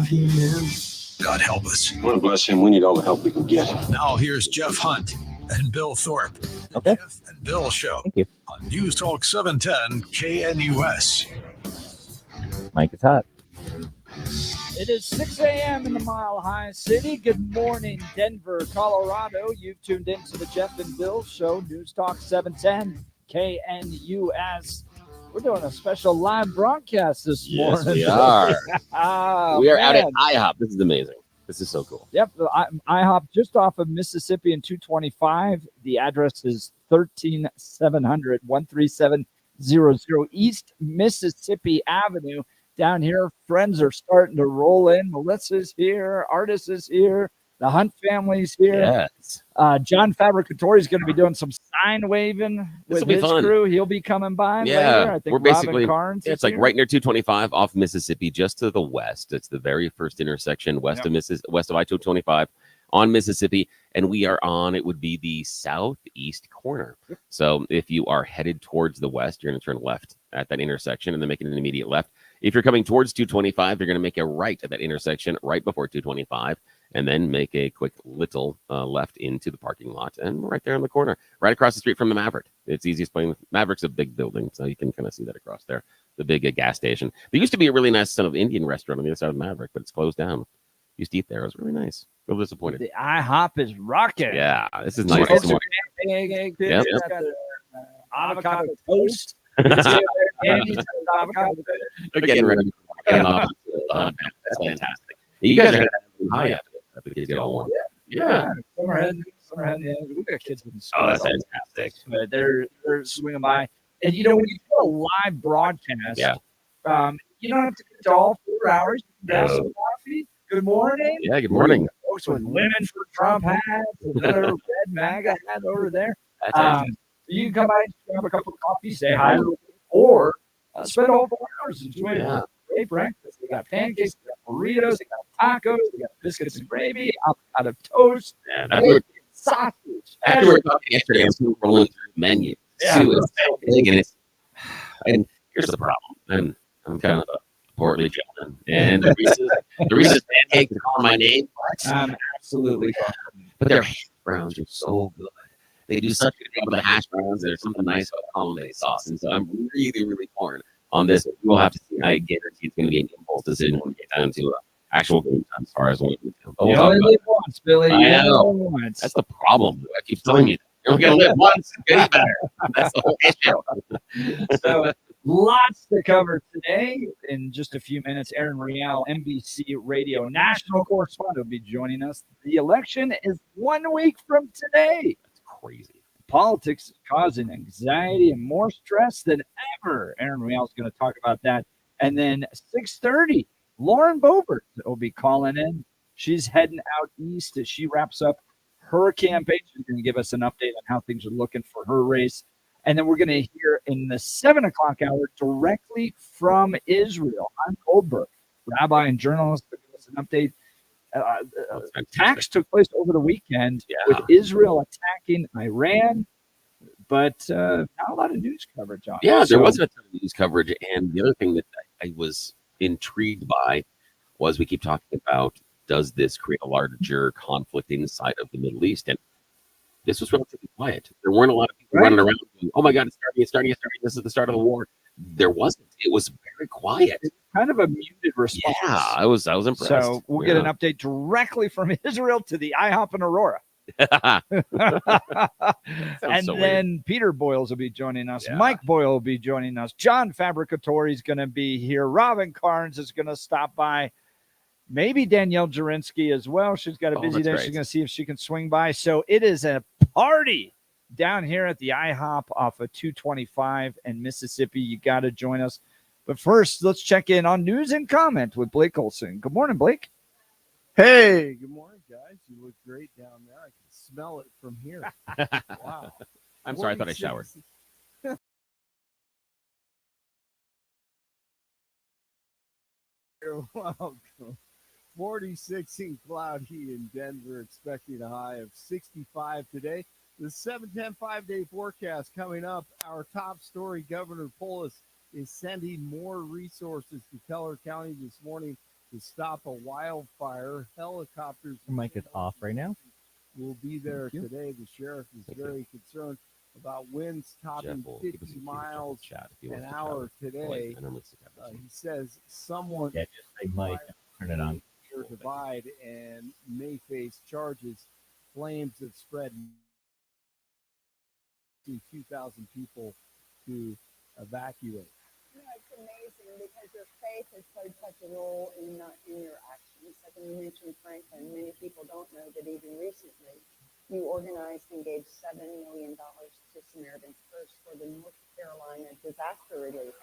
coffee, man. God help us. Lord bless him. We need all the help we can get. Now here's Jeff Hunt and Bill Thorpe. The Jeff and Bill Show. Thank you. On News Talk 710 KNUS. Mike is hot. It is 6 a.m. in the Mile High City. Good morning, Denver, Colorado. You've tuned into the Jeff and Bill Show, News Talk 710 KNUS. We're doing a special live broadcast this morning. Yes, we are. We are out at man. IHOP. This is amazing. This is so cool. Yep, IHOP just off of Mississippi and 225. The address is 13700 13700 East Mississippi Avenue. Down here, friends are starting to roll in. Melissa's here. Artis is here. The Hunt family's here. Yes. John Fabricatore is going to be doing some sign waving with his crew. He'll be coming by later. I think we're basically, Carnes it's like right near 225 off Mississippi, just to the west. It's the very first intersection west of I-225 on Mississippi, and we are on, it would be the southeast corner. So if you are headed towards the west, you're going to turn left at that intersection and then make an immediate left. If you're coming towards 225, you're going to make a right at that intersection right before 225, and then make a quick little left into the parking lot, and right there in the corner, right across the street from the Maverick. It's easy to explain. Maverick's a big building, so you can kind of see that across there. The big gas station. There used to be a really nice sort of Indian restaurant on the other side of Maverick, but it's closed down. Used to eat there. It was really nice. A little disappointed. The IHOP is rocking. Yeah, this is nice this morning. Yep. Avocado toast. They're getting ready. That's fantastic. You guys are high after that. The kids get all warm. Yeah. Summer heading. We got kids in school. Oh, that's fantastic. But they're swinging by. And, you know, when you do a live broadcast, you don't have to get to all 4 hours. You can grab some coffee. Good morning. Yeah, good morning. Folks with Women for Trump hats, another red MAGA hat over there. You can come by and grab a cup of coffee, say hi, or spend all 4 hours enjoying a great breakfast. They got pancakes, they got burritos, they got tacos, they got biscuits and gravy, out of toast, sausage. After we were talking yesterday, I'm rolling through the menu. Sue is so big, and here's the problem. I'm kind of a portly gentleman, and the Reese's pancakes are calling my name. Absolutely. But their hash browns are so good. They do such a good job with the hash browns. There's something nice about hollandaise sauce, and so I'm really, really torn on this. We'll have to see. I guarantee it's going to be an impulse decision when we get down to actual game time as far as what we do. You only live once, Billy. I know. That's the problem. I keep telling you. You're going to live once. Get better. That's the whole issue. So lots to cover today. In just a few minutes, Aaron Real, NBC Radio national correspondent, will be joining us. The election is 1 week from today. That's crazy. Politics is causing anxiety and more stress than ever. Aaron Real is going to talk about that. And then 6:30, Lauren Boebert will be calling in. She's heading out east as she wraps up her campaign. She's going to give us an update on how things are looking for her race. And then we're going to hear in the 7 o'clock hour directly from Israel. I'm Goldberg, rabbi and journalist, to give us an update. Attacks took place over the weekend with Israel attacking Iran, but not a lot of news coverage on it. Yeah, there wasn't a ton of news coverage. And the other thing that I was intrigued by was we keep talking about, does this create a larger conflict inside of the Middle East? And this was relatively quiet. There weren't a lot of people running around going, oh my God, it's starting. This is the start of the war. There wasn't. It was very quiet. It's kind of a muted response. Yeah, I was impressed. So we'll get an update directly from Israel to the IHOP in Aurora. And then Peter Boyles will be joining us. Mike Boyle will be joining us. John Fabricatore is going to be here. Robin Carnes is going to stop by. Maybe Danielle Jurinsky as well. She's got a busy day. She's going to see if she can swing by. So it is a party down here at the IHOP off of 225 and Mississippi. You got to join us. But first, let's check in on news and comment with Blake Olson. Good morning, Blake. Hey, good morning, guys. You look great down there. I can smell it from here. Wow. I'm sorry. I thought I showered. You're welcome. 46 in cloudy in Denver, expecting a high of 65 today. The 7-10 5-day forecast coming up. Our top story, Governor Polis is sending more resources to Teller County this morning to stop a wildfire. Helicopters Mic is off right now. will be there today. The sheriff is very concerned about winds Jeff topping will give us 50 a miles chat if he an wants to hour chat. today. He says someone Yeah, just say mic. Turn it on. here divide and may face charges. Flames have spread 2,000 people to evacuate. You know, it's amazing because your faith has played such a role in your actions. Like when you mentioned Franklin, many people don't know that even recently you organized and gave $7 million to Samaritan's Purse for the North Carolina disaster relief.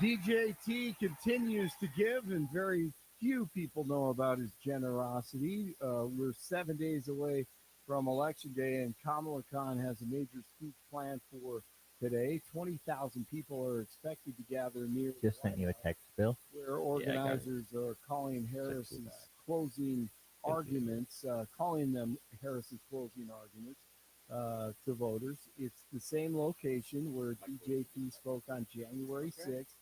DJT continues to give, and very few people know about his generosity. We're 7 days away from Election Day, and Kamala Khan has a major speech planned for today. 20,000 people are expected to gather near Just sent you a text, Bill. where organizers are calling Harris's closing arguments, calling them Harris's closing arguments to voters. It's the same location where DJT spoke on January 6th,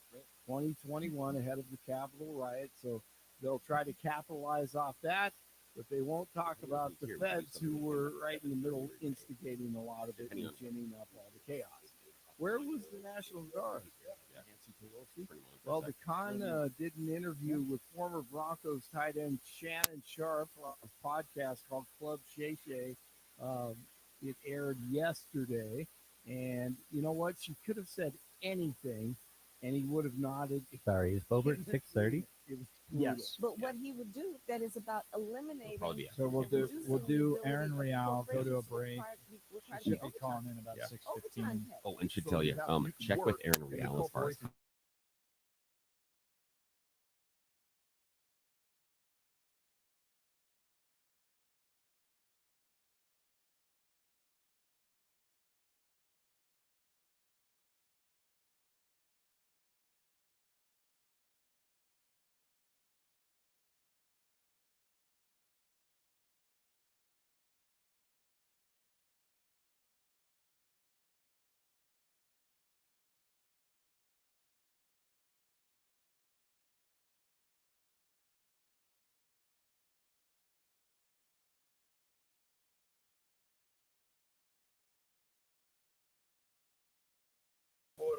2021, ahead of the Capitol riot. So they'll try to capitalize off that, but they won't talk about the feds who were right in the middle instigating a lot of it and ginning up all the chaos. Where was the National Guard? Nancy Pelosi. Well, the Khan did an interview with former Broncos tight end Shannon Sharp on a podcast called Club Shay Shay. It aired yesterday, and you know what? She could have said anything, and he would have nodded. Sorry, is Bobert 6:30? It was Yes. But what he would do that is about eliminating. So we'll do Aaron Real, go to a break. She should be calling in about 6:15. Oh, and should tell you, check with Aaron Real as far as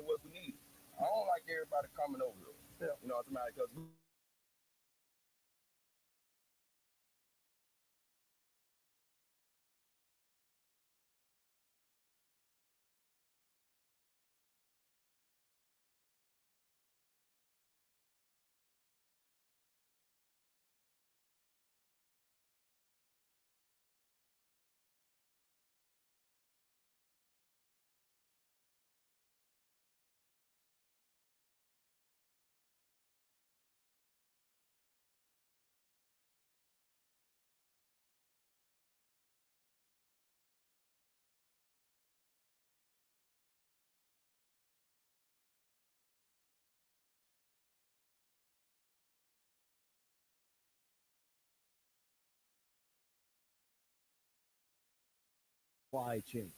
what we need. I don't like everybody coming over here. You know what I'm saying? Because supply chain.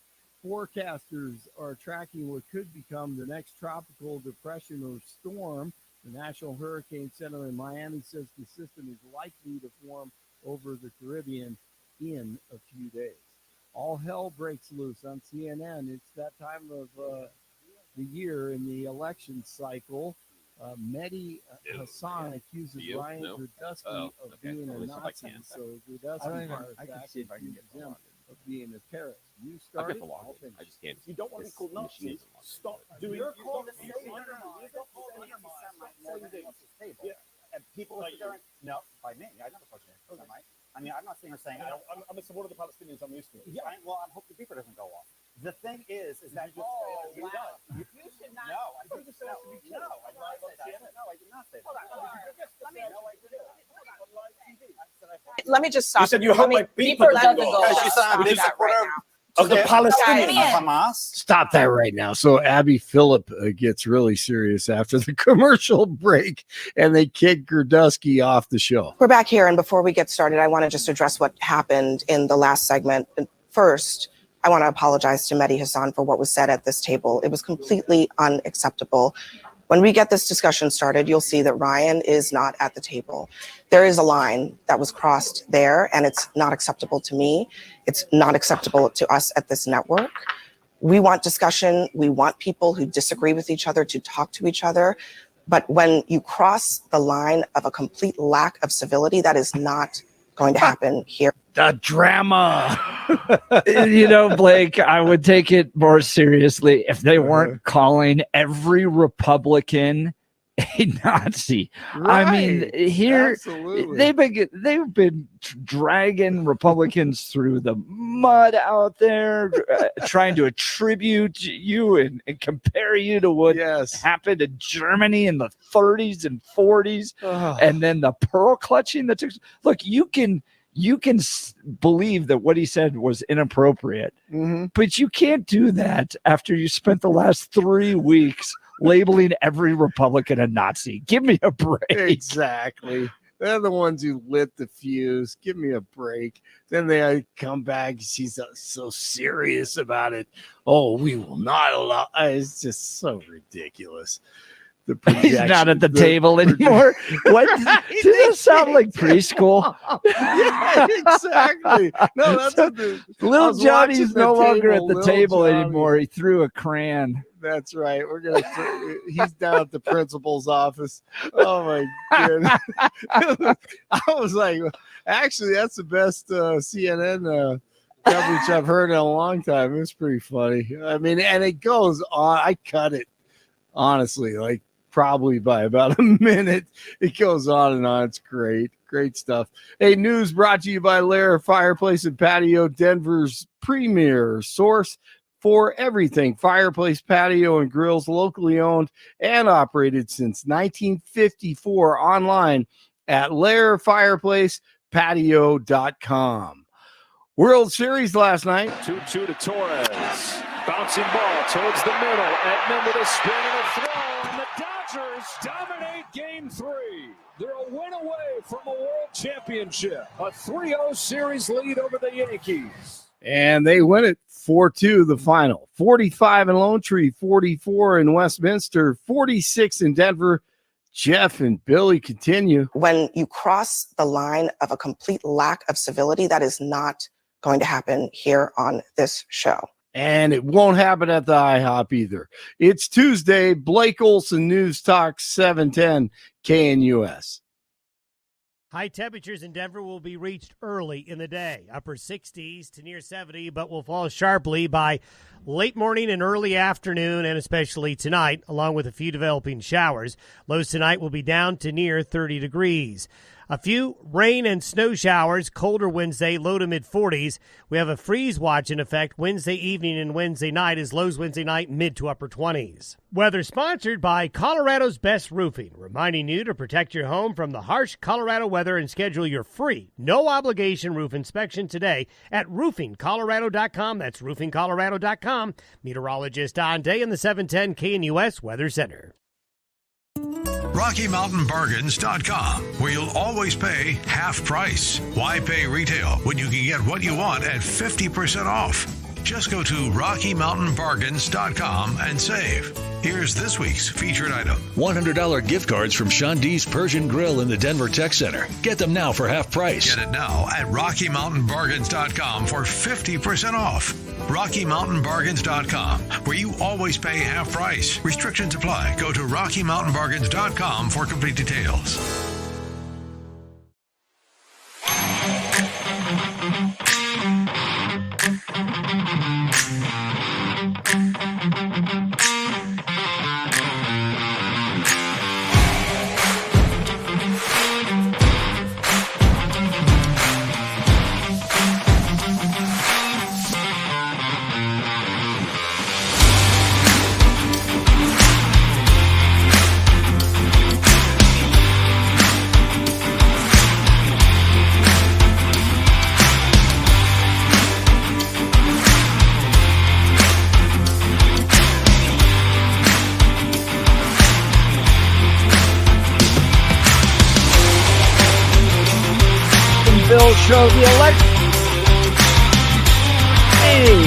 Forecasters are tracking what could become the next tropical depression or storm. The National Hurricane Center in Miami says the system is likely to form over the Caribbean in a few days. All hell breaks loose on CNN. It's that time of the year in the election cycle. Mehdi Hassan accuses Ryan Gerdusky of being a Nazi. So Gerdusky accuses him of being a terrorist. You started. I just can't. you don't want to be called Nazis. Stop doing You're called it. Yeah. And people are going, no, by me. I never called you a Semite. I mean, I'm not sitting here saying I don't. I'm a supporter of the Palestinians. I'm used to it. Yeah, well, I'm hoping the beeper doesn't go off. The thing is that You should not. no, I think no, I did not say that. Hold on. Let me. Let me just stop. You said you hope my beeper doesn't go off. Because you said I'm a big supporter Of the Palestinians. of Hamas. Stop that right now. So Abby Phillip gets really serious after the commercial break, and they kick Gerdusky off the show. We're back here, and before we get started, I want to just address what happened in the last segment. First, I want to apologize to Mehdi Hassan for what was said at this table. It was completely unacceptable. When we get this discussion started, you'll see that Ryan is not at the table. There is a line that was crossed there, and it's not acceptable to me. It's not acceptable to us at this network. We want discussion. We want people who disagree with each other to talk to each other. But when you cross the line of a complete lack of civility, that is not going to happen here. The drama. Blake, I would take it more seriously if they weren't calling every Republican a Nazi. Right. I mean, here Absolutely. they've been dragging Republicans through the mud out there, trying to attribute you and compare you to what happened in Germany in the 30s and 40s, and then the pearl clutching that took. Look, you can believe that what he said was inappropriate, but you can't do that after you spent the last 3 weeks labeling every Republican a Nazi. Give me a break. Exactly. They're the ones who lit the fuse. Give me a break. Then they come back. She's so serious about it. Oh, we will not allow. It's just so ridiculous. He's not at the table anymore. What? Does this sound like preschool? Yeah, exactly. No, that's what little Johnny's no longer at the table anymore. He threw a crayon. That's right. He's down at the principal's office. Oh my goodness. I was like, actually, that's the best CNN coverage I've heard in a long time. It was pretty funny. I mean, and it goes on. I cut it, honestly, like probably by about a minute. It goes on and on. It's great. Great stuff. Hey, news brought to you by Lair Fireplace and Patio, Denver's premier source for everything fireplace, patio, and grills, locally owned and operated since 1954, online at lairfireplacepatio.com. World Series last night. 2-2 to Torres. Bouncing ball towards the middle. Edman with a spin and a throw. And the Dodgers dominate game 3. They're a win away from a world championship. A 3-0 series lead over the Yankees. And they win it 4-2 the final. 45 in Lone Tree, 44 in Westminster, 46 in Denver. Jeff and Billy continue. When you cross the line of a complete lack of civility, that is not going to happen here on this show. And it won't happen at the IHOP either. It's Tuesday. Blake Olson, News Talk 710 KNUS. High temperatures in Denver will be reached early in the day, upper 60s to near 70, but will fall sharply by late morning and early afternoon, and especially tonight, along with a few developing showers. Lows tonight will be down to near 30 degrees. A few rain and snow showers, colder Wednesday, low to mid-40s. We have a freeze watch in effect Wednesday evening and Wednesday night, as lows Wednesday night mid to upper 20s. Weather sponsored by Colorado's Best Roofing, reminding you to protect your home from the harsh Colorado weather and schedule your free, no-obligation roof inspection today at roofingcolorado.com. That's roofingcolorado.com. Meteorologist Don Day in the 710 KNUS Weather Center. RockyMountainBargains.com, where you'll always pay half price. Why pay retail when you can get what you want at 50% off? Just go to RockyMountainBargains.com and save. Here's this week's featured item. $100 gift cards from Sean D's Persian Grill in the Denver Tech Center. Get them now for half price. Get it now at RockyMountainBargains.com for 50% off. RockyMountainBargains.com, where you always pay half price. Restrictions apply. Go to RockyMountainBargains.com for complete details. Show the election. Hey,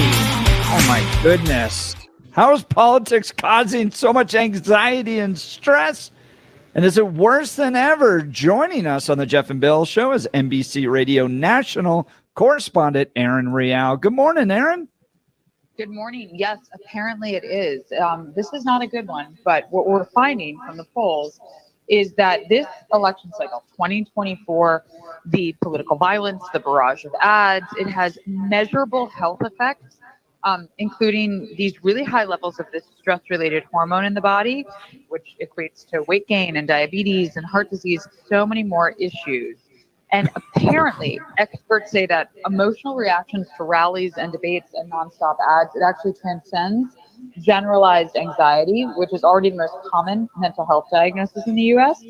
oh my goodness. How is politics causing so much anxiety and stress? And is it worse than ever? Joining us on the Jeff and Bill Show is NBC Radio National correspondent Aaron Real. Good morning, Aaron. Good morning. Yes, apparently it is. This is not a good one, but what we're finding from the polls is that this election cycle, 2024, the political violence, the barrage of ads, it has measurable health effects, including these really high levels of this stress-related hormone in the body, which equates to weight gain and diabetes and heart disease, so many more issues. And apparently, experts say that emotional reactions to rallies and debates and nonstop ads, it actually transcends generalized anxiety, which is already the most common mental health diagnosis in the U.S.,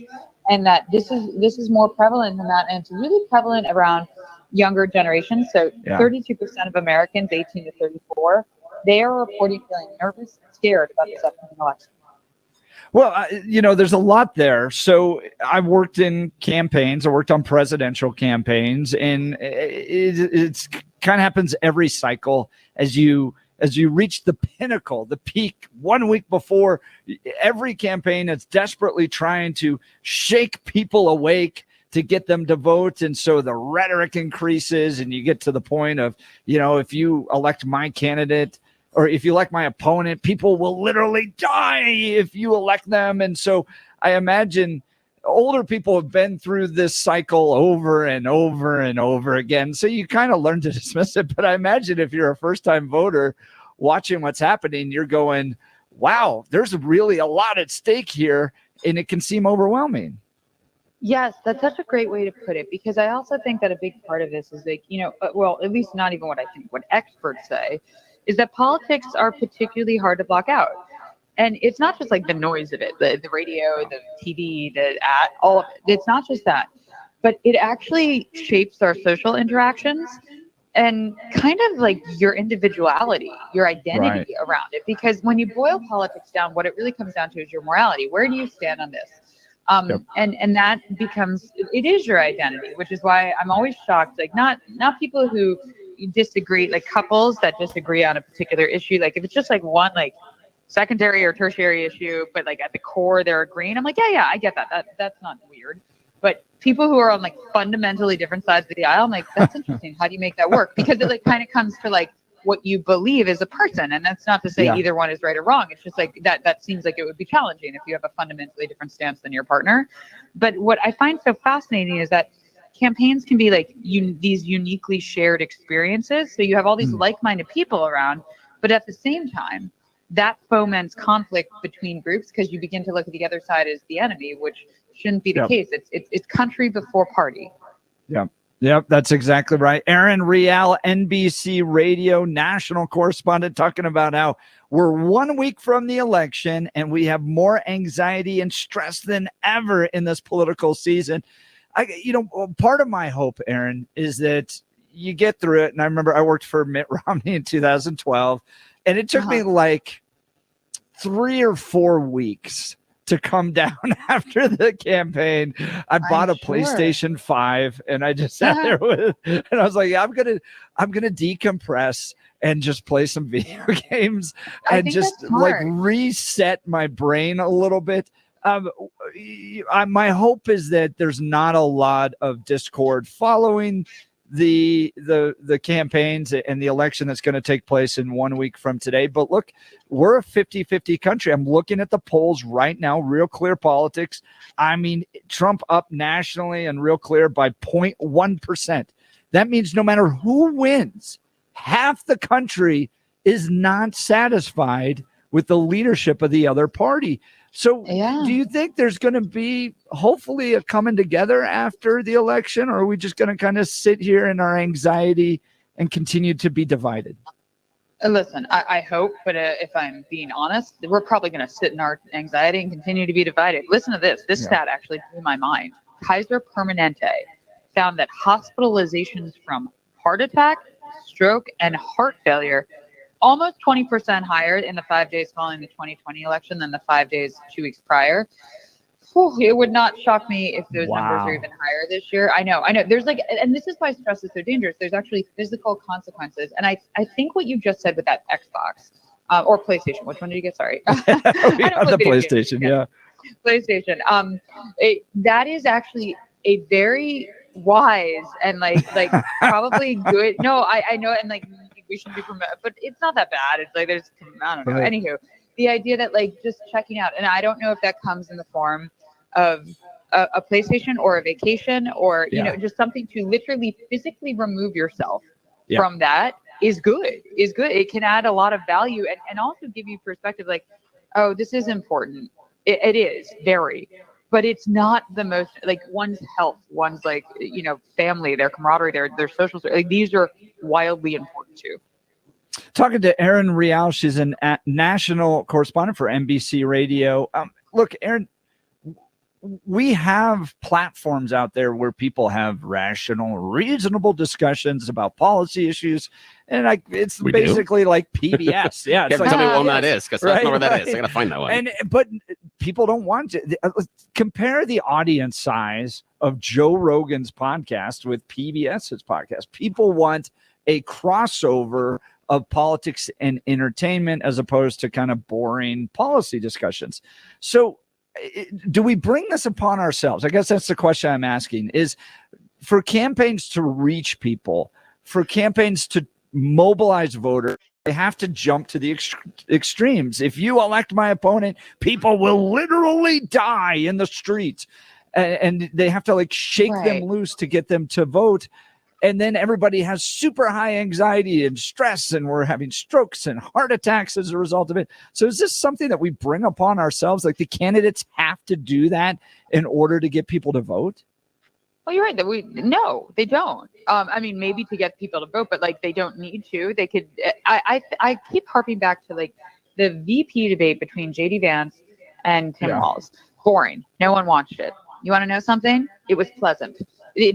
and that this is more prevalent than that, and it's really prevalent around younger generations. So 32% of Americans 18 to 34, they are reporting feeling nervous and scared about this upcoming election. Well, there's a lot there. So I worked in campaigns. I worked on presidential campaigns, and it's kind of happens every cycle as you reach the pinnacle, the peak 1 week before. Every campaign is desperately trying to shake people awake to get them to vote. And so the rhetoric increases, and you get to the point of, if you elect my candidate, or if you elect my opponent, people will literally die if you elect them. And so I imagine older people have been through this cycle over and over and over again. So you kind of learn to dismiss it. But I imagine if you're a first-time voter watching what's happening, you're going, wow, there's really a lot at stake here, and it can seem overwhelming. Yes, that's such a great way to put it, because I also think that a big part of this is well, at least not even what I think, what experts say, is that politics are particularly hard to block out. And it's not just like the noise of it, the radio, the TV, the ad, all of it. It's not just that, but it actually shapes our social interactions and kind of like your individuality, your identity around it. Because when you boil politics down, what it really comes down to is your morality. Where do you stand on this? And that becomes, it is your identity, which is why I'm always shocked. Like not people who disagree, like couples that disagree on a particular issue. Like if it's just like one like secondary or tertiary issue, but like at the core they're agreeing, I'm like, yeah, I get that. That's not weird. But people who are on like fundamentally different sides of the aisle, I'm like, that's interesting. How do you make that work? Because it like kind of comes to like what you believe as a person. And that's not to say either one is right or wrong. It's just like that seems like it would be challenging if you have a fundamentally different stance than your partner. But what I find so fascinating is that campaigns can be like these uniquely shared experiences. So you have all these like-minded people around, but at the same time, that foments conflict between groups because you begin to look at the other side as the enemy, which shouldn't be the case. It's country before party. Yep, that's exactly right. Aaron Real, NBC Radio national correspondent, talking about how we're 1 week from the election and we have more anxiety and stress than ever in this political season. Part of my hope, Aaron, is that you get through it. And I remember I worked for Mitt Romney in 2012, and it took me like 3 or 4 weeks to come down after the campaigin. I bought a PlayStation 5, and I just sat there with, and I was like, I'm gonna decompress and just play some video games and just like reset my brain a little bit. My hope is that there's not a lot of discord following the campaigns and the election that's going to take place in 1 week from today. But look, we're a 50-50 country. I'm looking at the polls right now, Real Clear Politics. I mean, Trump up nationally and Real Clear by 0.1%. That means no matter who wins, half the country is not satisfied with the leadership of the other party. So do you think there's going to be hopefully a coming together after the election, or are we just going to kind of sit here in our anxiety and continue to be divided? Listen, I hope, but if I'm being honest, we're probably going to sit in our anxiety and continue to be divided. Listen to this. This stat actually blew my mind. Kaiser Permanente found that hospitalizations from heart attack, stroke, and heart failure almost 20% higher in the 5 days following the 2020 election than the 5 days, 2 weeks prior. Whew, it would not shock me if those numbers are even higher this year. I know. There's like, and this is why stress is so dangerous. There's actually physical consequences. And I think what you just said with that Xbox, or PlayStation. Which one did you get? Sorry. We I don't have play the video games. PlayStation, yeah. PlayStation. That is actually a very wise and like probably good. No, I know, and like we shouldn't be promoted, but it's not that bad. It's like there's, I don't know. Right. Anywho, the idea that like just checking out, and I don't know if that comes in the form of a PlayStation or a vacation or you know just something to literally physically remove yourself from that is good. It can add a lot of value and also give you perspective. Like, oh, this is important. It is very. But it's not the most, like, one's health, one's, like, you know, family, their camaraderie, their social, like, these are wildly important too. Talking to Erin Real, she's a national correspondent for NBC Radio. Look, Erin, we have platforms out there where people have rational, reasonable discussions about policy issues, and it's basically like PBS. Yeah, it's like, tell me what one that is, because I don't know where that is. I gotta find that one. But people don't want to compare the audience size of Joe Rogan's podcast with PBS's podcast. People want a crossover of politics and entertainment as opposed to kind of boring policy discussions. So do we bring this upon ourselves? I guess that's the question I'm asking, is for campaigns to reach people, for campaigns to mobilize voters, they have to jump to the extremes. If you elect my opponent, people will literally die in the streets, and they have to like shake them loose to get them to vote. And then everybody has super high anxiety and stress, and we're having strokes and heart attacks as a result of it. So is this something that we bring upon ourselves? Like the candidates have to do that in order to get people to vote? Well, you're right. No, they don't. I mean, maybe to get people to vote, but like they don't need to. They could. I keep harping back to like the VP debate between JD Vance and Tim Walz. Boring. No one watched it. You want to know something? It was pleasant.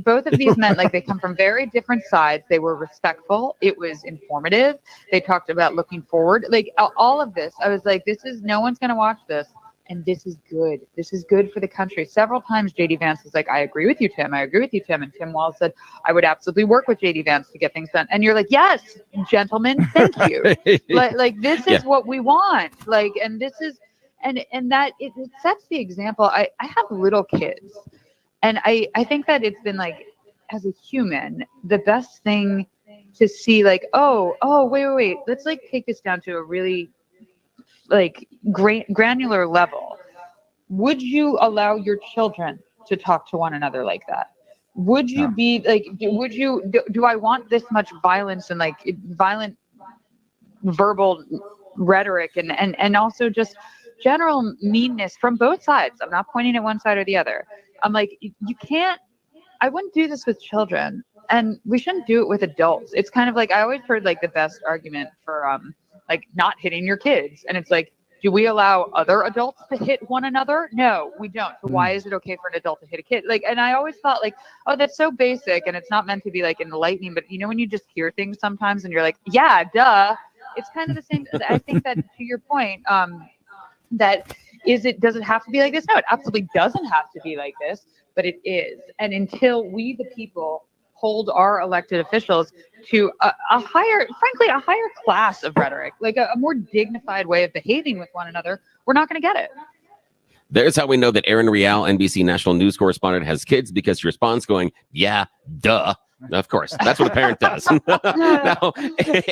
Both of these men, like they come from very different sides. They were respectful. It was informative. They talked about looking forward. Like all of this, I was like, no one's going to watch this. And this is good. This is good for the country. Several times JD Vance was like, I agree with you, Tim. I agree with you, Tim. And Tim Walz said, I would absolutely work with JD Vance to get things done. And you're like, yes, gentlemen, thank you. like this is what we want. Like, and this is, and that it sets the example. I have little kids. And I think that it's been like, as a human, the best thing to see like, wait. Let's like take this down to a really like granular level. Would you allow your children to talk to one another like that? Would you be like, do I want this much violence and like violent verbal rhetoric and also just general meanness from both sides? I'm not pointing at one side or the other. I'm like, you can't, I wouldn't do this with children, and we shouldn't do it with adults. It's kind of like, I always heard like the best argument for like not hitting your kids. And it's like, do we allow other adults to hit one another? No, we don't. So why is it okay for an adult to hit a kid? Like, and I always thought like, oh, that's so basic, and it's not meant to be like enlightening, but you know, when you just hear things sometimes and you're like, yeah, duh, it's kind of the same. I think that to your point, that does it have to be like this? No, it absolutely doesn't have to be like this, but it is. And until we, the people, hold our elected officials to a higher class of rhetoric, like a more dignified way of behaving with one another, we're not going to get it. There's how we know that Erin Real, NBC national news correspondent, has kids, because she responds going, yeah, duh. Of course, that's what a parent does. Now,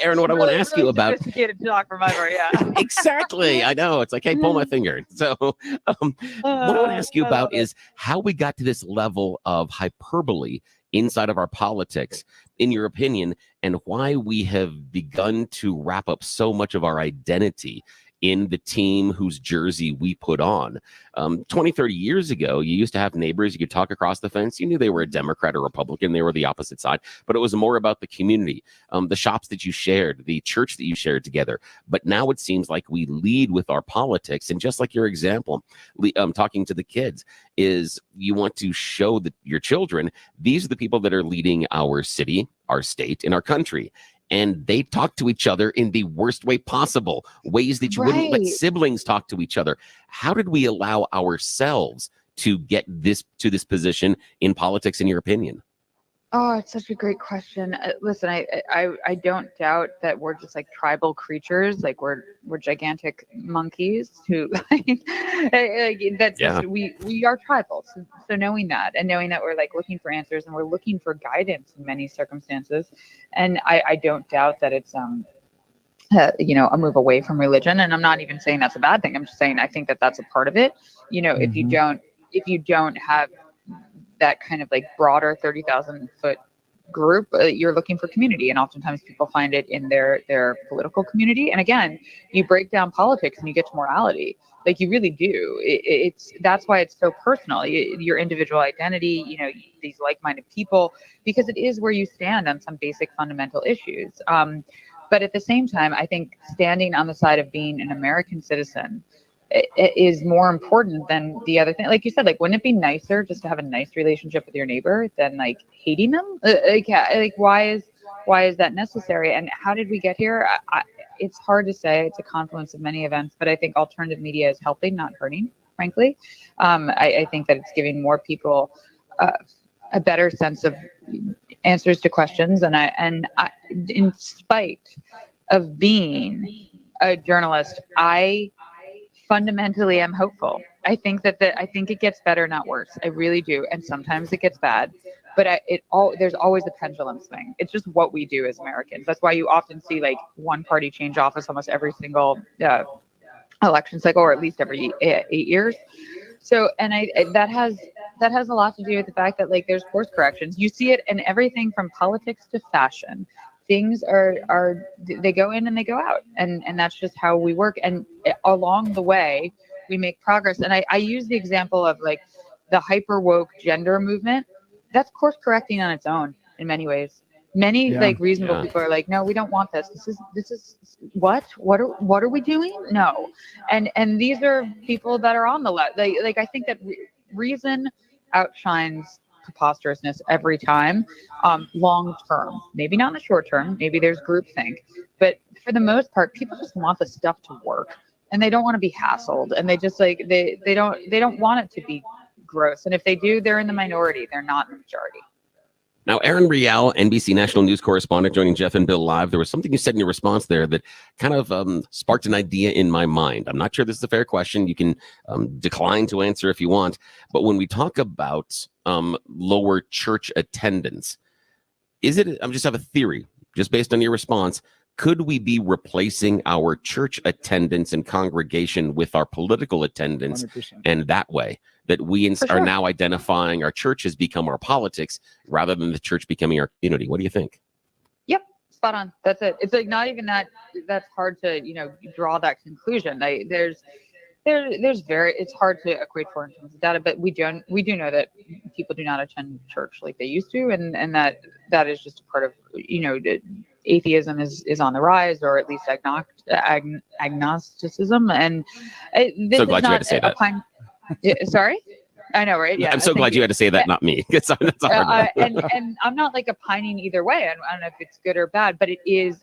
Erin, what I want to ask you about... Sophisticated talk from my part, yeah. Exactly. I know. It's like, hey, pull my finger. So what I want to ask you about is how we got to this level of hyperbole inside of our politics, in your opinion, and why we have begun to wrap up so much of our identity in the team whose jersey we put on. 20, 30 years ago, you used to have neighbors. You could talk across the fence. You knew they were a Democrat or Republican. They were the opposite side. But it was more about the community, the shops that you shared, the church that you shared together. But now it seems like we lead with our politics. And just like your example, talking to the kids, is you want to show that your children, these are the people that are leading our city, our state, and our country. And they talk to each other in the worst way possible, ways that you wouldn't let siblings talk to each other. How did we allow ourselves to get to this position in politics, in your opinion? Oh, it's such a great question. Listen, I don't doubt that we're just like tribal creatures, like we're gigantic monkeys who like that's Yeah. just we are tribal. So knowing that and knowing that we're like looking for answers and we're looking for guidance in many circumstances, and I don't doubt that it's a move away from religion. And I'm not even saying that's a bad thing. I'm just saying I think that that's a part of it. If you don't have that kind of like broader 30,000 foot group, you're looking for community, and oftentimes people find it in their political community. And again, you break down politics and you get to morality, like you really do. That's why it's so personal. Your individual identity, these like-minded people, because it is where you stand on some basic fundamental issues. But at the same time, I think standing on the side of being an American citizen it is more important than the other thing. Like you said, like, wouldn't it be nicer just to have a nice relationship with your neighbor than like hating them? Why is that necessary? And how did we get here? It's hard to say. It's a confluence of many events, but I think alternative media is helping, not hurting, frankly. I think that it's giving more people a better sense of answers to questions. And I, in spite of being a journalist, I fundamentally am hopeful. I think I think it gets better, not worse. I really do. And sometimes it gets bad, but there's always a pendulum swing. It's just what we do as Americans. That's why you often see like one party change office almost every single election cycle, or at least every 8 years. So, and that has a lot to do with the fact that like there's course corrections. You see it in everything from politics to fashion. Things they go in and they go out, and that's just how we work. And along the way, we make progress. And I use the example of like the hyper woke gender movement. That's course correcting on its own in many ways. Many like reasonable people are like, no, we don't want this. This is what are we doing? No, and these are people that are on the left. Like I think that reason outshines preposterousness every time, long term, maybe not in the short term, maybe there's groupthink, but for the most part, people just want the stuff to work and they don't want to be hassled, and they just like they don't want it to be gross, and if they do, they're in the minority, they're not in the majority. Now, Erin Rial, NBC national news correspondent, joining Jeff and Bill live. There was something you said in your response there that kind of sparked an idea in my mind. I'm not sure this is a fair question. You can decline to answer if you want. But when we talk about lower church attendance, I just have a theory, just based on your response. Could we be replacing our church attendance and congregation with our political attendance? 100%. And that way that we are now identifying our church has become our politics rather than the church becoming our community. What do you think? Yep, spot on. That's it. It's like not even that's hard to, draw that conclusion. It's hard to equate for in terms of data, but we do know that people do not attend church like they used to. And that is just a part of, atheism is on the rise, or at least agnosticism. And this so glad you had to say that. Sorry? I know, right? Yeah. I'm so glad you had to say that, not me. That's and I'm not like opining either way. I don't know if it's good or bad, but it is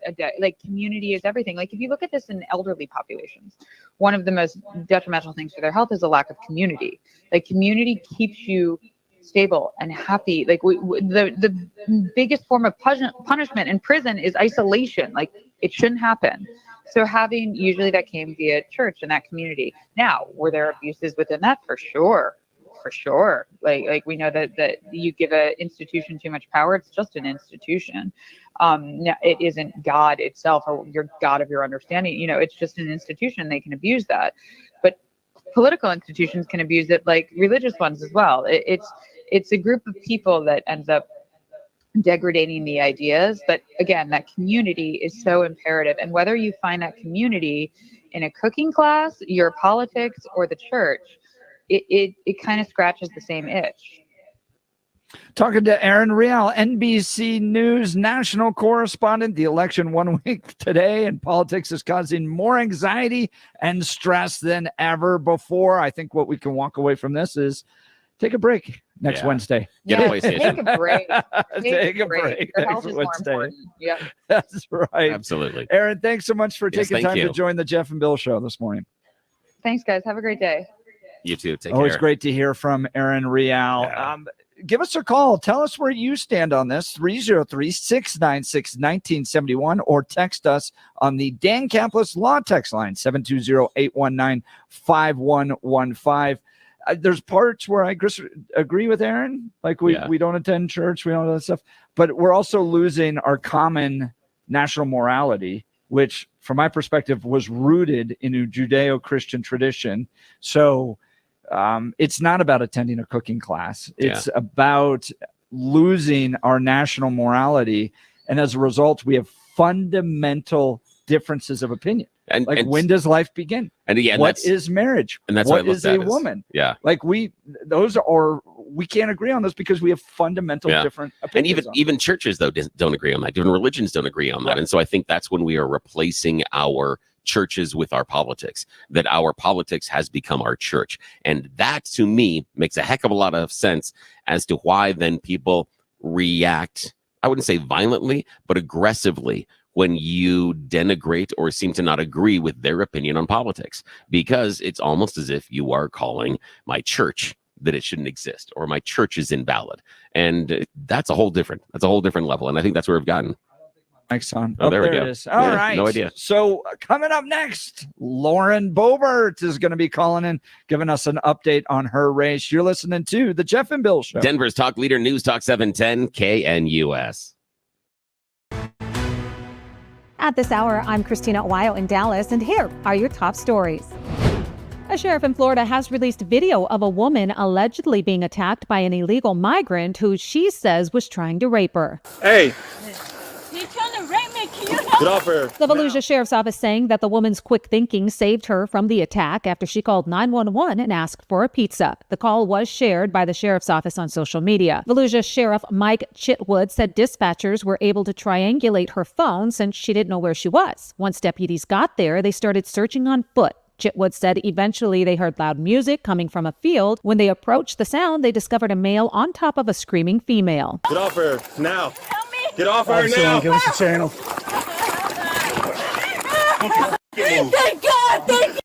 community is everything. Like if you look at this in elderly populations, one of the most detrimental things for their health is a lack of community. Like community keeps you stable and happy. Like the biggest form of punishment in prison is isolation. Like it shouldn't happen. So usually that came via church and that community. Now, were there abuses within that? For sure. Like we know that you give an institution too much power, it's just an institution. It isn't God itself or your God of your understanding. It's just an institution. They can abuse that. But political institutions can abuse it, like religious ones as well. It's a group of people that ends up degrading the ideas. But again, that community is so imperative. And whether you find that community in a cooking class, your politics, or the church, it kind of scratches the same itch. Talking to Erin Rial, NBC News national correspondent. The election 1 week today, and politics is causing more anxiety and stress than ever before. I think what we can walk away from this is take a break next Wednesday. Get a PlayStation. Take a break. Take a break. Your health is more important. Yeah, that's right. Absolutely. Erin, thanks so much for taking time to join the Jeff and Bill show this morning. Thanks, guys. Have a great day. You too. Take Always care. great to hear from Erin Rial. give us a call. Tell us where you stand on this, 303-696-1971, or text us on the Dan Caplis Law text line, 720-819-5115. There's parts where I agree with Aaron, like we don't attend church, we don't do that stuff, but we're also losing our common national morality, which from my perspective was rooted in a Judeo-Christian tradition. So it's not about attending a cooking class. It's about losing our national morality. And as a result, we have fundamental differences of opinion. And when does life begin? And what is marriage? And that's what is a woman? Yeah. Like we can't agree on this because we have fundamental different opinions. And even churches though don't agree on that. Even religions don't agree on that. Right. And so I think that's when we are replacing our churches with our politics, that our politics has become our church. And that to me makes a heck of a lot of sense as to why then people react, I wouldn't say violently, but aggressively when you denigrate or seem to not agree with their opinion on politics, because it's almost as if you are calling my church that it shouldn't exist or my church is invalid. And that's a whole different level. And I think that's where we've gotten. Mike's on. Oh, there we go. It is. All right. No idea. So coming up next, Lauren Boebert is going to be calling in, giving us an update on her race. You're listening to the Jeff and Bill Show. Denver's talk leader, News Talk 710 KNUS. At this hour, I'm Christina Owayo in Dallas, and here are your top stories. A sheriff in Florida has released video of a woman allegedly being attacked by an illegal migrant who she says was trying to rape her. Hey! He's trying to rape me. Can you help Get off her. The Volusia Sheriff's Office saying that the woman's quick thinking saved her from the attack after she called 911 and asked for a pizza. The call was shared by the Sheriff's Office on social media. Volusia Sheriff Mike Chitwood said dispatchers were able to triangulate her phone since she didn't know where she was. Once deputies got there, they started searching on foot. Chitwood said eventually they heard loud music coming from a field. When they approached the sound, they discovered a male on top of a screaming female. Get off her now. Help me. Get off her now. Give us the channel. Thank God! Thank you!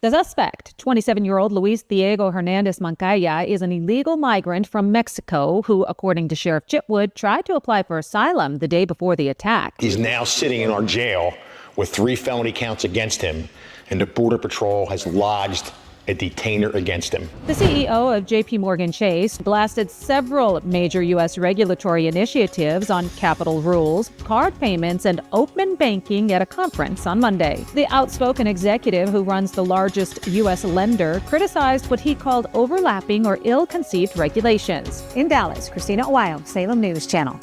The suspect, 27-year-old Luis Diego Hernandez Mancaya, is an illegal migrant from Mexico who, according to Sheriff Chitwood, tried to apply for asylum the day before the attack. He's now sitting in our jail with 3 felony counts against him, and the Border Patrol has lodged a detainer against him. The CEO of JP Morgan Chase blasted several major U.S. regulatory initiatives on capital rules, card payments, and open banking at a conference on Monday. The outspoken executive who runs the largest U.S. lender criticized what he called overlapping or ill-conceived regulations. In Dallas, Christina Owayo, Salem News Channel.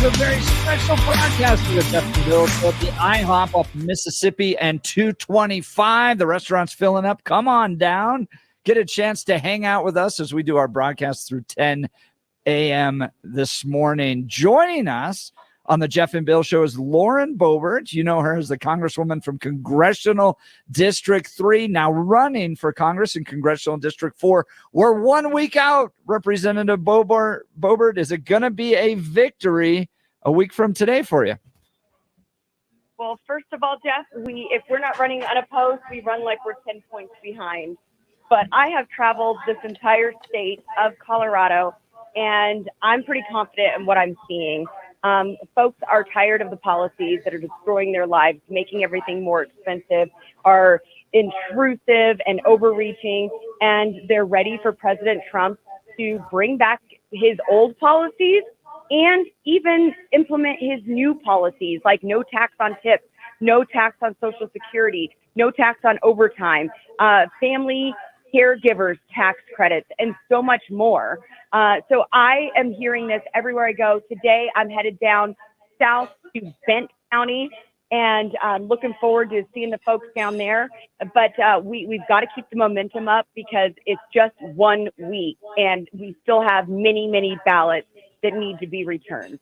to a very special broadcast of the Jeff and Bill Show at the IHOP off Mississippi and 225. The restaurant's filling up. Come on down. Get a chance to hang out with us as we do our broadcast through 10 a.m. this morning. Joining us on the Jeff and Bill Show is Lauren Boebert. You know her as the Congresswoman from Congressional District 3, now running for Congress in Congressional District 4. We're 1 week out, Representative Boebert. Is it going to be a victory a week from today for you? Well, first of all, Jeff, if we're not running unopposed, we run like we're 10 points behind. But I have traveled this entire state of Colorado, and I'm pretty confident in what I'm seeing. Folks are tired of the policies that are destroying their lives, making everything more expensive, are intrusive and overreaching, and they're ready for President Trump to bring back his old policies and even implement his new policies, like no tax on tips, no tax on Social Security, no tax on overtime, family caregivers tax credits, and so much more. So I am hearing this everywhere I go. Today, I'm headed down south to Bent County, and I'm looking forward to seeing the folks down there. But we've got to keep the momentum up because it's just 1 week, and we still have many, many ballots that need to be returned.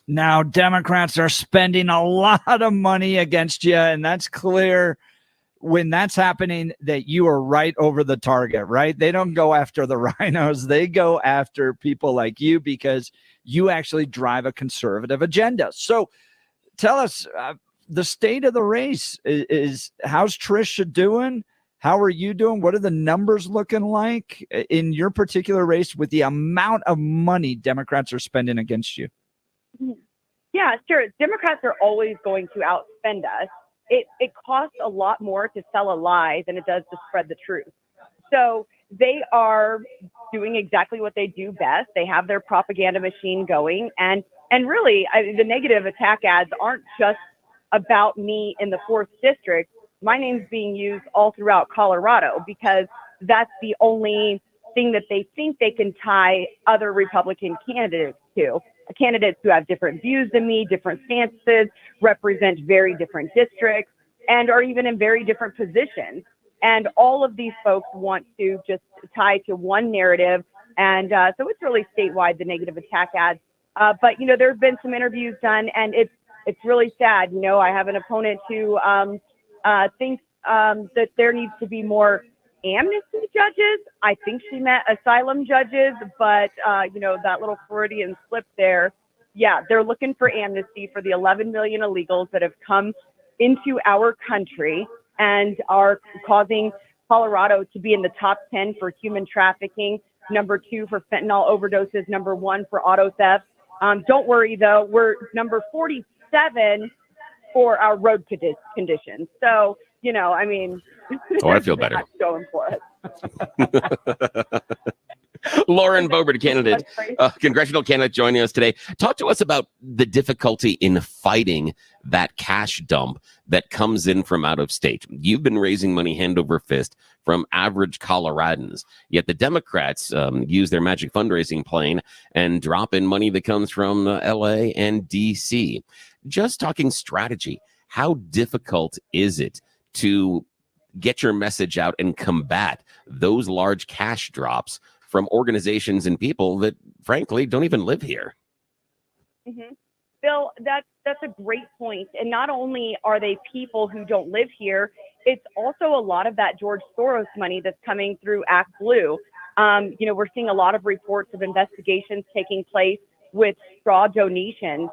Now, Democrats are spending a lot of money against you, and that's clear. When that's happening, that you are right over the target, right? They don't go after the rhinos. They go after people like you because you actually drive a conservative agenda. So tell us the state of the race is how's Tricia doing? How are you doing? What are the numbers looking like in your particular race with the amount of money Democrats are spending against you? Yeah, sure. Democrats are always going to outspend us. It costs a lot more to sell a lie than it does to spread the truth. So they are doing exactly what they do best. They have their propaganda machine going. And really, the negative attack ads aren't just about me in the 4th district. My name's being used all throughout Colorado because that's the only thing that they think they can tie other Republican candidates to. Candidates who have different views than me, different stances, represent very different districts, and are even in very different positions. And all of these folks want to just tie to one narrative. And so it's really statewide, the negative attack ads. But, there have been some interviews done, and it's really sad. I have an opponent who thinks that there needs to be more amnesty judges. I think she meant asylum judges, but that little Freudian slip there. Yeah, they're looking for amnesty for the 11 million illegals that have come into our country and are causing Colorado to be in the top 10 for human trafficking, number 2 for fentanyl overdoses, number 1 for auto theft. Don't worry though, we're number 47 for our road conditions. So, I feel better. Going for it. Lauren Boebert, candidate, congressional candidate, joining us today. Talk to us about the difficulty in fighting that cash dump that comes in from out of state. You've been raising money hand over fist from average Coloradans, yet the Democrats use their magic fundraising plane and drop in money that comes from LA and DC. Just talking strategy, how difficult is it to get your message out and combat those large cash drops from organizations and people that, frankly, don't even live here? Mm-hmm. Bill, that's a great point. And not only are they people who don't live here, it's also a lot of that George Soros money that's coming through Act Blue. We're seeing a lot of reports of investigations taking place with straw donations.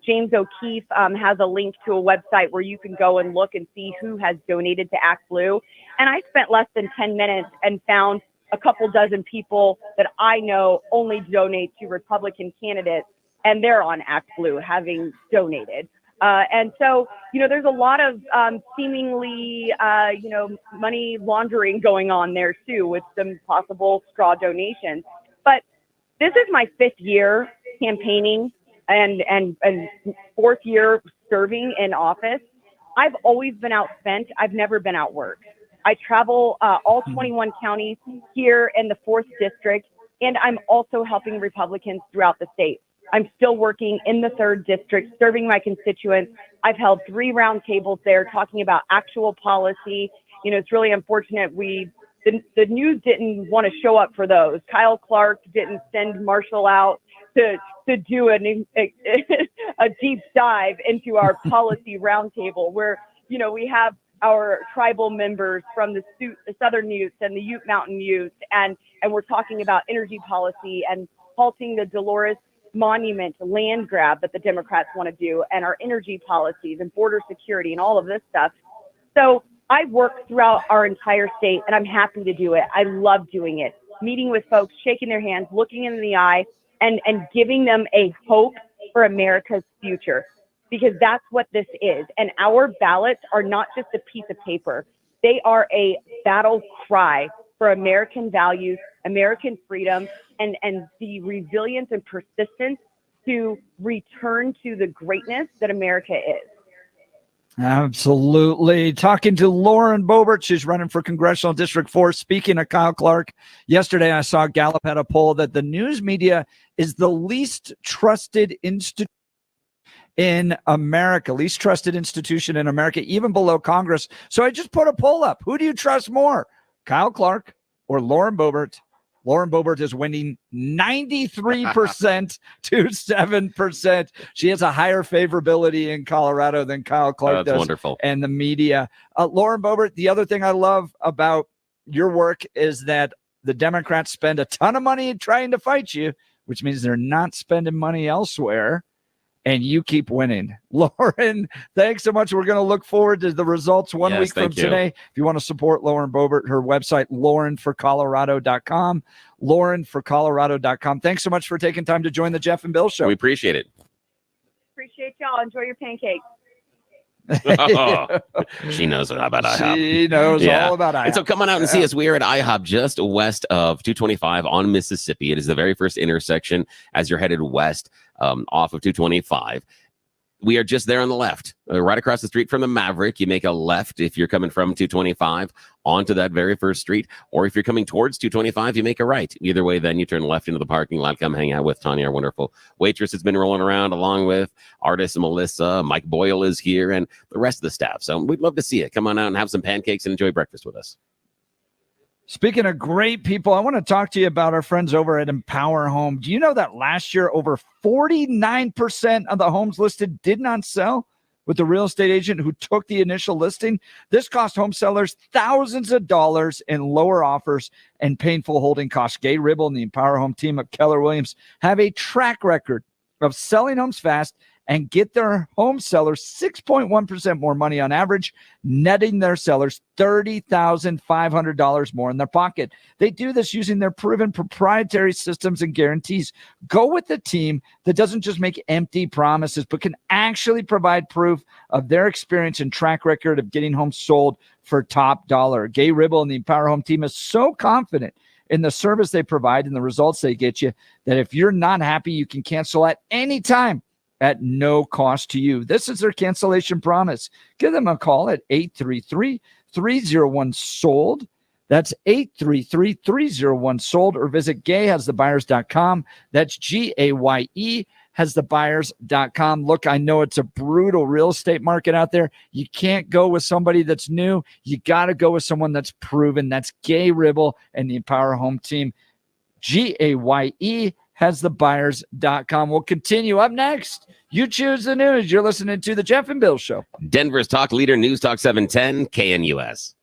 James O'Keefe has a link to a website where you can go and look and see who has donated to Act Blue. And I spent less than 10 minutes and found a couple dozen people that I know only donate to Republican candidates, and they're on Act Blue having donated. And so, there's a lot of seemingly, money laundering going on there too with some possible straw donations. But this is my 5th year campaigning and 4th year serving in office. I've always been outspent. I've never been outworked. I travel all 21 counties here in the 4th district, and I'm also helping Republicans throughout the state. I'm still working in the 3rd district, serving my constituents. I've held 3 roundtables there talking about actual policy. You know, it's really unfortunate the news didn't want to show up for those. Kyle Clark didn't send Marshall out to do a deep dive into our policy roundtable where, you know, we have our tribal members from the Southern Utes and the Ute Mountain Utes, and we're talking about energy policy and halting the Dolores Monument land grab that the Democrats want to do, and our energy policies and border security and all of this stuff. So I work throughout our entire state, and I'm happy to do it. I love doing it, meeting with folks, shaking their hands, looking in the eye, and giving them a hope for America's future, because that's what this is. And our ballots are not just a piece of paper. They are a battle cry for American values, American freedom, and the resilience and persistence to return to the greatness that America is. Absolutely. Talking to Lauren Boebert. She's running for Congressional District 4. Speaking of Kyle Clark, yesterday I saw Gallup had a poll that the news media is the least trusted institution in America, least trusted institution in America, even below Congress. So I just put a poll up. Who do you trust more, Kyle Clark or Lauren Boebert? Lauren Boebert is winning 93% to 7%. She has a higher favorability in Colorado than Kyle Clark does. Wonderful. And the media. Lauren Boebert, the other thing I love about your work is that the Democrats spend a ton of money trying to fight you, which means they're not spending money elsewhere, and you keep winning. Lauren, thanks so much. We're going to look forward to the results one week from today. If you want to support Lauren Boebert, her website, laurenforcolorado.com, laurenforcolorado.com. Thanks so much for taking time to join the Jeff and Bill Show. We appreciate it. Appreciate y'all. Enjoy your pancakes. She knows about IHOP. She knows all about IHOP. And so come on out and see us. We are at IHOP just west of 225 on Mississippi. It is the very first intersection as you're headed west off of 225. We are just there on the left, right across the street from the Maverick. You make a left if you're coming from 225 onto that very first street, or if you're coming towards 225, you make a right. Either way, then you turn left into the parking lot. Come hang out with Tanya, our wonderful waitress that's been rolling around, along with artist Melissa. Mike Boyle is here, and the rest of the staff. So we'd love to see you. Come on out and have some pancakes and enjoy breakfast with us. Speaking of great people, I want to talk to you about our friends over at Empower Home. Do you know that last year, over 49% of the homes listed did not sell with the real estate agent who took the initial listing? This cost home sellers thousands of dollars in lower offers and painful holding costs. Gay Ribble and the Empower Home team of Keller Williams have a track record of selling homes fast and get their home sellers 6.1% more money on average, netting their sellers $30,500 more in their pocket. They do this using their proven proprietary systems and guarantees. Go with the team that doesn't just make empty promises, but can actually provide proof of their experience and track record of getting homes sold for top dollar. Gay Ribble and the Empower Home team is so confident in the service they provide and the results they get you that if you're not happy, you can cancel at any time at no cost to you. This is their cancellation promise. Give them a call at 833-301-SOLD. That's 833-301-SOLD, or visit gayhasthebuyers.com. That's GAYE hasthebuyers.com. Look, I know it's a brutal real estate market out there. You can't go with somebody that's new. You got to go with someone that's proven. That's Gay Ribble and the Empower Home team. GAYE hasthebuyers.com. We'll continue. Up next, you choose the news. You're listening to the Jeff and Bill Show. Denver's talk leader, News Talk 710, KNUS.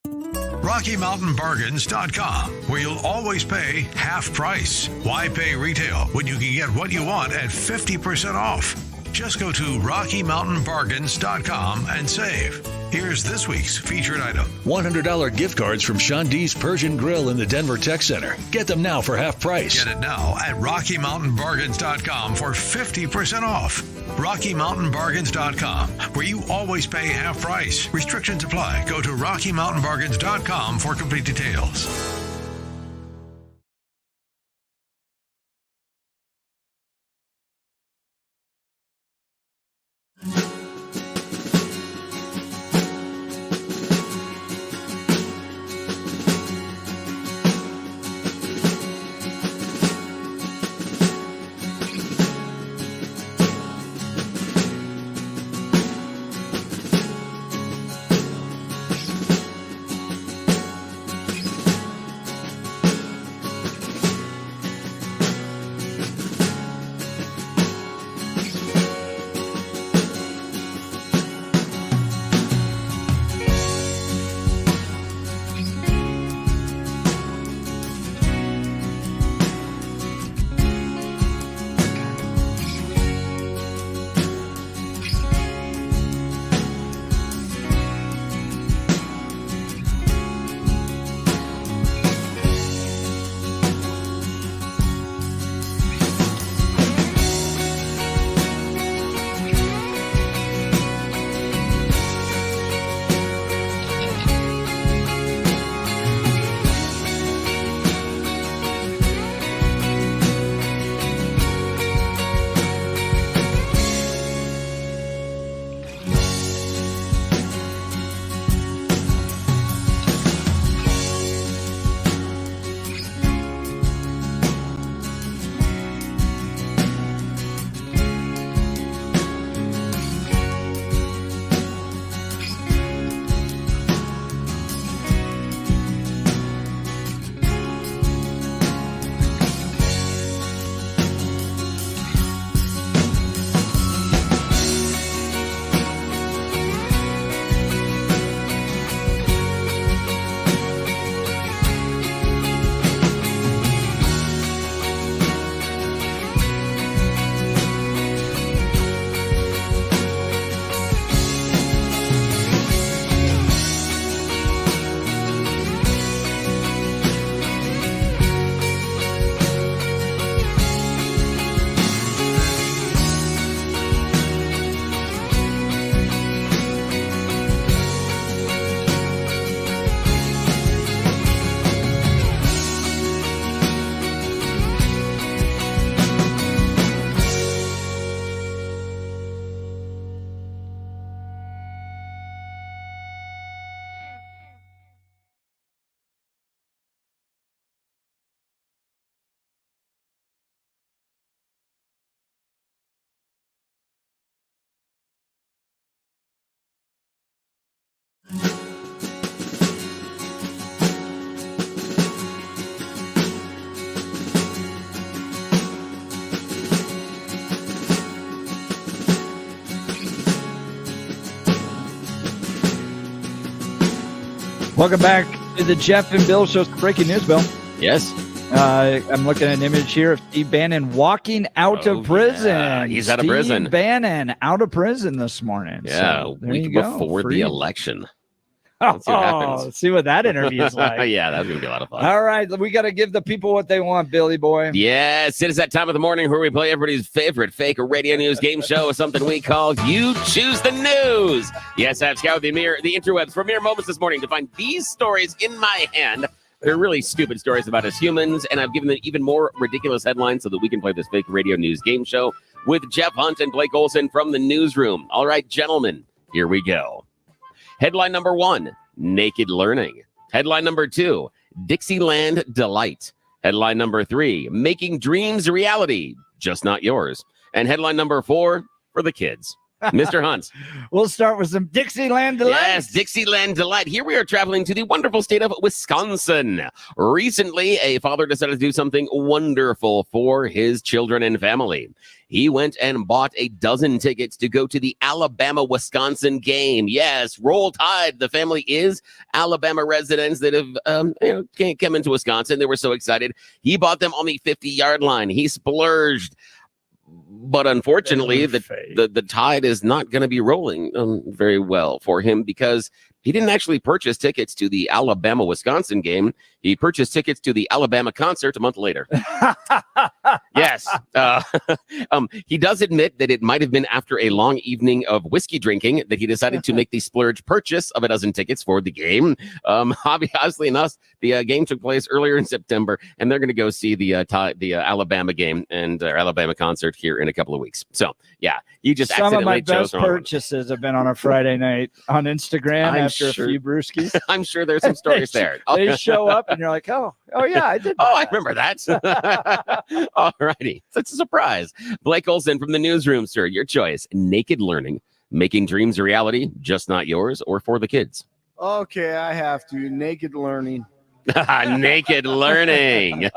RockyMountainBargains.com, where you'll always pay half price. Why pay retail when you can get what you want at 50% off? Just go to RockyMountainBargains.com and save. Here's this week's featured item. $100 gift cards from Sean D's Persian Grill in the Denver Tech Center. Get them now for half price. Get it now at RockyMountainBargains.com for 50% off. RockyMountainBargains.com, where you always pay half price. Restrictions apply. Go to RockyMountainBargains.com for complete details. Welcome back to the Jeff and Bill Show. Breaking news, Bill. Yes. I'm looking at an image here of Steve Bannon walking out of prison. Yeah. He's out of prison. Steve Bannon out of prison this morning. Yeah, So, there week you go. before Free. the election. Let's see what happens. Let's see what that interview is like. Yeah, that's going to be a lot of fun. All right, we got to give the people what they want, Billy boy. Yes, it is that time of the morning where we play everybody's favorite fake radio news game show, something we call You Choose the News. Yes, I've scoured the interwebs for mere moments this morning to find these stories in my hand. They're really stupid stories about us humans, and I've given them even more ridiculous headlines so that we can play this fake radio news game show with Jeff Hunt and Blake Olson from the newsroom. All right, gentlemen, here we go. Headline number 1, Naked Learning. Headline number 2, Dixieland Delight. Headline number 3, Making Dreams a Reality, Just Not Yours. And headline number 4, for the kids. Mr. Hunt. We'll start with some Dixieland Delight. Yes, Dixieland Delight. Here we are traveling to the wonderful state of Wisconsin. Recently, a father decided to do something wonderful for his children and family. He went and bought a dozen tickets to go to the Alabama-Wisconsin game. Yes, roll tide. The family is Alabama residents that have can't come into Wisconsin. They were so excited. He bought them on the 50-yard line. He splurged. But unfortunately, the tide is not going to be rolling very well for him because he didn't actually purchase tickets to the Alabama-Wisconsin game. He purchased tickets to the Alabama concert a month later. Yes. He does admit that it might have been after a long evening of whiskey drinking that he decided to make the splurge purchase of a dozen tickets for the game. Obviously enough, the game took place earlier in September, and they're going to go see the Alabama game and Alabama concert here in a couple of weeks. So, yeah, he just some of my accidentally chose best the wrong one. purchases have been on a Friday night on Instagram after a few brewskis. I'm sure there's some stories there. They show up and you're like, oh yeah, I did. Oh, I remember that. All righty. That's a surprise. Blake Olson from the newsroom, sir. Your choice. Naked Learning, Making Dreams a Reality, Just Not Yours, or For the Kids? Okay, I have to. Naked Learning. Naked Learning.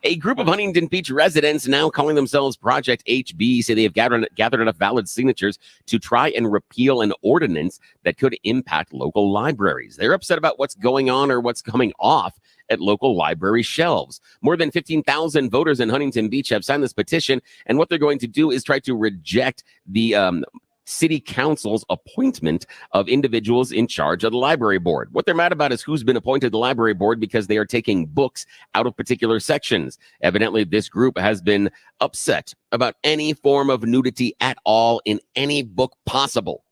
A group of Huntington Beach residents, now calling themselves Project HB, say they have gathered enough valid signatures to try and repeal an ordinance that could impact local libraries. They're upset about what's going on or what's coming off at local library shelves. More than 15,000 voters in Huntington Beach have signed this petition, and what they're going to do is try to reject the city council's appointment of individuals in charge of the library board. What they're mad about is who's been appointed to the library board because they are taking books out of particular sections. Evidently, this group has been upset about any form of nudity at all in any book possible,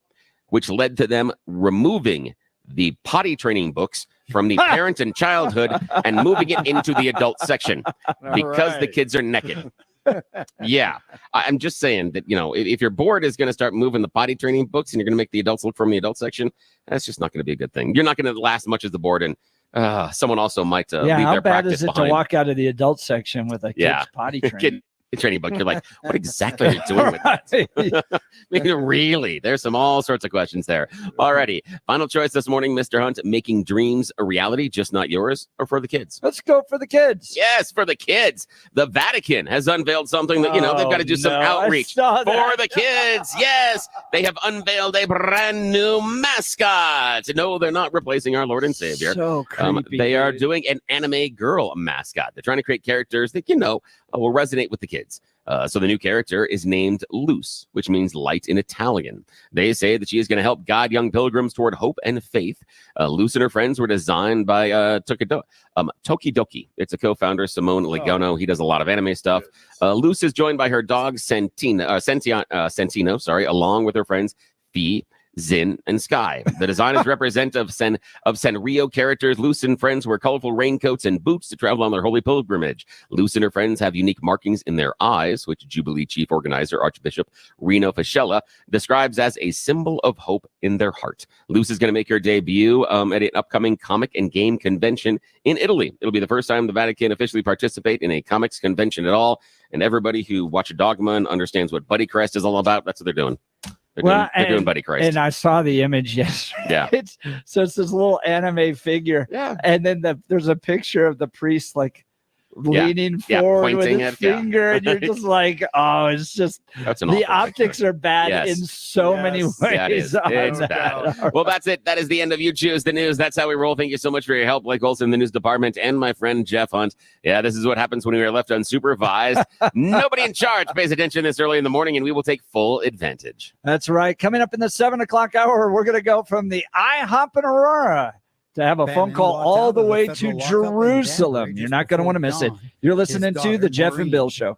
which led to them removing the potty training books from the parent and childhood and moving it into the adult section because the kids are naked. Yeah, I'm just saying that, if your board is going to start moving the potty training books and you're going to make the adults look from the adult section, that's just not going to be a good thing. You're not going to last much as the board, and someone also might leave how their bad practice is it behind. To walk out of the adult section with a kid's potty training? Training book. You're like, what exactly are you doing with that? I mean, really? There's all sorts of questions there. Alrighty. Final choice this morning, Mr. Hunt. Making dreams a reality, just not yours, or for the kids? Let's go for the kids. Yes, for the kids. The Vatican has unveiled something that, they've got to do some outreach for the kids. Yes, they have unveiled a brand new mascot. No, they're not replacing our Lord and Savior. So creepy. They are doing an anime girl mascot. They're trying to create characters that, will resonate with the kids. So the new character is named Luce, which means light in Italian. They say that she is going to help guide young pilgrims toward hope and faith. Luce and her friends were designed by Tokidoki. It's a co-founder, Simone Ligono. He does a lot of anime stuff. Luce is joined by her dog, Sentino, along with her friends, Fee, Zin, and Sky. The designers represent of Sanrio characters. Luce and friends wear colorful raincoats and boots to travel on their holy pilgrimage. Luce and her friends have unique markings in their eyes, which Jubilee chief organizer Archbishop Rino Fascella describes as a symbol of hope in their heart. Luce is going to make her debut at an upcoming comic and game convention in Italy. It'll be the first time the Vatican officially participate in a comics convention at all, and everybody who watched Dogma and understands what Buddy Crest is all about, that's what they're doing. They're doing Buddy Christ. And I saw the image yesterday. Yeah. It's this little anime figure. Yeah. And then there's a picture of the priest like leaning forward with pointing his it, yeah. finger, and you're just like, oh, it's just That's an the awful optics are bad Yes. in so many ways. Yeah, it is. on It's that. bad. Well, that's it. That is the end of You Choose the News. That's how we roll. Thank you so much for your help, Blake Olson in the news department, and my friend Jeff Hunt. Yeah, this is what happens when we are left unsupervised. Nobody in charge pays attention this early in the morning, and we will take full advantage. That's right. Coming up in the 7 o'clock hour, we're going to go from the IHOP in Aurora to have a phone call all the way to Jerusalem. You're not going to want to miss it. You're listening to the Jeff and Bill Show.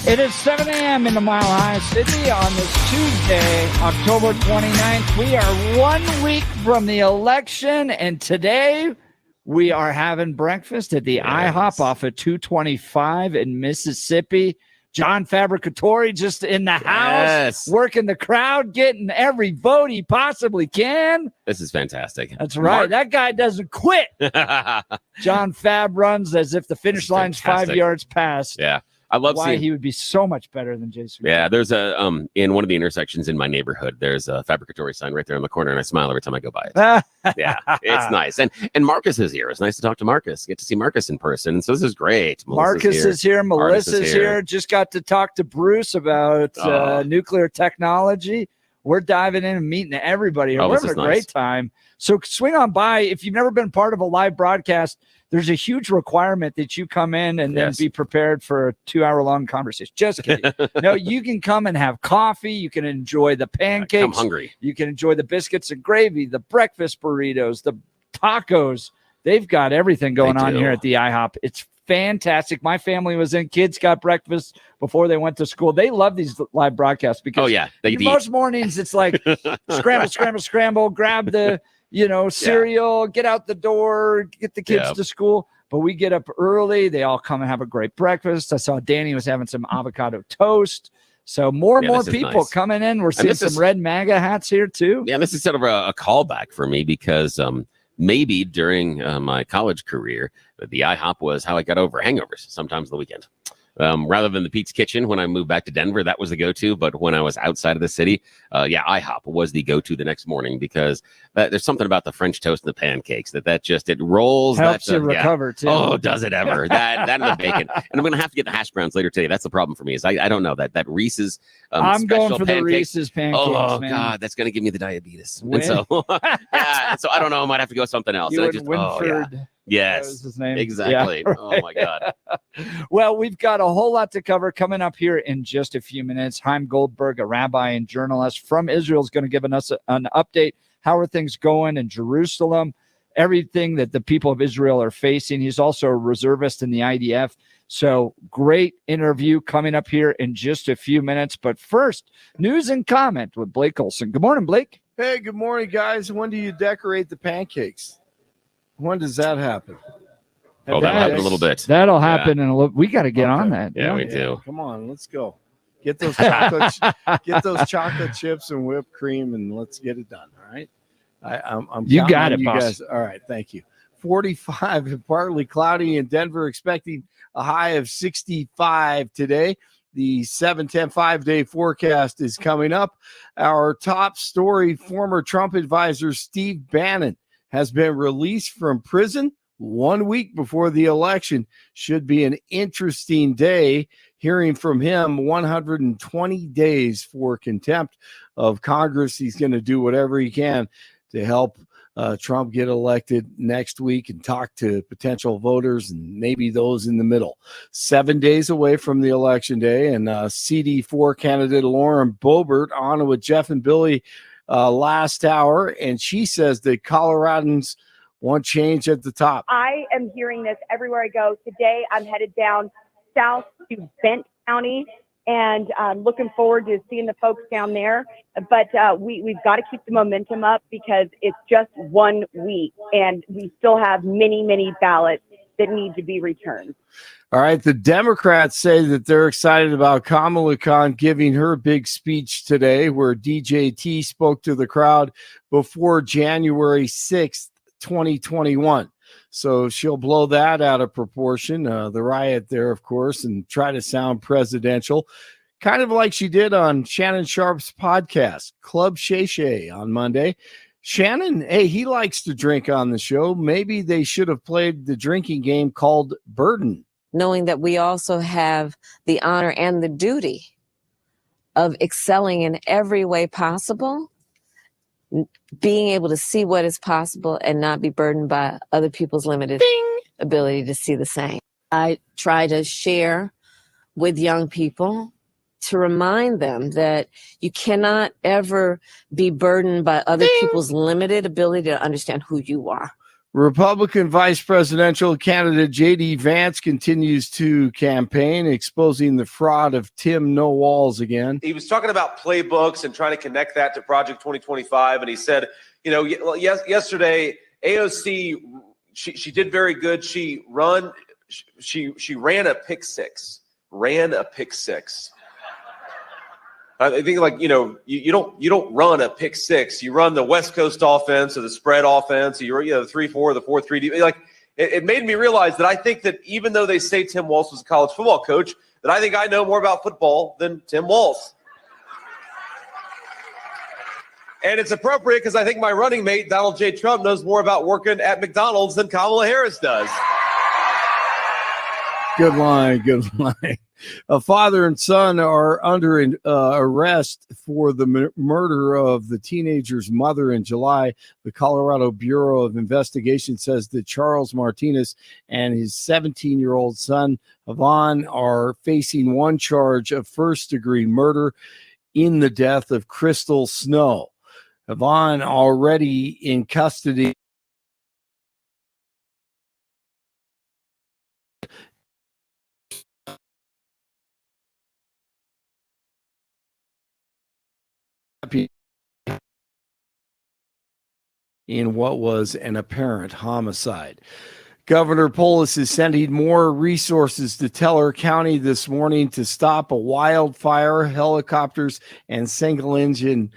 It is 7 a.m. in the Mile High City on this Tuesday, October 29th. We are 1 week from the election, and today we are having breakfast at the IHOP off of 225 in Mississippi. John Fabricatori just in the house, working the crowd, getting every vote he possibly can. This is fantastic. That's right. That guy doesn't quit. John Fab runs as if the finish line's 5 yards past. Yeah. I love why seeing he would be so much better than Jason. Yeah, there's a in one of the intersections in my neighborhood, there's a fabricatory sign right there in the corner, and I smile every time I go by it. Yeah, it's nice. And Marcus is here. It's nice to talk to Marcus. Get to see Marcus in person. So this is great. Marcus is here. Melissa's here. Just got to talk to Bruce about nuclear technology. We're diving in and meeting everybody here. We're having a great time. So swing on by. If you've never been part of a live broadcast, there's a huge requirement that you come in and then be prepared for a 2-hour-long conversation. Just kidding. No, you can come and have coffee. You can enjoy the pancakes. I'm hungry. You can enjoy the biscuits and gravy, the breakfast burritos, the tacos. They've got everything going on here at the IHOP. It's fantastic. My family was in. Kids got breakfast before they went to school. They love these live broadcasts because most mornings it's like scramble, grab the cereal, get out the door, get the kids to school. But we get up early. They all come and have a great breakfast. I saw Danny was having some avocado toast. So more and more people coming in. We're seeing some red MAGA hats here too. Yeah, this is sort of a callback for me because maybe during my college career, the IHOP was how I got over hangovers, sometimes the weekend. Rather than the Pete's Kitchen when I moved back to Denver, that was the go-to. But when I was outside of the city, IHOP was the go-to the next morning because there's something about the French toast and the pancakes that just it rolls. Helps you recover too. Oh, does it ever? that and the bacon. And I'm gonna have to get the hash browns later today. That's the problem for me. Is I don't know that Reese's. I'm going for the Reese's pancakes. Oh man. God, that's gonna give me the diabetes. And so so I don't know. I might have to go with something else. Winford. Yes, was his name. Exactly. Yeah, right. Oh my God. Well, we've got a whole lot to cover coming up here in just a few minutes. Chaim Goldberg, a rabbi and journalist from Israel, is going to give us an update. How are things going in Jerusalem? Everything that the people of Israel are facing. He's also a reservist in the IDF. So great interview coming up here in just a few minutes. But first, news and comment with Blake Olson. Good morning, Blake. Hey, good morning, guys. When do you decorate the pancakes? When does that happen? Oh, that'll happen a little bit. That'll happen in a little. We got to get on that. Yeah, we do. Come on, let's go. Get those chocolate chips and whipped cream, and let's get it done. All right. I'm you counting got on it, you boss. guys. All right, thank you. 45 and partly cloudy in Denver, expecting a high of 65 today. The 7-10 5-day forecast is coming up. Our top story: former Trump advisor Steve Bannon has been released from prison 1 week before the election. Should be an interesting day hearing from him. 120 days for contempt of Congress. He's going to do whatever he can to help Trump get elected next week and talk to potential voters and maybe those in the middle. 7 days away from the election day, and CD4 candidate Lauren Boebert on with Jeff and Billy last hour, and she says that Coloradans want change at the top. I am hearing this everywhere I go. Today, I'm headed down south to Bent County, and I'm looking forward to seeing the folks down there. But we've got to keep the momentum up because it's just 1 week, and we still have many, many ballots that need to be returned. All right, the Democrats say that they're excited about Kamala Khan giving her big speech today, where DJT spoke to the crowd before January 6th, 2021. So she'll blow that out of proportion, the riot there, of course, and try to sound presidential, kind of like she did on Shannon Sharp's podcast, Club Shay Shay, on Monday. Shannon, hey, he likes to drink on the show. Maybe they should have played the drinking game called Burden. Knowing that we also have the honor and the duty of excelling in every way possible, being able to see what is possible and not be burdened by other people's limited ability to see the same. I try to share with young people to remind them that you cannot ever be burdened by other people's limited ability to understand who you are. Republican vice presidential candidate J.D. Vance continues to campaign, exposing the fraud of Tim No Walls again. He was talking about playbooks and trying to connect that to Project 2025. And he said, yesterday, AOC, she did very good. She ran a pick six. I think you don't run a pick six. You run the West Coast offense or the spread offense. Or the 3-4, the 4-3. It made me realize that I think that even though they say Tim Walz was a college football coach, that I think I know more about football than Tim Walz. And it's appropriate because I think my running mate, Donald J. Trump, knows more about working at McDonald's than Kamala Harris does. Good line. Good line. A father and son are under arrest for the murder of the teenager's mother in July. The Colorado Bureau of Investigation says that Charles Martinez and his 17-year-old son, Yvonne, are facing one charge of first-degree murder in the death of Crystal Snow. Yvonne already in custody. In what was an apparent homicide. Governor Polis is sending more resources to Teller County this morning to stop a wildfire. Helicopters and single-engine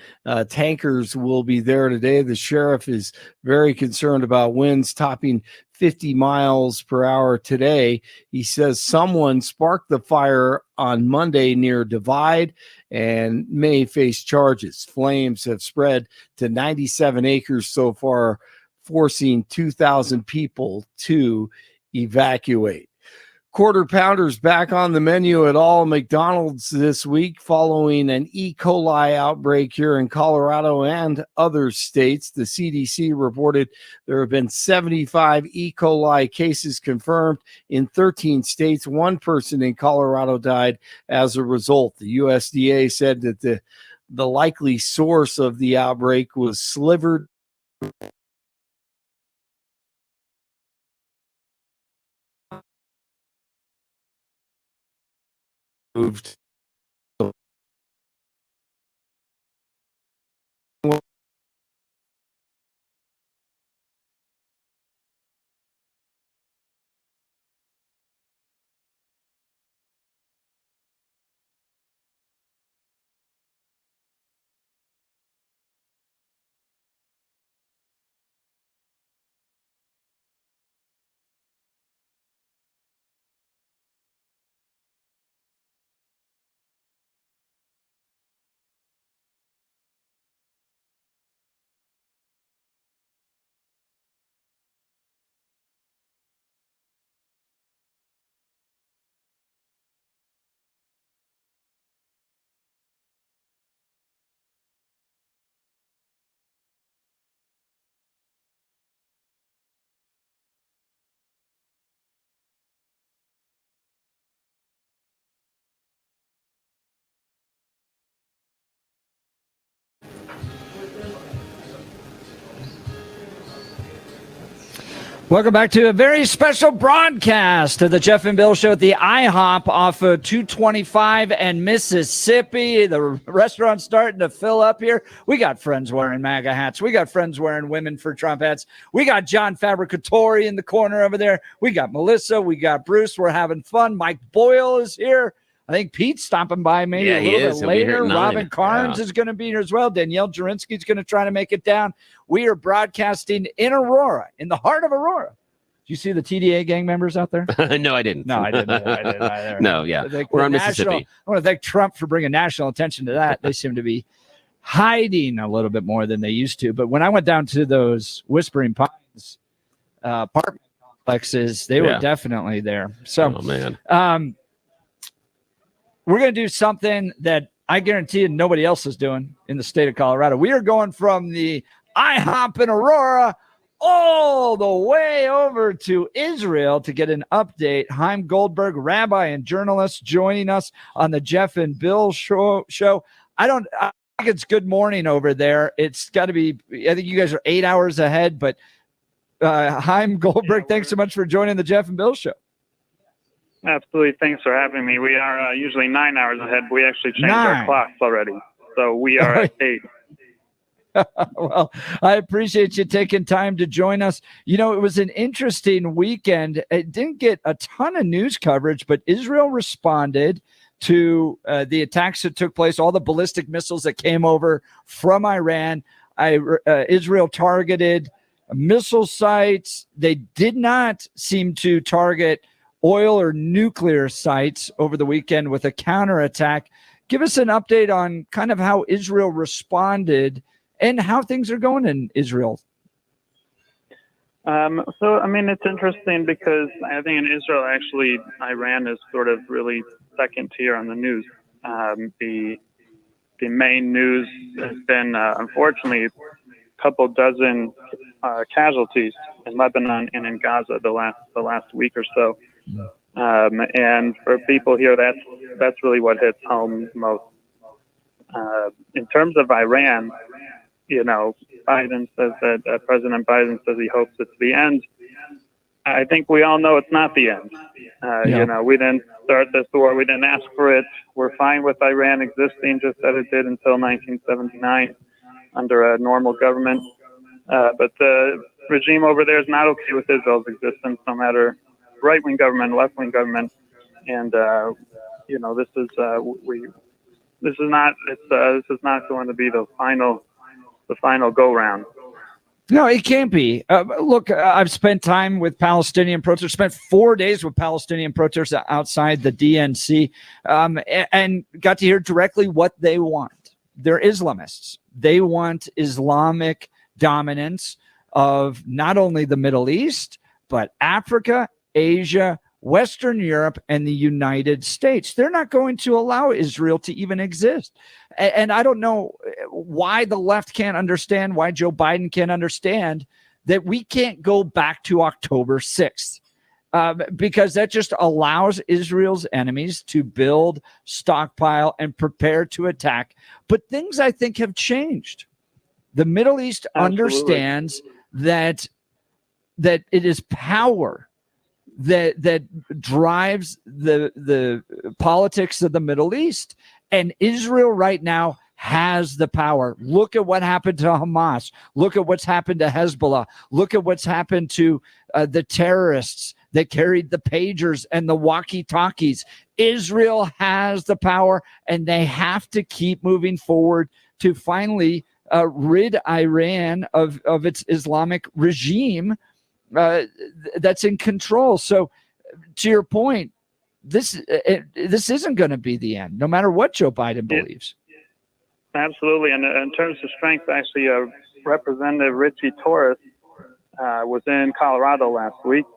tankers will be there today. The sheriff is very concerned about winds topping 50 miles per hour today. He says someone sparked the fire on Monday near Divide and may face charges. Flames have spread to 97 acres so far, forcing 2,000 people to evacuate. Quarter Pounders back on the menu at all McDonald's this week following an E. coli outbreak here in Colorado and other states. The CDC reported there have been 75 E. coli cases confirmed in 13 states. One person in Colorado died as a result. The USDA said that the likely source of the outbreak was slivered moved. Welcome back to a very special broadcast of the Jeff and Bill Show at the IHOP off of 225 and Mississippi. The restaurant's starting to fill up here. We got friends wearing MAGA hats. We got friends wearing Women for Trump hats. We got John Fabricatori in the corner over there. We got Melissa. We got Bruce. We're having fun. Mike Boyle is here. I think Pete's stopping by maybe a little bit later. Robin Carnes is going to be here as well. Danielle Jurinsky is going to try to make it down. We are broadcasting in Aurora, in the heart of Aurora. Do you see the TDA gang members out there? No, I didn't. No, I didn't either. No, yeah. We're on Mississippi. I want to thank Trump for bringing national attention to that. They seem to be hiding a little bit more than they used to. But when I went down to those Whispering Pines apartment complexes, they were definitely there. So, oh, man. We're going to do something that I guarantee you nobody else is doing in the state of Colorado. We are going from the IHOP in Aurora all the way over to Israel to get an update. Chaim Goldberg, rabbi and journalist, joining us on the Jeff and Bill show. I think it's good morning over there. It's got to be, I think you guys are 8 hours ahead, but Chaim Goldberg, thanks so much for joining the Jeff and Bill show. Absolutely. Thanks for having me. We are usually 9 hours ahead. We actually changed our clocks already. So we are at 8. Well, I appreciate you taking time to join us. You know, it was an interesting weekend. It didn't get a ton of news coverage, but Israel responded to the attacks that took place, all the ballistic missiles that came over from Iran. Israel targeted missile sites. They did not seem to target oil or nuclear sites over the weekend with a counterattack. Give us an update on kind of how Israel responded and how things are going in Israel. So, I mean, it's interesting because I think in Israel, actually, Iran is sort of really second tier on the news. The main news has been, unfortunately, a couple dozen casualties in Lebanon and in Gaza the last week or so. And for people here, that's really what hits home most. In terms of Iran, you know, Biden says that President Biden says he hopes it's the end. I think we all know it's not the end. You know, we didn't start this war. We didn't ask for it. We're fine with Iran existing just as it did until 1979 under a normal government. But the regime over there is not okay with Israel's existence, no matter right-wing government, left-wing government. And, you know, this is not going to be the final go-round. No, it can't be. Look, I've spent time with Palestinian protesters, spent 4 days with Palestinian protesters outside the DNC, and got to hear directly what they want. They're Islamists. They want Islamic dominance of not only the Middle East, but Africa, Asia, Western Europe, and the United States. They're not going to allow Israel to even exist. And I don't know why the left can't understand, why Joe Biden can't understand that we can't go back to October 6th, because that just allows Israel's enemies to build, stockpile, and prepare to attack. But things, I think, have changed. The Middle East understands that it is power that drives the politics of the Middle East. And Israel right now has the power. Look at what happened to Hamas. Look at what's happened to Hezbollah. Look at what's happened to the terrorists that carried the pagers and the walkie-talkies. Israel has the power, and they have to keep moving forward to finally rid Iran of its Islamic regime that's in control. So, to your point, this isn't going to be the end, no matter what Joe Biden believes. Absolutely, and in terms of strength, actually, Representative Richie Torres was in Colorado last week,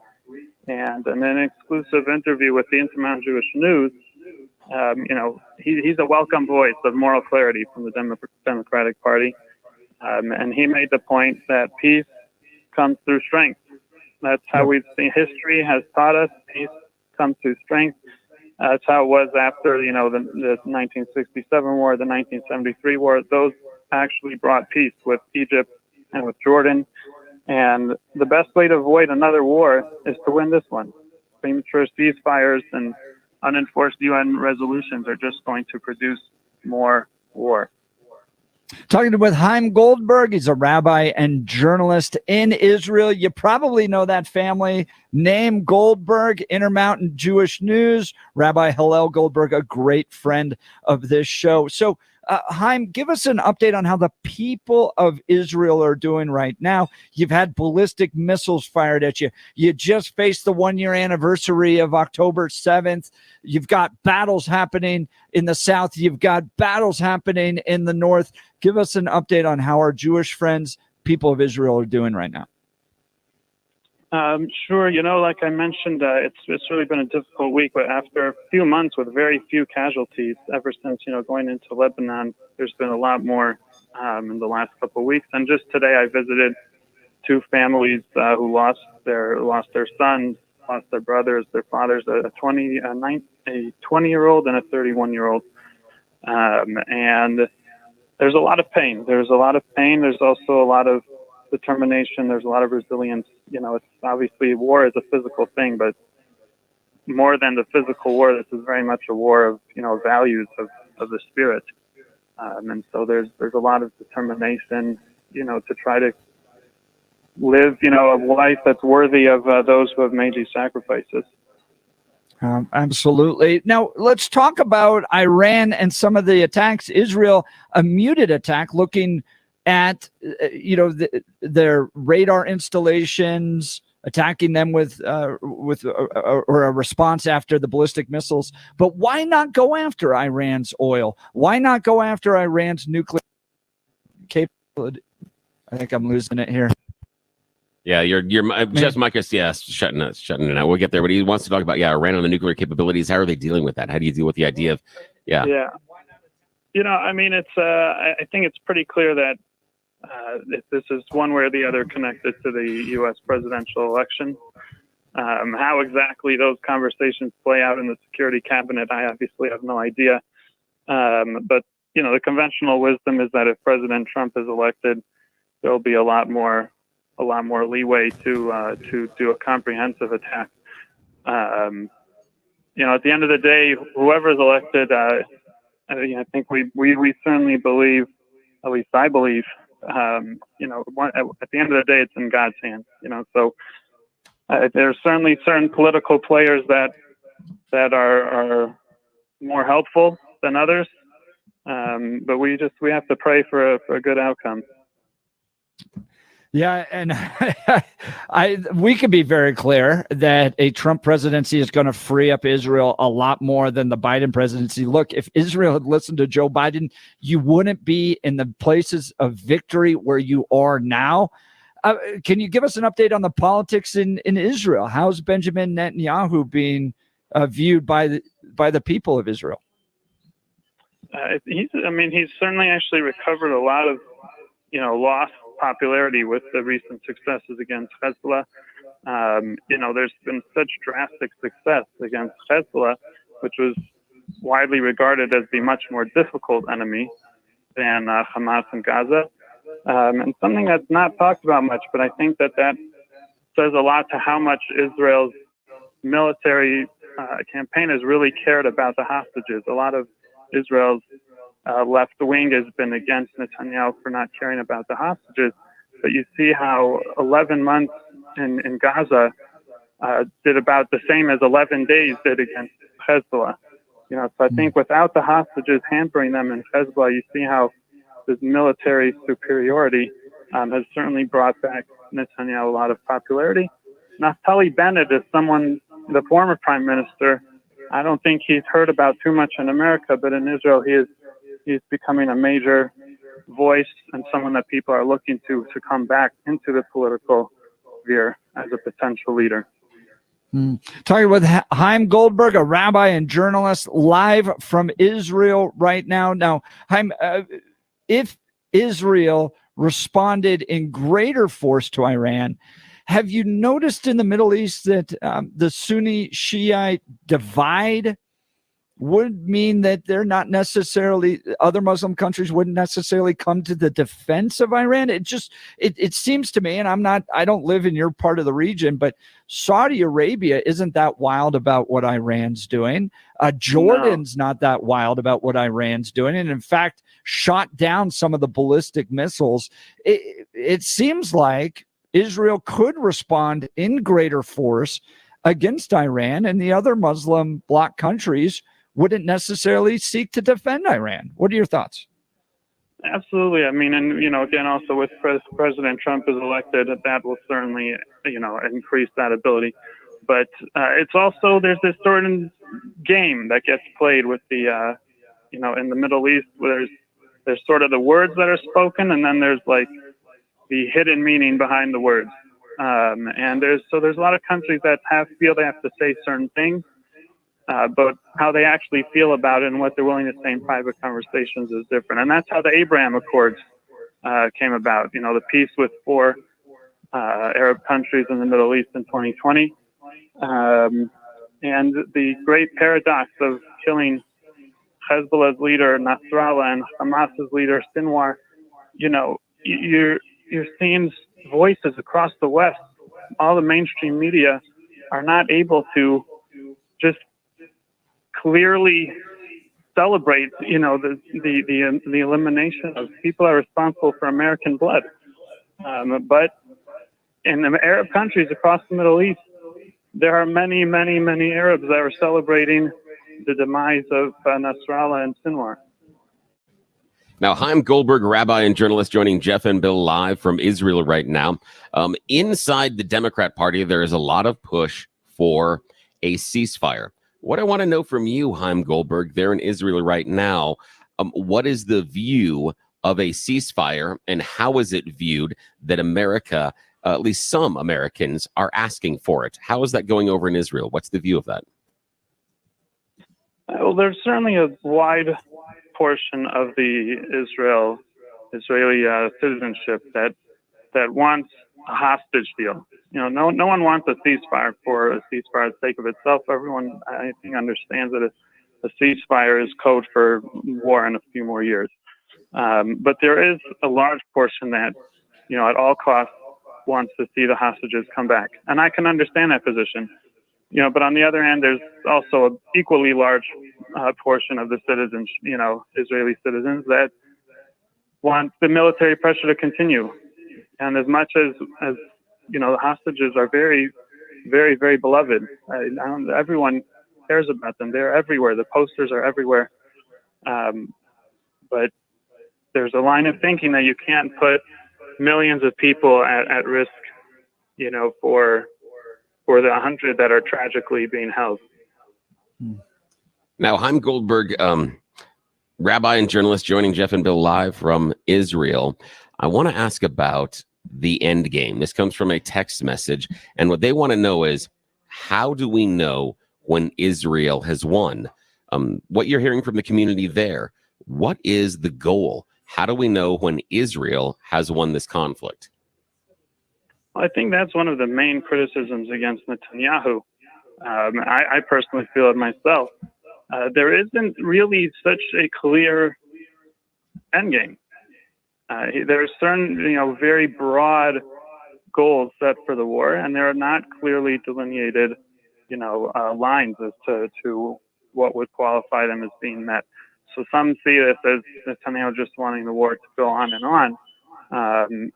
and in an exclusive interview with the Intermountain Jewish News, you know, he's a welcome voice of moral clarity from the Democratic Party, and he made the point that peace comes through strength. That's how we've seen history has taught us. Peace comes through strength. That's how it was after, you know, the 1967 war, the 1973 war. Those actually brought peace with Egypt and with Jordan. And the best way to avoid another war is to win this one. Premature ceasefires and unenforced UN resolutions are just going to produce more war. Talking with Chaim Goldberg. He's a rabbi and journalist in Israel. You probably know that family name, Goldberg, Intermountain Jewish News. Rabbi Hillel Goldberg, a great friend of this show. So, Chaim, give us an update on how the people of Israel are doing right now. You've had ballistic missiles fired at you. You just faced the 1-year anniversary of October 7th. You've got battles happening in the south. You've got battles happening in the north. Give us an update on how our Jewish friends, people of Israel, are doing right now. Sure. You know, like I mentioned, it's really been a difficult week, but after a few months with very few casualties, ever since, you know, going into Lebanon, there's been a lot more in the last couple of weeks. And just today I visited two families who lost their sons, lost their brothers, their fathers, a 20-year-old and a 31-year-old. And there's a lot of pain. There's also a lot of determination. There's a lot of resilience. You know, it's obviously war is a physical thing, but more than the physical war, this is very much a war of, you know, values of the spirit. And so there's a lot of determination, you know, to try to live, you know, a life that's worthy of those who have made these sacrifices. Absolutely. Now, let's talk about Iran and some of the attacks. Israel, a muted attack, looking at, you know, their radar installations, attacking them with a response after the ballistic missiles. But why not go after Iran's oil? Why not go after Iran's nuclear capability? I think I'm losing it here. Yeah, you're just Micah's shutting it out. We'll get there, but he wants to talk about Iran and the nuclear capabilities. How are they dealing with that? How do you deal with the idea of Yeah. I mean, it's I think it's pretty clear that this is one way or the other connected to the U.S. presidential election. How exactly those conversations play out in the security cabinet, I obviously have no idea. But the conventional wisdom is that if President Trump is elected, there'll be a lot more leeway to do a comprehensive attack. At the end of the day, whoever is elected, I think we certainly believe, at least I believe, at the end of the day, it's in God's hands. So there's certainly certain political players that are more helpful than others, but we have to pray for a good outcome. Yeah, and we can be very clear that a Trump presidency is going to free up Israel a lot more than the Biden presidency. Look, if Israel had listened to Joe Biden, you wouldn't be in the places of victory where you are now. Can you give us an update on the politics in Israel? How's Benjamin Netanyahu being viewed by the people of Israel? He's certainly actually recovered a lot of, lost popularity with the recent successes against Hezbollah. There's been such drastic success against Hezbollah, which was widely regarded as the much more difficult enemy than Hamas in Gaza. And something that's not talked about much, but I think that says a lot to how much Israel's military campaign has really cared about the hostages. A lot of Israel's left wing has been against Netanyahu for not caring about the hostages. But you see how 11 months in Gaza did about the same as 11 days did against Hezbollah. So I think without the hostages hampering them in Hezbollah, you see how this military superiority has certainly brought back Netanyahu a lot of popularity. Naftali Bennett is the former prime minister. I don't think he's heard about too much in America, but in Israel, he's becoming a major voice and someone that people are looking to come back into the political sphere as a potential leader. Talking with Chaim Goldberg, a rabbi and journalist, live from Israel right now. Now, Chaim, if Israel responded in greater force to Iran, have you noticed in the Middle East that the Sunni Shiite divide would mean that they're not necessarily, other Muslim countries wouldn't necessarily come to the defense of Iran? It seems to me, and I don't live in your part of the region, but Saudi Arabia isn't that wild about what Iran's doing. Jordan's not that wild about what Iran's doing. And in fact, shot down some of the ballistic missiles. It seems like Israel could respond in greater force against Iran, and the other Muslim bloc countries wouldn't necessarily seek to defend Iran. What are your thoughts? Absolutely. I mean, and, again, also with President Trump is elected, that will certainly, increase that ability. But it's also, there's this certain game that gets played with the, in the Middle East, where there's sort of the words that are spoken, and then there's like the hidden meaning behind the words. And there's a lot of countries that feel they have to say certain things. But how they actually feel about it and what they're willing to say in private conversations is different. And that's how the Abraham Accords came about. The peace with 4 Arab countries in the Middle East in 2020. And the great paradox of killing Hezbollah's leader, Nasrallah, and Hamas's leader, Sinwar. You're seeing voices across the West. All the mainstream media are not able to just clearly celebrate, the elimination of people are responsible for American blood. But in the Arab countries across the Middle East, there are many, many, many Arabs that are celebrating the demise of Nasrallah and Sinwar. Now, Chaim Goldberg, rabbi and journalist, joining Jeff and Bill live from Israel right now. Inside the Democrat Party, there is a lot of push for a ceasefire. What I want to know from you, Chaim Goldberg, there in Israel right now, what is the view of a ceasefire, and how is it viewed that America, at least some Americans, are asking for it? How is that going over in Israel? What's the view of that? Well, there's certainly a wide portion of the Israeli citizenship that wants a hostage deal. No one wants a ceasefire for a ceasefire's sake of itself. Everyone, I think, understands that a ceasefire is code for war in a few more years. But there is a large portion that, at all costs wants to see the hostages come back. And I can understand that position. But on the other hand, there's also an equally large portion of the citizens, Israeli citizens, that want the military pressure to continue. And as much as the hostages are very, very, very beloved. Everyone cares about them. They're everywhere. The posters are everywhere. But there's a line of thinking that you can't put millions of people at risk, for the 100 that are tragically being held. Now, Chaim Goldberg, rabbi and journalist, joining Jeff and Bill live from Israel. I want to ask about the end game. This comes from a text message, and what they want to know is, how do we know when Israel has won? What you're hearing from the community there, what is the goal? How do we know when Israel has won this conflict? I think that's one of the main criticisms against Netanyahu. I personally feel it myself. There isn't really such a clear endgame. There are certain, very broad goals set for the war, and there are not clearly delineated, lines as to what would qualify them as being met. So some see this as Netanyahu just wanting the war to go on and on,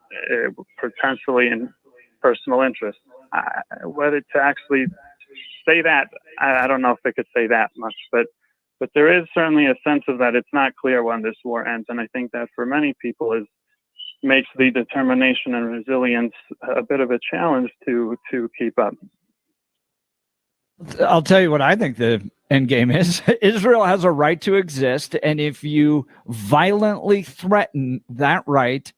potentially in personal interest. Whether to actually say that, I don't know if they could say that much, but there is certainly a sense of that it's not clear when this war ends, and I think that for many people makes the determination and resilience a bit of a challenge to keep up. I'll tell you what I think the end game is. Israel has a right to exist, and if you violently threaten that right,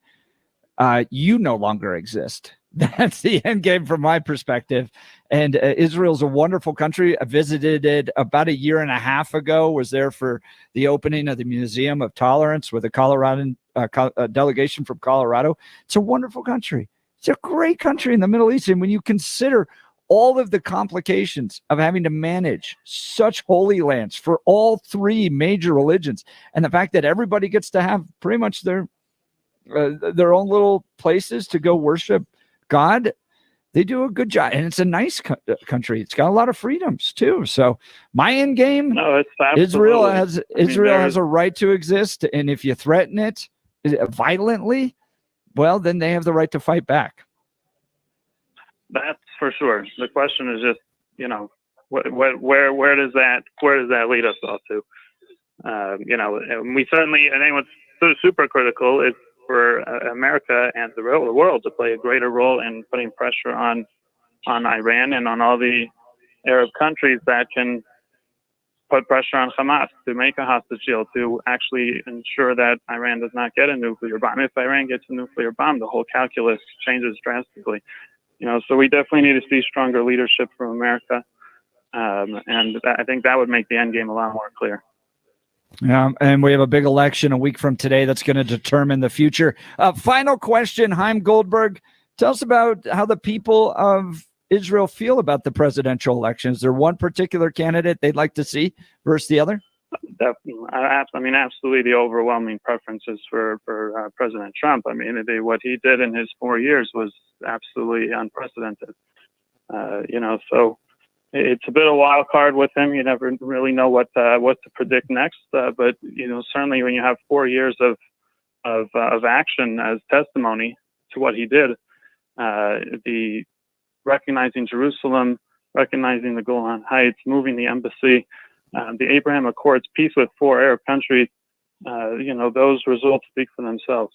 you no longer exist. That's the end game from my perspective. And Israel's a wonderful country. I visited it about a year and a half ago, was there for the opening of the Museum of Tolerance with a Coloradan delegation from Colorado. It's a wonderful country. It's a great country in the Middle East. And when you consider all of the complications of having to manage such holy lands for all three major religions, and the fact that everybody gets to have pretty much their own little places to go worship God, they do a good job, and it's a nice country. It's got a lot of freedoms too. So my end game, Israel has a right to exist, and if you threaten it violently, well, then they have the right to fight back. That's for sure. The question is just, where does that lead us all to? And we certainly, and what's super critical is for America and the world to play a greater role in putting pressure on Iran and on all the Arab countries that can put pressure on Hamas to make a hostage deal, to actually ensure that Iran does not get a nuclear bomb. If Iran gets a nuclear bomb, the whole calculus changes drastically. So we definitely need to see stronger leadership from America. And I think that would make the end game a lot more clear. Yeah, and we have a big election a week from today that's going to determine the future. Final question, Chaim Goldberg. Tell us about how the people of Israel feel about the presidential election. Is there one particular candidate they'd like to see versus the other? Definitely. Absolutely the overwhelming preference is for President Trump. What he did in his 4 years was absolutely unprecedented. So it's a bit of a wild card with him. You never really know what to predict next. But certainly when you have 4 years of action as testimony to what he did, the recognizing Jerusalem, recognizing the Golan Heights, moving the embassy, the Abraham Accords, peace with 4 Arab countries, those results speak for themselves.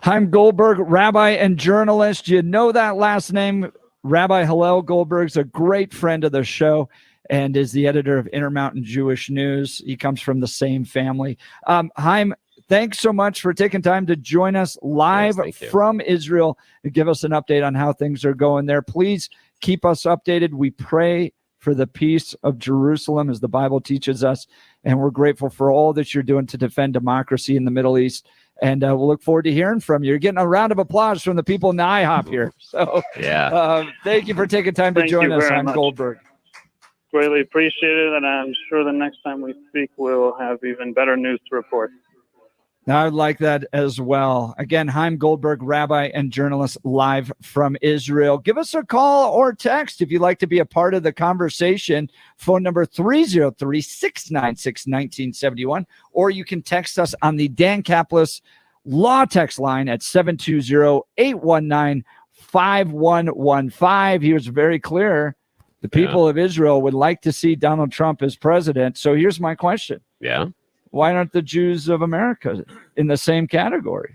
Chaim Goldberg, rabbi and journalist. You know that last name. Rabbi Hillel Goldberg's a great friend of the show and is the editor of Intermountain Jewish News. He comes from the same family. Chaim, thanks so much for taking time to join us live from Israel and give us an update on how things are going there. Please keep us updated. We pray for the peace of Jerusalem as the Bible teaches us, and we're grateful for all that you're doing to defend democracy in the Middle East. And we'll look forward to hearing from you. You're getting a round of applause from the people in the IHOP here. So thank you for taking time to join us. I'm Goldberg. Greatly appreciate it, and I'm sure the next time we speak, we'll have even better news to report. I would like that as well. Again, Chaim Goldberg, rabbi and journalist, live from Israel. Give us a call or text if you'd like to be a part of the conversation. Phone number 303-696-1971. Or you can text us on the Dan Caplis Law text line at 720-819-5115. He was very clear. The people of Israel would like to see Donald Trump as president. So here's my question. Yeah. Why aren't the Jews of America in the same category?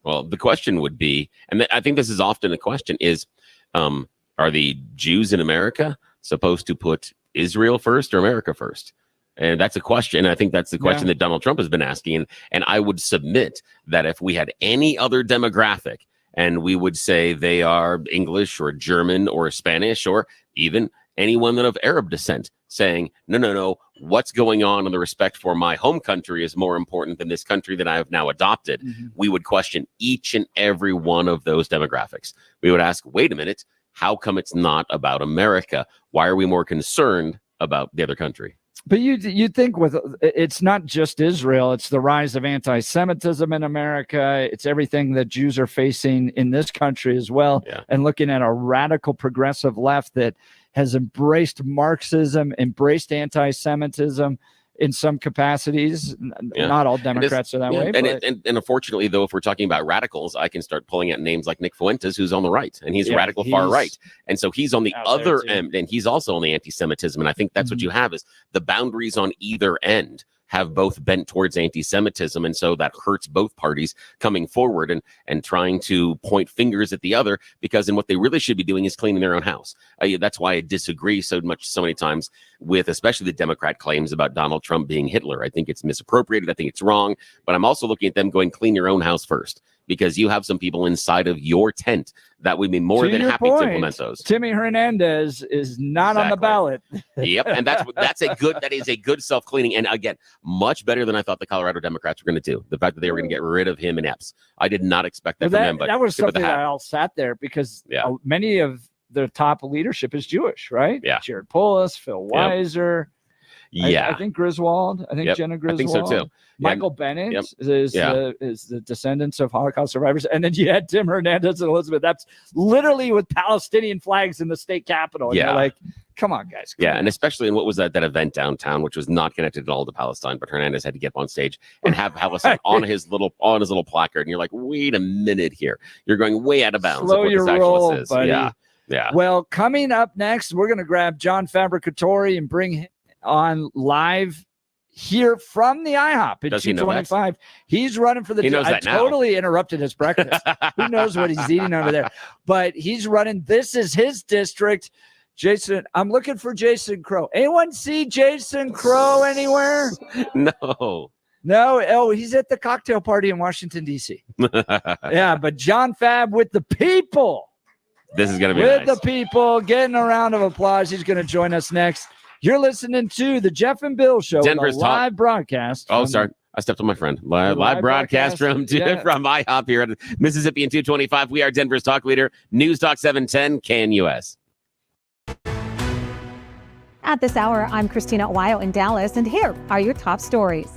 Well, the question would be, and I think this is often a question, is are the Jews in America supposed to put Israel first or America first? And that's a question. I think that's the question that Donald Trump has been asking. And I would submit that if we had any other demographic and we would say they are English or German or Spanish or even anyone that of Arab descent, saying, no, what's going on in the respect for my home country is more important than this country that I have now adopted. We would question each and every one of those demographics. We would ask, wait a minute, how come it's not about America? Why are we more concerned about the other country? But you think it's not just Israel, it's the rise of anti-Semitism in America. It's everything that Jews are facing in this country as well. And looking at a radical progressive left that has embraced Marxism, embraced anti-Semitism in some capacities. Not all Democrats are that way. And unfortunately, though, if we're talking about radicals, I can start pulling out names like Nick Fuentes, who's on the right, and he's radical far right. And so he's on the other end, and he's also on the anti-Semitism. And I think that's what you have is the boundaries on either end have both bent towards anti-Semitism. And so that hurts both parties coming forward and trying to point fingers at the other, because in what they really should be doing is cleaning their own house. That's why I disagree so many times with especially the Democrat claims about Donald Trump being Hitler. I think it's misappropriated. I think it's wrong. But I'm also looking at them going, clean your own house first, because you have some people inside of your tent that would be more than happy to implement those. Timmy Hernandez is not on the ballot. Yep, and that is a good self-cleaning, and again, much better than I thought the Colorado Democrats were going to do. The fact that they were going to get rid of him and Epps, I did not expect that from them. But that was something that all sat there because many of the top leadership is Jewish, right? Yeah, Jared Polis, Phil Weiser. I think Griswold. I think Jenna Griswold. I think so too. Michael Bennett is the descendants of Holocaust survivors. And then you had Tim Hernandez and Elizabeth. That's literally with Palestinian flags in the state capitol. And you're like, come on, guys. And especially in what was that event downtown, which was not connected at all to Palestine, but Hernandez had to get up on stage and have Palestine on his little placard. And you're like, wait a minute here. You're going way out of bounds. Slow your roll, is. Buddy. Yeah. Well, coming up next, we're going to grab John Fabricatori and bring him on live here from the IHOP at 225. He's running for the. He knows I that now. totally interrupted his breakfast. Who knows what he's eating over there? But he's running. This is his district. Jason, I'm looking for Jason Crow. Anyone see Jason Crow anywhere? No. Oh, he's at the cocktail party in Washington, D.C. But John Fab with the people. This is going to be with nice. the people, getting a round of applause. He's going to join us next. You're listening to the Jeff and Bill Show, Denver's live broadcast. Oh, sorry. I stepped on my friend. Live broadcast from IHOP here at Mississippi and 225. We are Denver's talk leader, News Talk 710, KNUS. At this hour, I'm Christina Owayo in Dallas, and here are your top stories.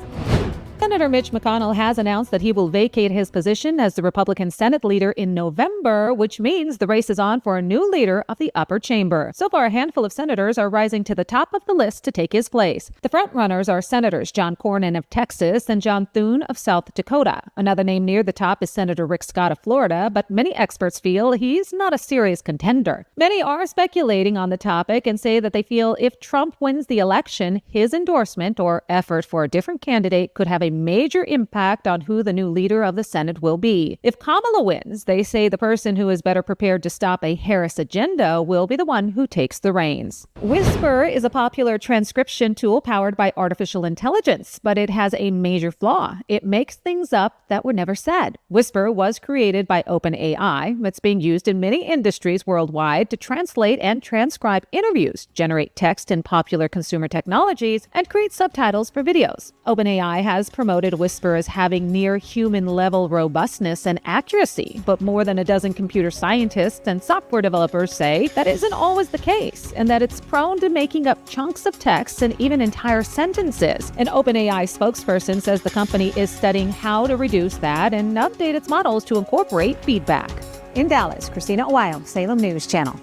Senator Mitch McConnell has announced that he will vacate his position as the Republican Senate leader in November, which means the race is on for a new leader of the upper chamber. So far, a handful of senators are rising to the top of the list to take his place. The frontrunners are Senators John Cornyn of Texas and John Thune of South Dakota. Another name near the top is Senator Rick Scott of Florida, but many experts feel he's not a serious contender. Many are speculating on the topic and say that they feel if Trump wins the election, his endorsement or effort for a different candidate could have a major impact on who the new leader of the Senate will be. If Kamala wins, they say the person who is better prepared to stop a Harris agenda will be the one who takes the reins. Whisper is a popular transcription tool powered by artificial intelligence, but it has a major flaw. It makes things up that were never said. Whisper was created by OpenAI. It's being used in many industries worldwide to translate and transcribe interviews, generate text in popular consumer technologies, and create subtitles for videos. OpenAI has promoted Whisper as having near human-level robustness and accuracy, but more than a dozen computer scientists and software developers say that isn't always the case, and that it's prone to making up chunks of text and even entire sentences. An OpenAI spokesperson says the company is studying how to reduce that and update its models to incorporate feedback. In Dallas, Christina Weil, Salem News Channel.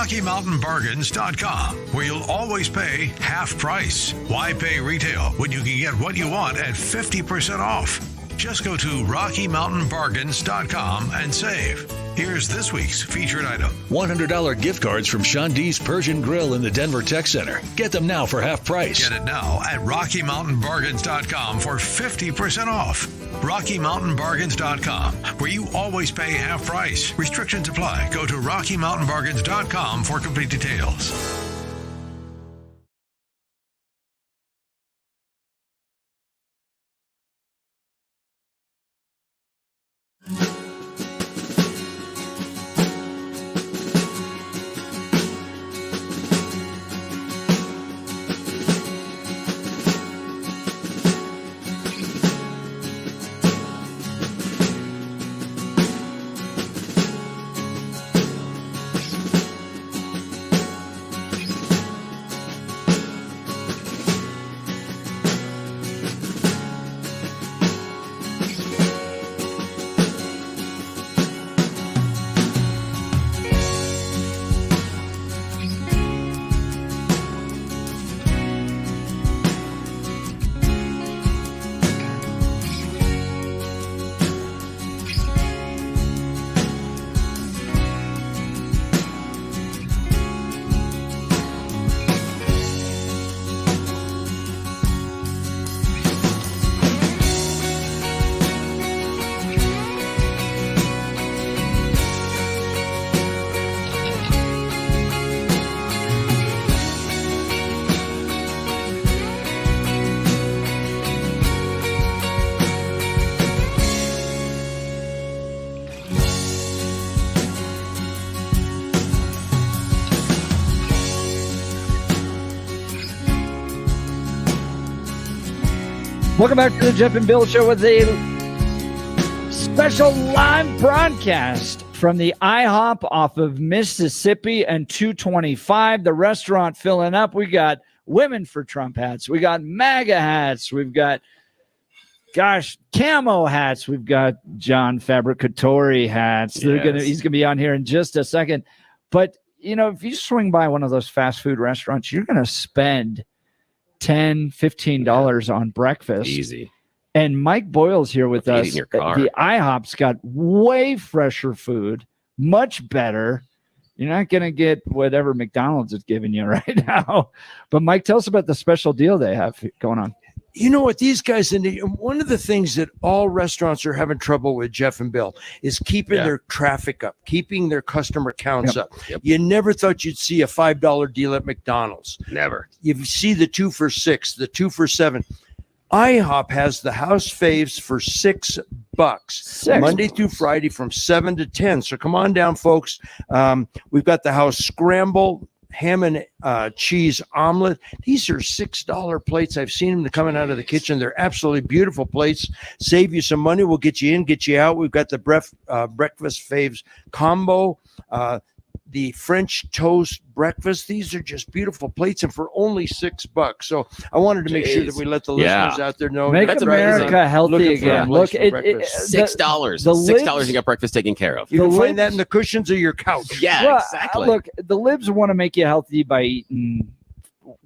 RockyMountainBargains.com, where you'll always pay half price. Why pay retail when you can get what you want at 50% off? Just go to RockyMountainBargains.com and save. Here's this week's featured item. $100 gift cards from Sean D's Persian Grill in the Denver Tech Center. Get them now for half price. Get it now at RockyMountainBargains.com for 50% off. RockyMountainBargains.com, where you always pay half price. Restrictions apply. Go to RockyMountainBargains.com for complete details. Welcome back to the Jeff and Bill Show with a special live broadcast from the IHOP off of Mississippi and 225. The restaurant filling up. We got Women for Trump hats. We got MAGA hats. We've got, camo hats. We've got John Fabricatori hats. Yes. He's gonna be on here in just a second. But, if you swing by one of those fast food restaurants, you're going to spend $10, $15 on breakfast. Easy. And Mike Boyle's here with us. Your car. The IHOP's got way fresher food, much better. You're not going to get whatever McDonald's is giving you right now. But Mike, tell us about the special deal they have going on. You know what, these guys, one of the things that all restaurants are having trouble with, Jeff and Bill, is keeping their traffic up, keeping their customer counts up. Yep. You never thought you'd see a $5 deal at McDonald's. Never. You see the 2 for $6, the 2 for $7. IHOP has the house faves for $6, Monday through Friday from 7 to 10. So come on down, folks. We've got the house scramble, ham and cheese omelet. These are $6 plates. I've seen them coming out of the kitchen. They're absolutely beautiful plates. Save you some money. We'll get you in, get you out. We've got the breakfast faves combo, the French toast breakfast. These are just beautiful plates, and for only $6. So I wanted to make sure that we let the listeners out there know. Make America healthy again. Look, $6. $6. You got breakfast taken care of. You can find that in the cushions of your couch. Yeah, exactly. Look, the libs want to make you healthy by eating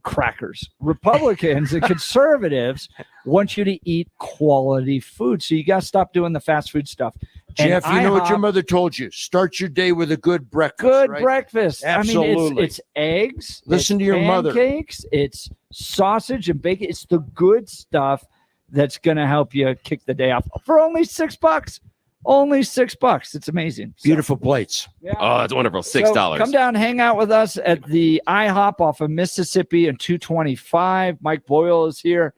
crackers. Republicans and conservatives want you to eat quality food. So you got to stop doing the fast food stuff. Jeff, you know what your mother told you. Start your day with a good breakfast. Good right? breakfast. Absolutely. I mean, it's eggs. Listen to your mother. Pancakes. It's sausage and bacon. It's the good stuff that's going to help you kick the day off for only $6. Only $6. It's amazing. Beautiful plates. Yeah. Oh, that's wonderful. $6. So come down, hang out with us at the IHOP off of Mississippi and 225. Mike Boyle is here.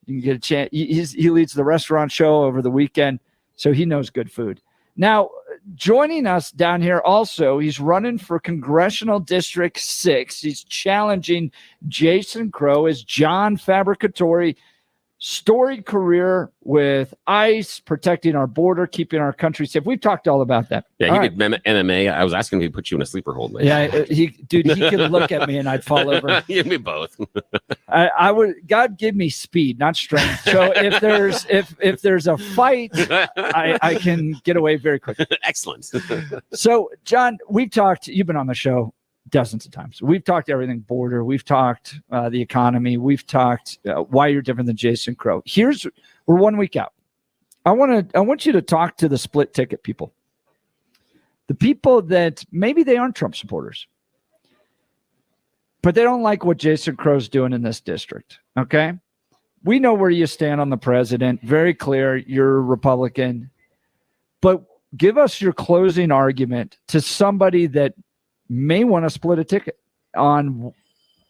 You can get a chance. He leads the restaurant show over the weekend, so he knows good food. Now, joining us down here also, he's running for Congressional District 6. He's challenging Jason Crow as John Fabricatori. Storied career with ICE, protecting our border, keeping our country safe. We've talked all about that. Yeah, he did MMA. I was asking him to put you in a sleeper hold. Later. Yeah, he could look at me and I'd fall over. You and me both. I would. God give me speed, not strength. So if there's a fight, I can get away very quickly. Excellent. So, John, we've talked. You've been on the show dozens of times. We've talked everything border. We've talked the economy. We've talked why you're different than Jason Crow. We're 1 week out. I want you to talk to the split ticket people. The people that maybe they aren't Trump supporters, but they don't like what Jason Crow's doing in this district. Okay. We know where you stand on the president. Very clear. You're a Republican, but give us your closing argument to somebody that may want to split a ticket on,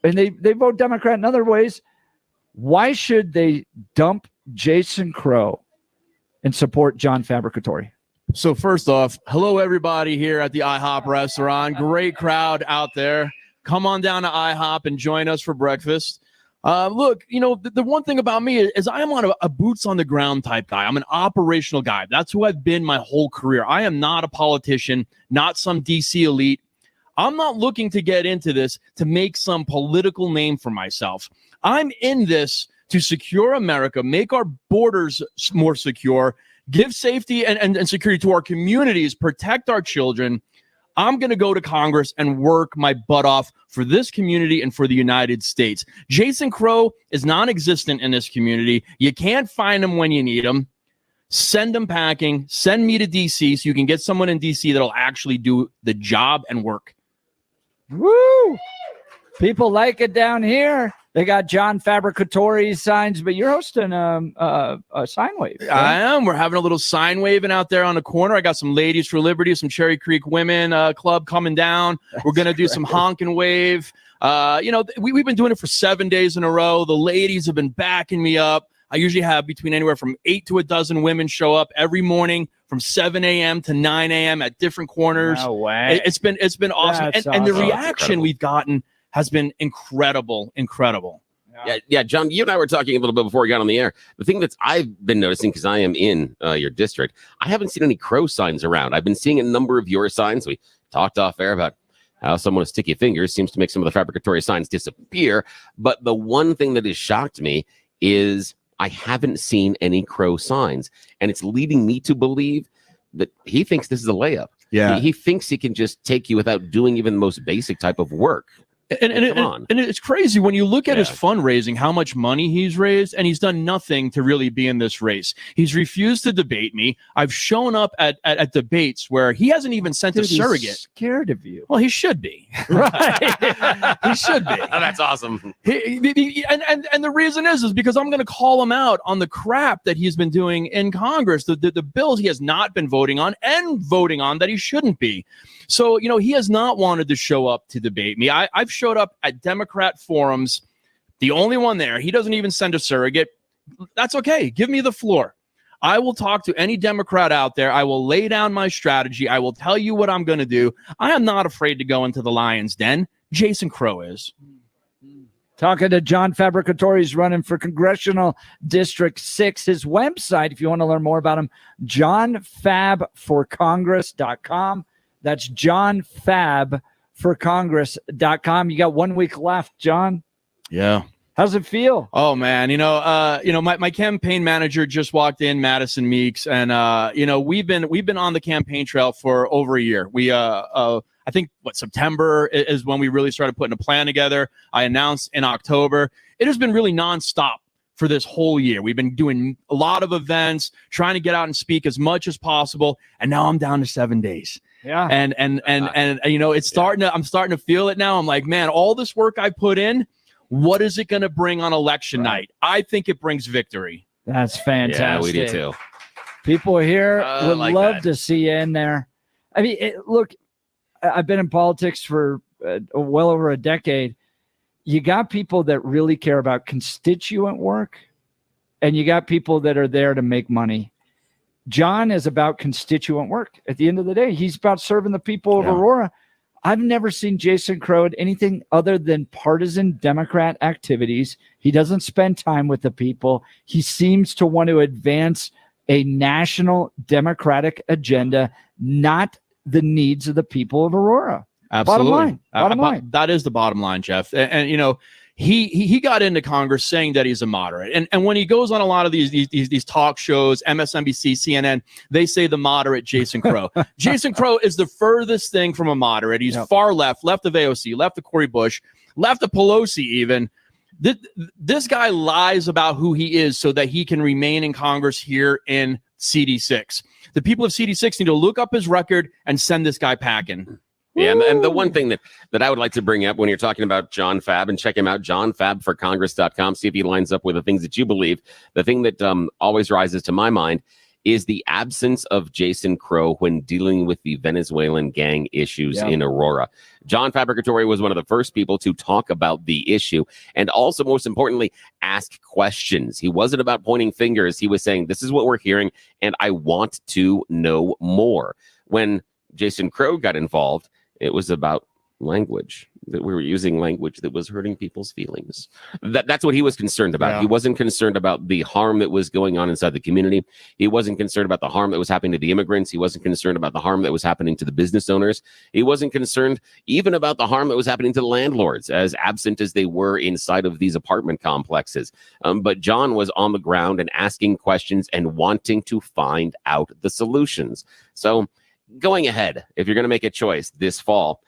and they vote Democrat in other ways. Why should they dump Jason Crow and support John Fabricatore? So first off, hello everybody here at the IHOP restaurant. Great crowd out there. Come on down to IHOP and join us for breakfast. Look, the one thing about me is I am a boots on the ground type guy. I'm an operational guy. That's who I've been my whole career. I am not a politician, not some DC elite. I'm not looking to get into this to make some political name for myself. I'm in this to secure America, make our borders more secure, give safety and security to our communities, protect our children. I'm going to go to Congress and work my butt off for this community and for the United States. Jason Crow is non-existent in this community. You can't find him when you need him. Send him packing. Send me to D.C. so you can get someone in D.C. that'll actually do the job and work. Woo! People like it down here. They got John Fabricatore's signs, but you're hosting a sign wave. Right? I am. We're having a little sign waving out there on the corner. I got some Ladies for Liberty, some Cherry Creek Women Club coming down. We're going to do some honk and wave. We've been doing it for 7 days in a row. The ladies have been backing me up. I usually have between anywhere from 8 to a dozen women show up every morning from 7 a.m. to 9 a.m. at different corners. No way. It's been awesome. And the reaction we've gotten has been incredible. Yeah, John, you and I were talking a little bit before we got on the air. The thing that I've been noticing, because I am in your district, I haven't seen any Crow signs around. I've been seeing a number of your signs. We talked off air about how someone with sticky fingers seems to make some of the Fabricatory signs disappear. But the one thing that has shocked me is I haven't seen any Crow signs. And it's leading me to believe that he thinks this is a layup. Yeah. He thinks he can just take you without doing even the most basic type of work. And it's crazy when you look at his fundraising, how much money he's raised, and he's done nothing to really be in this race. He's refused to debate me. I've shown up at debates where he hasn't even sent a surrogate. He's scared of you. Well, he should be. Right. He should be. Oh, that's awesome. And the reason is because I'm going to call him out on the crap that he's been doing in Congress, the bills he has not been voting on and voting on that he shouldn't be. So, he has not wanted to show up to debate me. I've showed up at Democrat forums, the only one there. He doesn't even send a surrogate. That's okay. Give me the floor. I will talk to any Democrat out there. I will lay down my strategy. I will tell you what I'm going to do. I am not afraid to go into the lion's den. Jason Crow is. Talking to John Fabricatore, he's running for Congressional District 6. His website, if you want to learn more about him, johnfabforcongress.com. That's johnfabforcongress.com. You got 1 week left, John. Yeah. How's it feel? Oh man, my campaign manager just walked in, Madison Meeks, and we've been on the campaign trail for over a year. We I think September is when we really started putting a plan together. I announced in October. It has been really nonstop for this whole year. We've been doing a lot of events, trying to get out and speak as much as possible, and now I'm down to 7 days. Yeah. And it's starting to, I'm starting to feel it now. I'm like, man, all this work I put in, what is it going to bring on election night? I think it brings victory. That's fantastic. Yeah, we do too. People here would like love that. to see you in there. I mean, look, I've been in politics for well over a decade. You got people that really care about constituent work, and you got people that are there to make money. John is about constituent work. At the end of the day, he's about serving the people of Aurora. I've never seen Jason Crow at anything other than partisan Democrat activities. He doesn't spend time with the people. He seems to want to advance a national Democratic agenda, not the needs of the people of Aurora. Absolutely. Bottom line. That is the bottom line, Jeff. And he got into Congress saying that he's a moderate. And when he goes on a lot of these talk shows, MSNBC, CNN, they say the moderate Jason Crow. Jason Crow is the furthest thing from a moderate. He's far left of AOC, left of Cory Bush, left of Pelosi even. This guy lies about who he is so that he can remain in Congress here in CD6. The people of CD6 need to look up his record and send this guy packing. Yeah, and the one thing that I would like to bring up when you're talking about John Fab, and check him out, johnfabforcongress.com, see if he lines up with the things that you believe. The thing that always rises to my mind is the absence of Jason Crow when dealing with the Venezuelan gang issues in Aurora. John Fabricatore was one of the first people to talk about the issue and also, most importantly, ask questions. He wasn't about pointing fingers. He was saying, this is what we're hearing, and I want to know more. When Jason Crow got involved, it was about language, that we were using language that was hurting people's feelings. That's what he was concerned about. He wasn't concerned about the harm that was going on inside the community. He wasn't concerned about the harm that was happening to the immigrants. He wasn't concerned about the harm that was happening to the business owners. He wasn't concerned even about the harm that was happening to the landlords, as absent as they were inside of these apartment complexes. But John was on the ground and asking questions and wanting to find out the solutions. So going ahead, if you're going to make a choice this fall,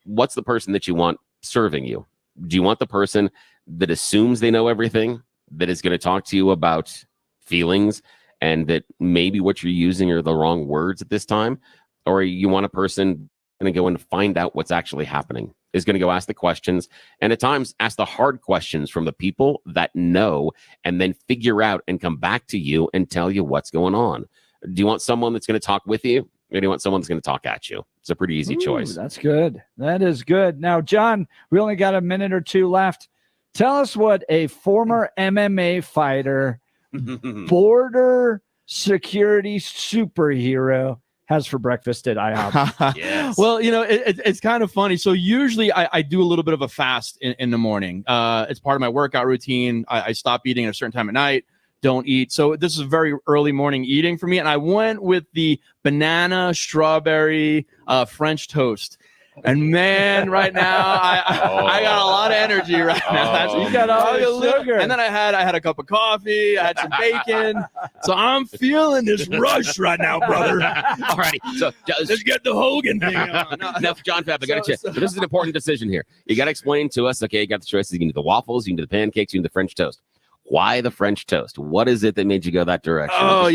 what's the person that you want serving you? Do you want the person that assumes they know everything, that is going to talk to you about feelings, and that maybe what you're using are the wrong words at this time? Or you want a person going to go and find out what's actually happening, is going to go ask the questions, and at times ask the hard questions from the people that know, and then figure out and come back to you and tell you what's going on? Do you want someone that's going to talk with you? Or do you want someone that's going to talk at you? It's a pretty easy choice. That's good. That is good. Now, John, we only got a minute or two left. Tell us what a former MMA fighter, border security superhero has for breakfast at IHOP. Yes. Well, it's kind of funny. So usually I do a little bit of a fast in the morning. It's part of my workout routine. I stop eating at a certain time at night. Don't eat. So this is very early morning eating for me. And I went with the banana strawberry French toast. And man, right now I got a lot of energy right now. You got all the sugar. And then I had a cup of coffee. I had some bacon. So I'm feeling this rush right now, brother. All righty. So let's get the Hogan thing on. Now, John Fab, I got to check. But this is an important decision here. You got to explain to us. Okay, you got the choices. You can do the waffles, you can do the pancakes, you can do the French toast. Why the French toast? What is it that made you go that direction? Oh,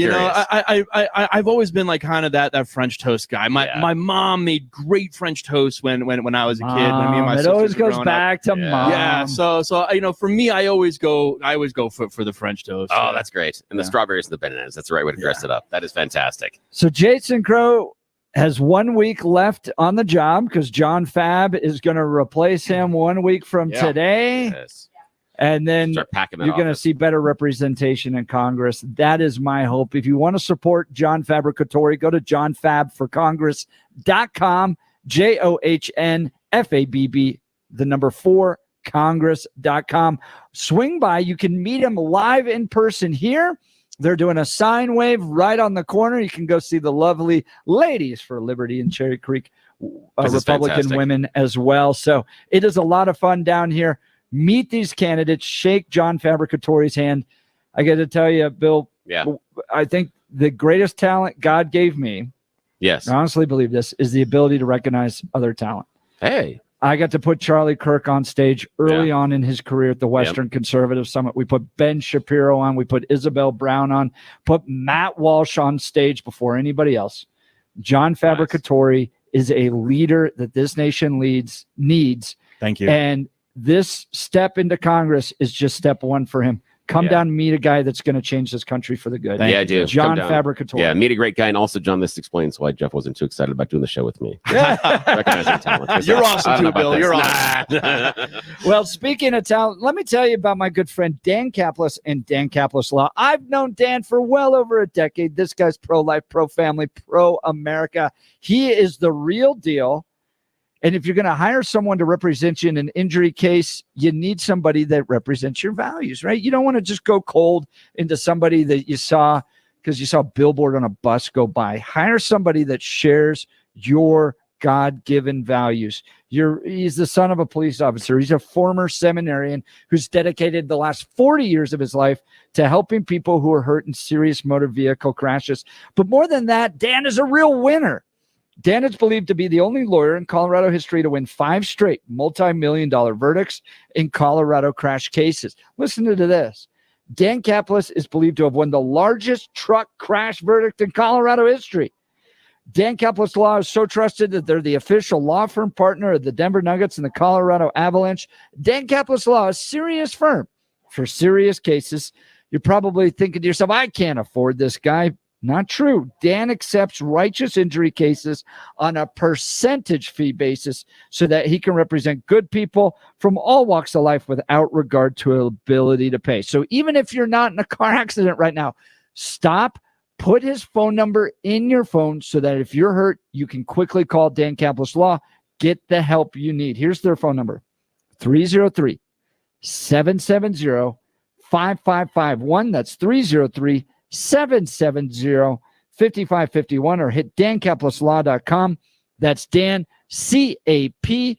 I've always been like kind of that French toast guy. My mom made great French toast when I was a kid. When me and my it sisters always were goes growing back up. to mom. Yeah. So for me, I always go for the French toast. Oh, that's great. And the strawberries and the bananas. That's the right way to dress it up. That is fantastic. So Jason Crow has 1 week left on the job because John Fab is going to replace him 1 week from today. Yes. And then Start packing that you're going to office. see better representation in Congress. That is my hope. If you want to support John Fabricatore, go to johnfabforcongress.com, JOHNFABB, the number 4, congress.com. Swing by. You can meet him live in person here. They're doing a sign wave right on the corner. You can go see the lovely Ladies for Liberty in Cherry Creek, Republican women as well. So it is a lot of fun down here. Meet these candidates, shake John Fabricatore's hand. I got to tell you, Bill, I think the greatest talent God gave me, I honestly believe this, is the ability to recognize other talent. Hey. I got to put Charlie Kirk on stage early on in his career at the Western Conservative Summit. We put Ben Shapiro on. We put Isabel Brown on. Put Matt Walsh on stage before anybody else. John Fabricatore is a leader that this nation needs. Thank you. And this step into Congress is just step one for him. Come down and meet a guy that's going to change this country for the good. I do. John Fabricatore. Yeah, meet a great guy. And also, John, this explains why Jeff wasn't too excited about doing the show with me. Recognizing talent. You're awesome too, Bill. You're awesome. Well, speaking of talent, let me tell you about my good friend Dan Kaplis and Dan Kaplis Law. I've known Dan for well over a decade. This guy's pro-life, pro-family, pro-America. He is the real deal. And if you're going to hire someone to represent you in an injury case, you need somebody that represents your values, right? You don't want to just go cold into somebody that you saw because you saw a billboard on a bus go by. Hire somebody that shares your God-given values. He's the son of a police officer. He's a former seminarian who's dedicated the last 40 years of his life to helping people who are hurt in serious motor vehicle crashes. But more than that, Dan is a real winner. Dan is believed to be the only lawyer in Colorado history to win 5 straight multi-million-dollar verdicts in Colorado crash cases. Listen to this. Dan Caplis is believed to have won the largest truck crash verdict in Colorado history. Dan Caplis Law is so trusted that they're the official law firm partner of the Denver Nuggets and the Colorado Avalanche. Dan Caplis Law is a serious firm for serious cases. You're probably thinking to yourself, I can't afford this guy. Not true. Dan accepts righteous injury cases on a percentage fee basis so that he can represent good people from all walks of life without regard to ability to pay. So even if you're not in a car accident right now, stop. Put his phone number in your phone so that if you're hurt, you can quickly call Dan Caplis Law. Get the help you need. Here's their phone number, 303-770-5551. That's 303-770-5551, or hit dancaplisLaw.com. That's Dan, CAPLIS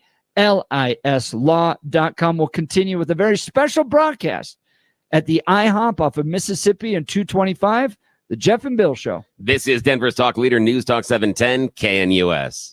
law.com. We'll continue with a very special broadcast at the IHOP off of Mississippi and 225. The Jeff and Bill Show. This is Denver's Talk Leader, News Talk 710 KNUS.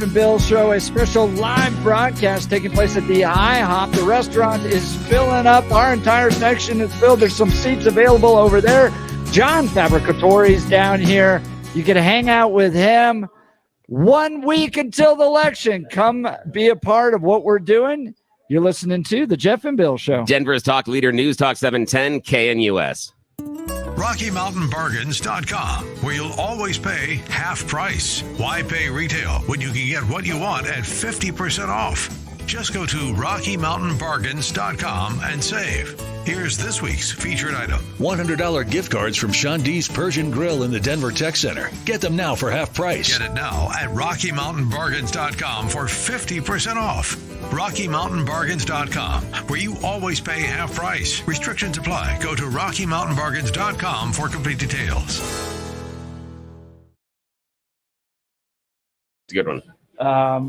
and Bill Show, a special live broadcast taking place at the IHOP. The restaurant is filling up. Our entire section is filled. There's some seats available over there. John Fabricatori's down here. You can hang out with him 1 week until the election. Come be a part of what we're doing. You're listening to the Jeff and Bill Show. Denver's talk leader, News Talk 710 KNUS. RockyMountainBargains.com, where you'll always pay half price. Why pay retail when you can get what you want at 50% off? Just go to RockyMountainBargains.com and save. Here's this week's featured item. $100 gift cards from Sean D's Persian Grill in the Denver Tech Center. Get them now for half price. Get it now at RockyMountainBargains.com for 50% off. RockyMountainBargains.com, where you always pay half price. Restrictions apply. Go to RockyMountainBargains.com for complete details. It's a good one.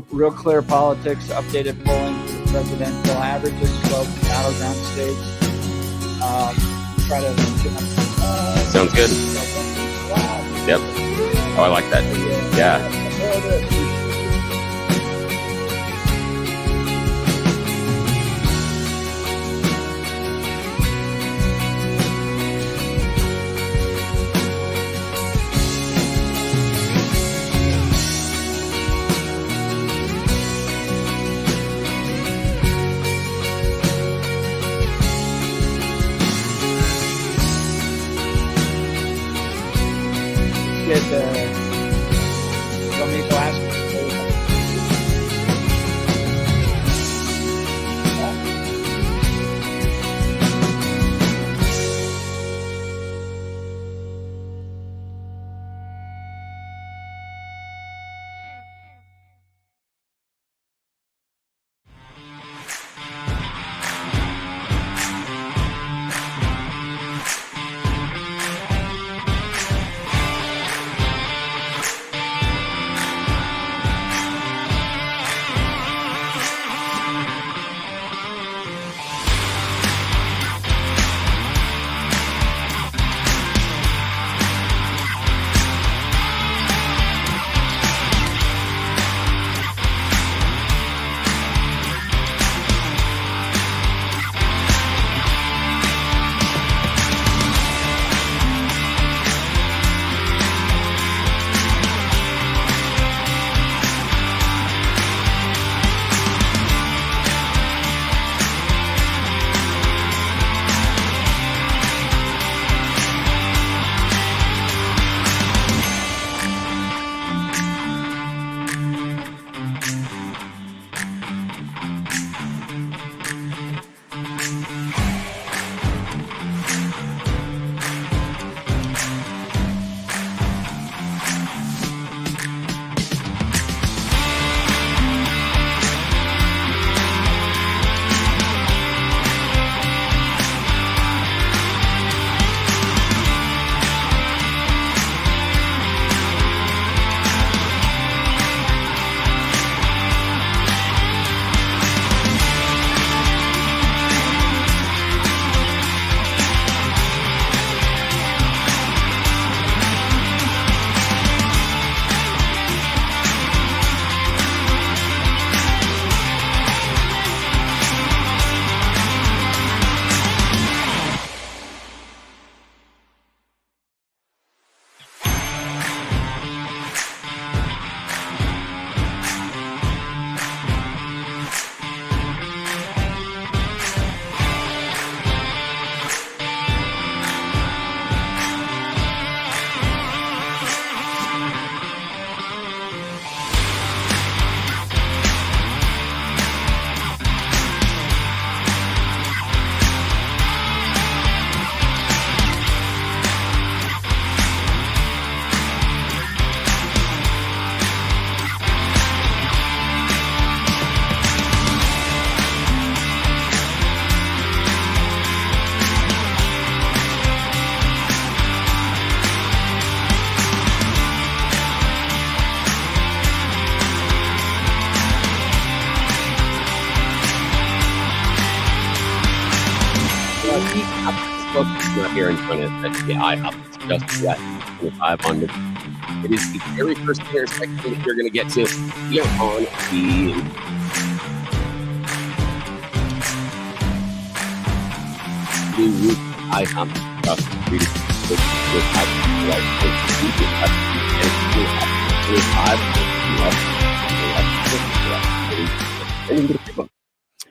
Real Clear Politics, updated polling for the presidential averages, 12 battleground states. Try to Sounds good. Yep. Oh, I like that. Yeah. Get the glass. Not here in front of the IHOP. It's just yet 25 on It is the very first intersection that you're going to get to here on the IHOP across the street.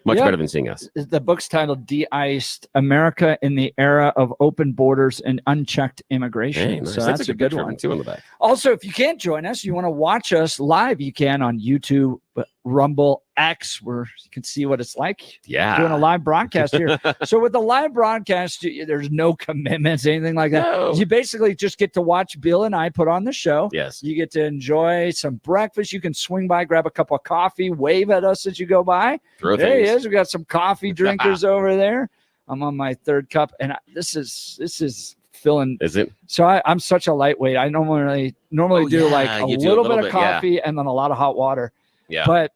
Much better than seeing us. The book's titled De-Iced: America in the Era of Open Borders and Unchecked Immigration. Hey, nice. So that's a good one. Too on the back. Also, if you can't join us, you want to watch us live, you can on YouTube, Rumble, X, where you can see what it's like. Yeah. Doing a live broadcast here. So with the live broadcast, there's no commitments, anything like that. No. You basically just get to watch Bill and I put on the show. Yes. You get to enjoy some breakfast. You can swing by, grab a cup of coffee, wave at us as you go by. Throw There he things. is. We got some coffee drinkers over there. I'm on my third cup, and this is filling. Is it? So I'm such a lightweight. I normally do like a you do little bit of yeah. coffee and then a lot of hot water. Yeah. But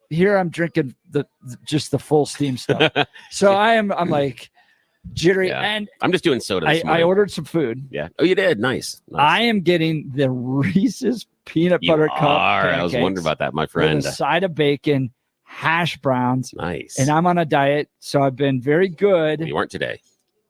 here I'm drinking just the full steam stuff. So I'm like jittery, Yeah. and I'm just doing soda. This I morning. ordered some food. Yeah. Oh, you did. Nice. I am getting the Reese's peanut You butter cup. are. I was pancakes wondering about that, my with friend. a side of bacon, hash browns. Nice. And I'm on a diet, so I've been very good. You weren't today.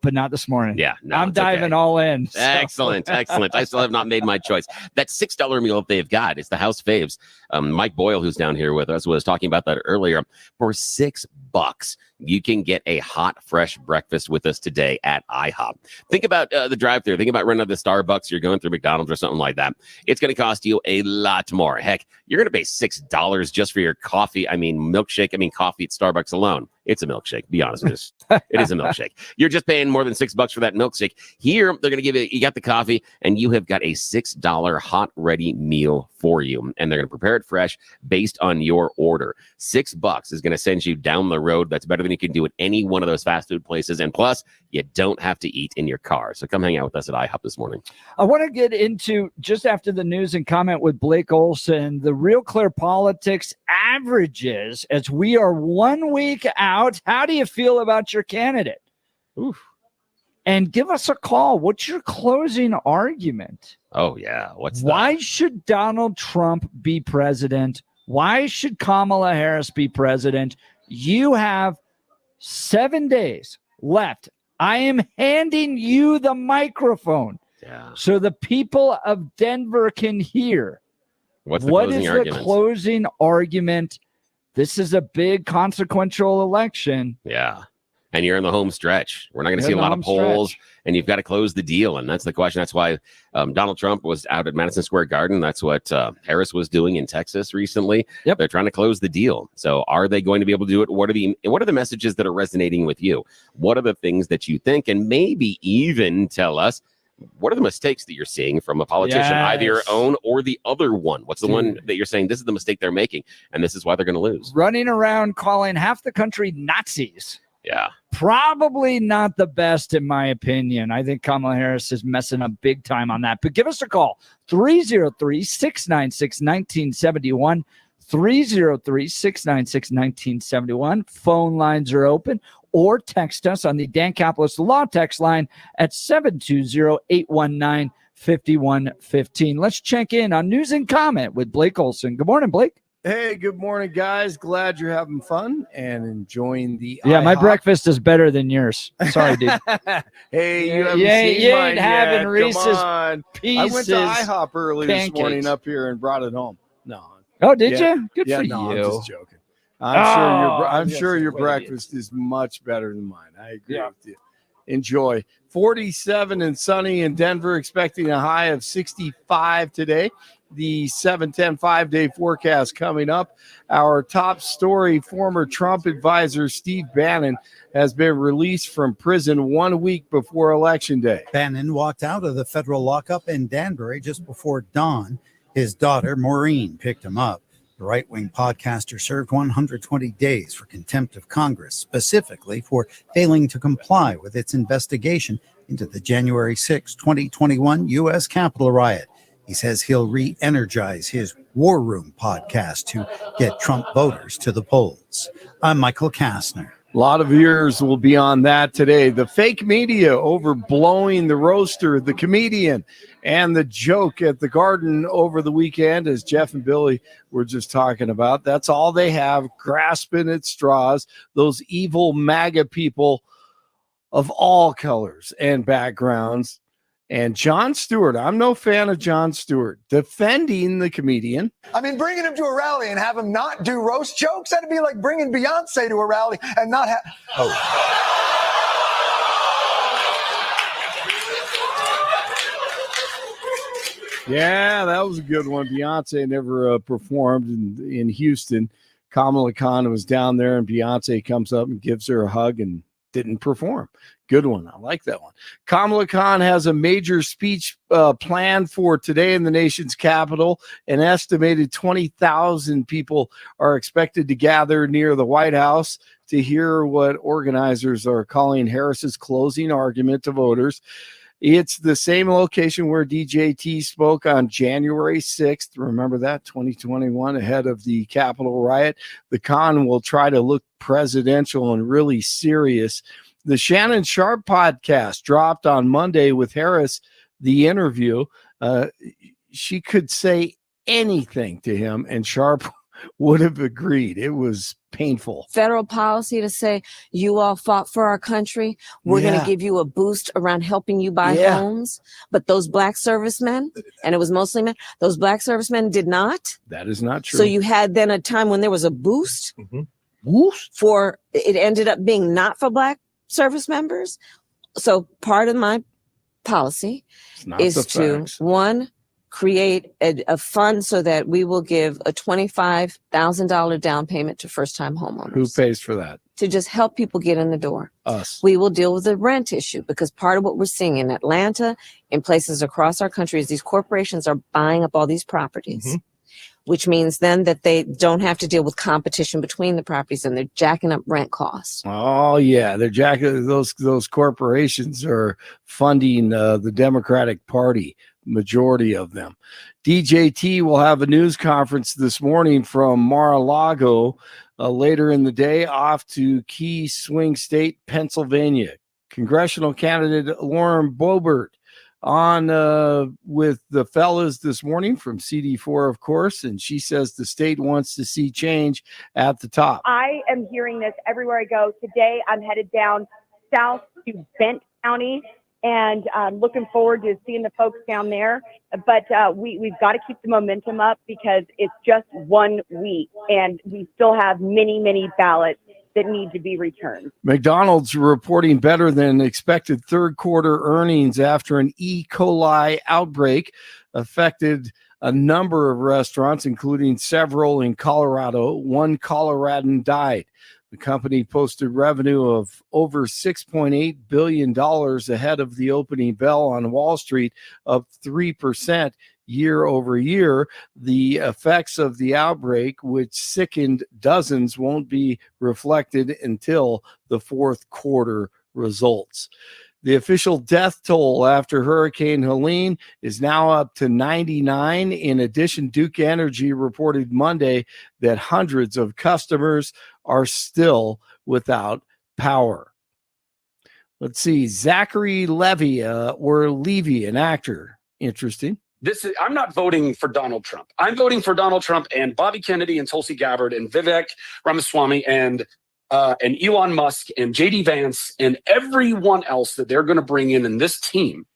But not this morning. Yeah, no, I'm it's okay. diving all in. So- Excellent. I still have not made my choice. That $6 meal that they've got is the house faves. Mike Boyle, who's down here with us, was talking about that earlier. For $6, you can get a hot, fresh breakfast with us today at IHOP. Think about the drive-thru. Think about running to the Starbucks. You're going through McDonald's or something like that. It's going to cost you a lot more. Heck, you're going to pay $6 just for your coffee. Milkshake. Coffee at Starbucks alone. It's a milkshake. Be honest with us. It is a milkshake. You're just paying more than $6 for that milkshake. Here, they're going to give you got the coffee, and you have got a $6 hot, ready meal for you. And they're going to prepare it fresh based on your order. $6 is going to send you down the road. That's better than you can do at any one of those fast food places. And plus, you don't have to eat in your car. So come hang out with us at IHOP this morning. I want to get into, just after the news and comment with Blake Olson, the Real Clear Politics averages as we are 1 week out. How do you feel about your candidate? Oof. And give us a call. What's your closing argument? Oh, yeah. Why should Donald Trump be president? Why should Kamala Harris be president? You have 7 days left. I am handing you the microphone so the people of Denver can hear. What is closing the argument? closing argument? This is a big consequential election. Yeah. And you're in the home stretch. We're not going to see a You're in lot the of home polls, stretch. and you've got to close the deal. And that's the question. That's why Donald Trump was out at Madison Square Garden. That's what Harris was doing in Texas recently. Yep. They're trying to close the deal. So are they going to be able to do it? What are the messages that are resonating with you? What are the things that you think? And maybe even tell us, what are the mistakes that you're seeing from a politician, either your Yes. own or the other one? What's the one that you're saying, this is the mistake they're making, and this is why they're going to lose? Running around calling half the country Nazis. Yeah. Probably not the best, in my opinion. I think Kamala Harris is messing up big time on that. But give us a call, 303-696-1971, 303-696-1971. Phone lines are open, or text us on the Dan Caplis Law text line at 720-819-5115. Let's check in on news and comment with Blake Olson. Good morning, Blake. Hey, good morning, guys. Glad you're having fun and enjoying the Yeah, my IHOP. breakfast is better than yours. Sorry, dude. Hey, you Yeah, haven't you seen ain't mine having yet. Reese's Come on. I went to Pieces IHOP early this pancakes. morning up here and brought it home. No. Oh, did Yeah. you? Good Yeah, for no, you. I'm just joking. I'm yes, sure your wait. breakfast is much better than mine. I agree Yeah. with you. Enjoy. 47 and sunny in Denver, expecting a high of 65 today. The 7-10 5-day forecast coming up. Our top story, former Trump advisor Steve Bannon has been released from prison 1 week before Election Day. Bannon walked out of the federal lockup in Danbury just before dawn. His daughter, Maureen, picked him up. The right-wing podcaster served 120 days for contempt of Congress, specifically for failing to comply with its investigation into the January 6, 2021 U.S. Capitol riot. He says he'll re-energize his War Room podcast to get Trump voters to the polls. I'm Michael Kastner. A lot of ears will be on that today. The fake media overblowing the roaster, the comedian, and the joke at the Garden over the weekend, as Jeff and Billy were just talking about. That's all they have, grasping at straws, those evil MAGA people of all colors and backgrounds. And Jon Stewart, I'm no fan of Jon Stewart, defending the comedian. I mean, bringing him to a rally and have him not do roast jokes, that'd be like bringing Beyonce to a rally and not have... Yeah, that was a good one. Beyonce never performed in Houston. Kamala Khan was down there, and Beyonce comes up and gives her a hug and didn't perform. Good one. I like that one. Kamala Khan has a major speech planned for today in the nation's capital. An estimated 20,000 people are expected to gather near the White House to hear what organizers are calling Harris's closing argument to voters. It's the same location where DJT spoke on January 6th. Remember that, 2021, ahead of the Capitol riot. The con will try to look presidential and really serious. The Shannon Sharp podcast dropped on Monday with Harris, the interview. She could say anything to him, and Sharp would have agreed. It was painful. Federal policy to say, you all fought for our country. We're going to give you a boost around helping you buy homes. But those black servicemen, and it was mostly men, those black servicemen did not. That is not true. So you had then a time when there was a boost for, it ended up being not for black service members. So part of my policy is to, one, create a fund so that we will give a $25,000 down payment to first-time homeowners. Who pays for that? To just help people get in the door. Us. We will deal with the rent issue, because part of what we're seeing in Atlanta, in places across our country, is these corporations are buying up all these properties, which means then that they don't have to deal with competition between the properties, and they're jacking up rent costs. Oh yeah, they're jacking. Those corporations are funding the Democratic Party. Majority of them. DJT will have a news conference this morning from Mar-a-Lago later in the day, off to Key Swing State, Pennsylvania. Congressional candidate Lauren Boebert on with the fellas this morning from CD4, of course, and she says the state wants to see change at the top. I am hearing this everywhere I go. Today, I'm headed down south to Bent County, and I'm looking forward to seeing the folks down there. But we've got to keep the momentum up, because it's just 1 week, and we still have many, many ballots that need to be returned. McDonald's reporting better than expected third quarter earnings after an E. coli outbreak affected a number of restaurants, including several in Colorado. One Coloradan died. The company posted revenue of over $6.8 billion ahead of the opening bell on Wall Street, up 3% year over year. The effects of the outbreak, which sickened dozens, won't be reflected until the fourth quarter results. The official death toll after Hurricane Helene is now up to 99. In addition, Duke Energy reported Monday that hundreds of customers are still without power. Let's see. Zachary Levy, or Levy, an actor. Interesting. I'm not voting for Donald Trump. I'm voting for Donald Trump and Bobby Kennedy and Tulsi Gabbard and Vivek Ramaswamy and Elon Musk and JD Vance and everyone else that they're going to bring in this team,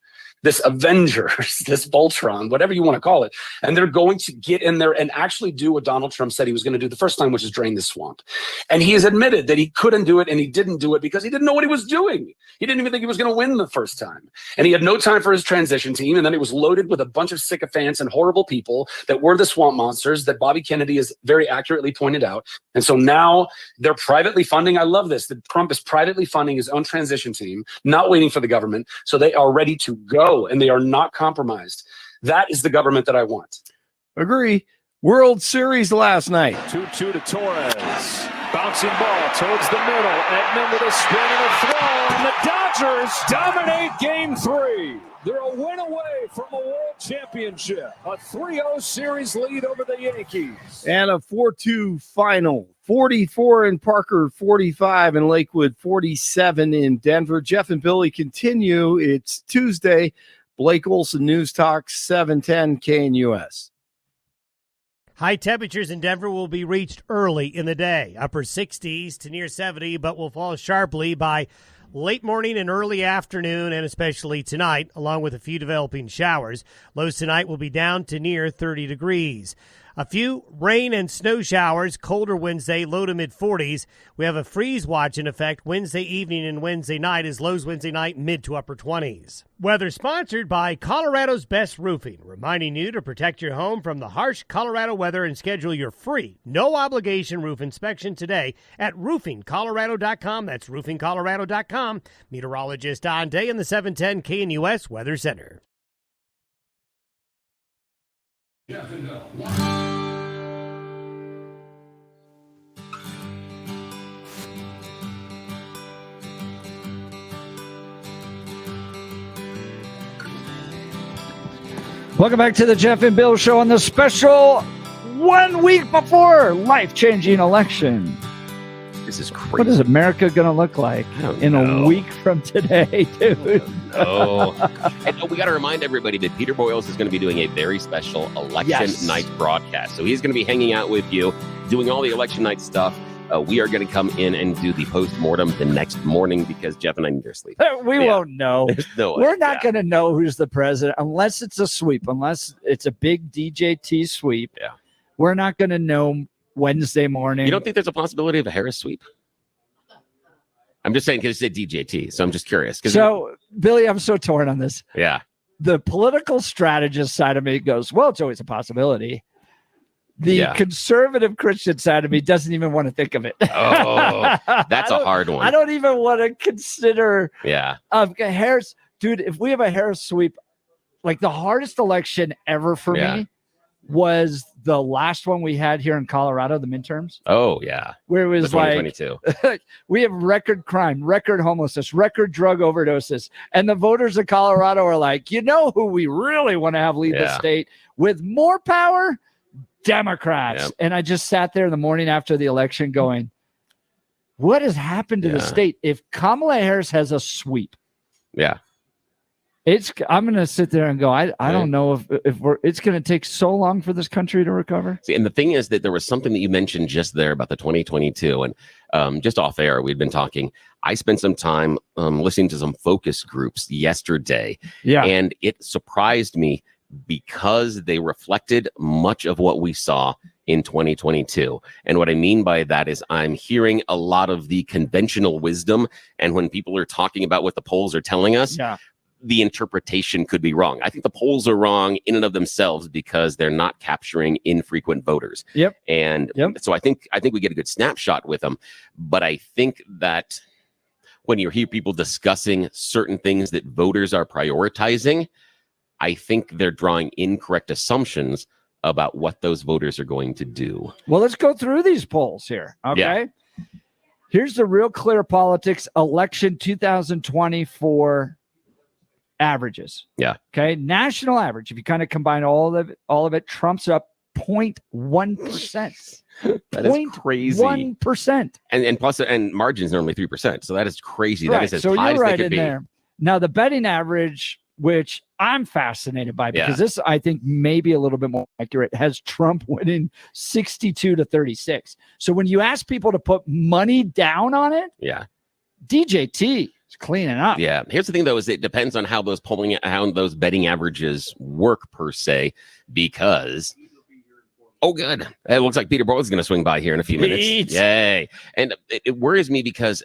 this Avengers, this Voltron, whatever you want to call it. And they're going to get in there and actually do what Donald Trump said he was going to do the first time, which is drain the swamp. And he has admitted that he couldn't do it, and he didn't do it because he didn't know what he was doing. He didn't even think he was going to win the first time. And he had no time for his transition team. And then it was loaded with a bunch of sycophants and horrible people that were the swamp monsters that Bobby Kennedy has very accurately pointed out. And so now they're privately funding. I love this. That Trump is privately funding his own transition team, not waiting for the government. So they are ready to go, and they are not compromised. That is the government that I want. Agree. World Series last night. 2-2 to Torres. Bouncing ball towards the middle. Edman with a spin and a throw. And the Dodgers dominate Game 3. They're a win away from a world championship. A 3-0 series lead over the Yankees. And a 4-2 final. 44 in Parker, 45 in Lakewood, 47 in Denver. Jeff and Billy continue. It's Tuesday. Blake Olson, News Talk, 710 KNUS. High temperatures in Denver will be reached early in the day, upper 60s to near 70, but will fall sharply by late morning and early afternoon, and especially tonight, along with a few developing showers. Lows tonight will be down to near 30 degrees. A few rain and snow showers, colder Wednesday, low to mid-40s. We have a freeze watch in effect Wednesday evening and Wednesday night, as lows Wednesday night mid to upper 20s. Weather sponsored by Colorado's Best Roofing, reminding you to protect your home from the harsh Colorado weather and schedule your free, no-obligation roof inspection today at roofingcolorado.com. That's roofingcolorado.com. Meteorologist Don Day in the 710 KNUS Weather Center. Welcome back to the Jeff and Bill Show on the special 1 week before life-changing election. This is crazy. What is America going to look like in a week from today, dude? And we got to remind everybody that Peter Boyles is going to be doing a very special election night broadcast. So he's going to be hanging out with you, doing all the election night stuff. We are going to come in and do the post-mortem the next morning because Jeff and I need our sleep. We won't know. We're not Yeah. going to know who's the president unless it's a sweep, unless it's a big DJT sweep. Yeah. We're not going to know Wednesday morning. You don't think there's a possibility of a Harris sweep? I'm just saying because it said DJT, so I'm just curious. So, Billy, I'm so torn on this. Yeah. The political strategist side of me goes, well, it's always a possibility. The conservative Christian side of me doesn't even want to think of it. Oh, that's a hard one. I don't even want to consider Harris. Dude, if we have a Harris sweep, like the hardest election ever for me was the last one we had here in Colorado, the midterms. Oh, yeah. Where it was The 2022. like, we have record crime, record homelessness, record drug overdoses. And the voters of Colorado are like, you know who we really want to have lead the state with more power? Democrats. Yep. And I just sat there in the morning after the election going, what has happened to the state? If Kamala Harris has a sweep, I'm going to sit there and go, I don't know if it's going to take so long for this country to recover. See, and the thing is that there was something that you mentioned just there about the 2022, and just off air, we'd been talking. I spent some time listening to some focus groups yesterday, and it surprised me because they reflected much of what we saw in 2022. And what I mean by that is I'm hearing a lot of the conventional wisdom, and when people are talking about what the polls are telling us, the interpretation could be wrong. I think the polls are wrong in and of themselves because they're not capturing infrequent voters. And so I think we get a good snapshot with them. But I think that when you hear people discussing certain things that voters are prioritizing, I think they're drawing incorrect assumptions about what those voters are going to do. Well, let's go through these polls here. Okay. Here's the real clear politics election 2024 averages. Okay. National average. If you kind of combine all of it, Trump's up 0.1%. That is crazy. 1%. And plus, and margins are only 3%. So that is crazy. Right. That is as So high you're as right they could in be. there. Now, the betting average, which I'm fascinated by because this, I think, may be a little bit more accurate, has Trump winning 62-36. So when you ask people to put money down on it, DJT is cleaning up. Yeah. Here's the thing, though, is it depends on how those betting averages work per se, because good. It looks like Peter Boyles is going to swing by here in a few minutes. Yay. And it worries me because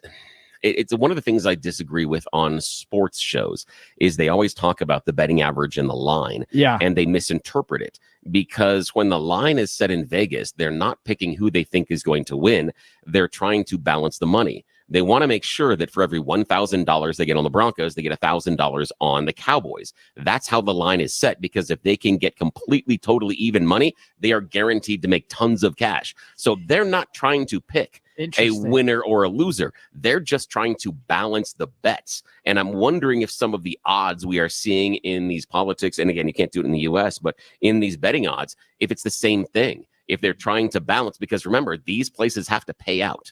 it's one of the things I disagree with on sports shows is they always talk about the betting average and the line. And they misinterpret it because when the line is set in Vegas, they're not picking who they think is going to win. They're trying to balance the money. They want to make sure that for every $1,000 they get on the Broncos, they get $1,000 on the Cowboys. That's how the line is set, because if they can get completely, totally even money, they are guaranteed to make tons of cash. So they're not trying to pick a winner or a loser. They're just trying to balance the bets. And I'm wondering if some of the odds we are seeing in these politics, and again, you can't do it in the US, but in these betting odds, if it's the same thing. if they're trying to balance, because remember, these places have to pay out.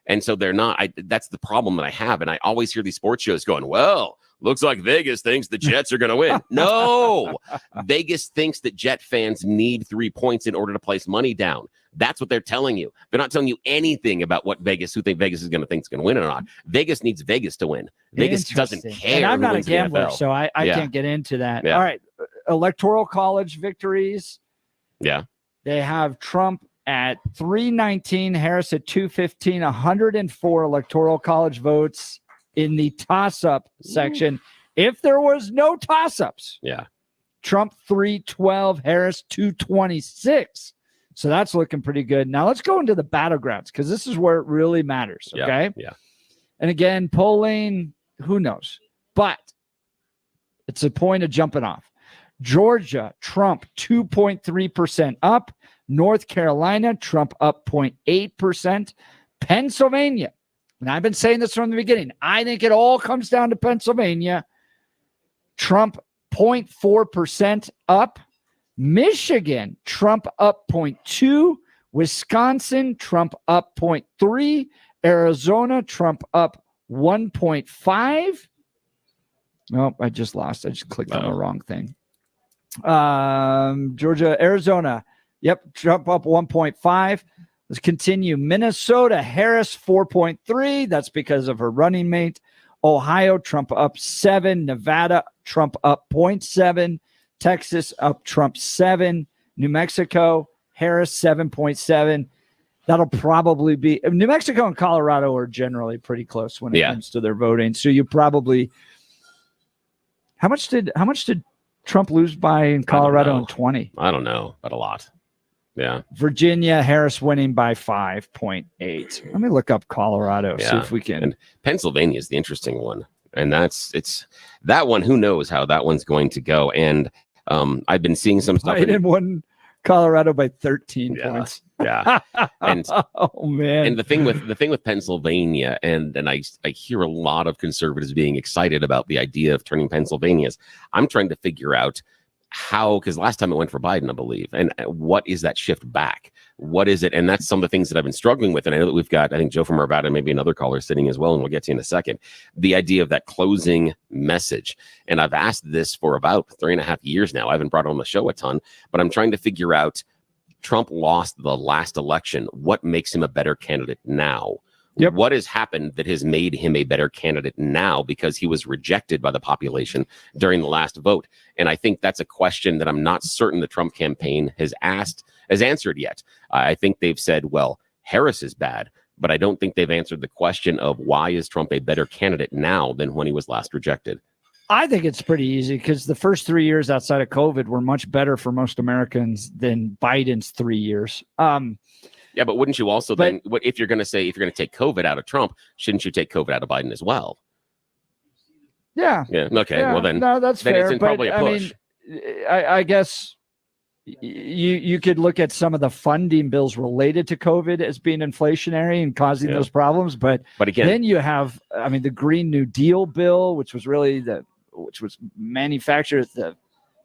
And so they're not, that's the problem that I have. And I always hear these sports shows going, well, looks like Vegas thinks the Jets are going to win. No, Vegas thinks that Jet fans need 3 points in order to place money down. That's what they're telling you. They're not telling you anything about what Vegas, who think Vegas is going to think is going to win or not. Vegas needs Vegas to win. Vegas doesn't care. And I'm who not a wins the gambler, NFL. so I Yeah. can't get into that. Yeah. All right. Electoral college victories. Yeah. They have Trump at 319, Harris at 215, 104 electoral college votes in the toss-up section. If there was no toss-ups, yeah, Trump 312, Harris 226. So that's looking pretty good. Now let's go into the battlegrounds because this is where it really matters. Okay. Yeah. And again, polling, who knows? But it's a point of jumping off. Georgia, Trump 2.3% up. North Carolina, Trump up 0.8%. Pennsylvania, and I've been saying this from the beginning, I think it all comes down to Pennsylvania. Trump 0.4% up. Michigan, Trump up 0.2. Wisconsin, Trump up 0.3. Arizona, Trump up 1.5. Oh, I just lost. I just clicked on the wrong thing. Georgia, Arizona. Yep, Trump up 1.5. Let's continue. Minnesota, Harris 4.3. That's because of her running mate. Ohio, Trump up 7. Nevada, Trump up 0.7. Texas up Trump 7. New Mexico, Harris 7.7. That'll probably be New Mexico and Colorado are generally pretty close when it comes to their voting. So you probably how much did Trump lose by in Colorado in 20? I don't know, but a lot. Yeah. Virginia, Harris winning by 5.8. Let me look up Colorado, see if we can. And Pennsylvania is the interesting one. And it's that one, who knows how that one's going to go. And I've been seeing some stuff. Biden won Colorado by 13 points. Yeah. And oh man. And the thing with Pennsylvania, and I hear a lot of conservatives being excited about the idea of turning Pennsylvania's. I'm trying to figure out how, because last time it went for Biden, I believe. And what is that shift back? What is it? And that's some of the things that I've been struggling with. And I know that we've got, I think, Joe from Arvada and maybe another caller sitting as well, and we'll get to in a second. The idea of that closing message. And I've asked this for about 3.5 years now. I haven't brought it on the show a ton, but I'm trying to figure out, Trump lost the last election. What makes him a better candidate now? Yep. What has happened that has made him a better candidate now, because he was rejected by the population during the last vote? And I think that's a question that I'm not certain the Trump campaign has answered yet. I think they've said, well, Harris is bad, but I don't think they've answered the question of why is Trump a better candidate now than when he was last rejected? I think it's pretty easy because the first 3 years outside of COVID were much better for most Americans than Biden's 3 years. Yeah, but wouldn't you also then, what if you're going to take COVID out of Trump, shouldn't you take COVID out of Biden as well? Yeah. Yeah. Okay. Yeah, Well, then no, that's then fair. it's probably a push. I mean, I guess you could look at some of the funding bills related to COVID as being inflationary and causing those problems. But again, then you have, I mean, the Green New Deal bill, which was really which was manufactured, the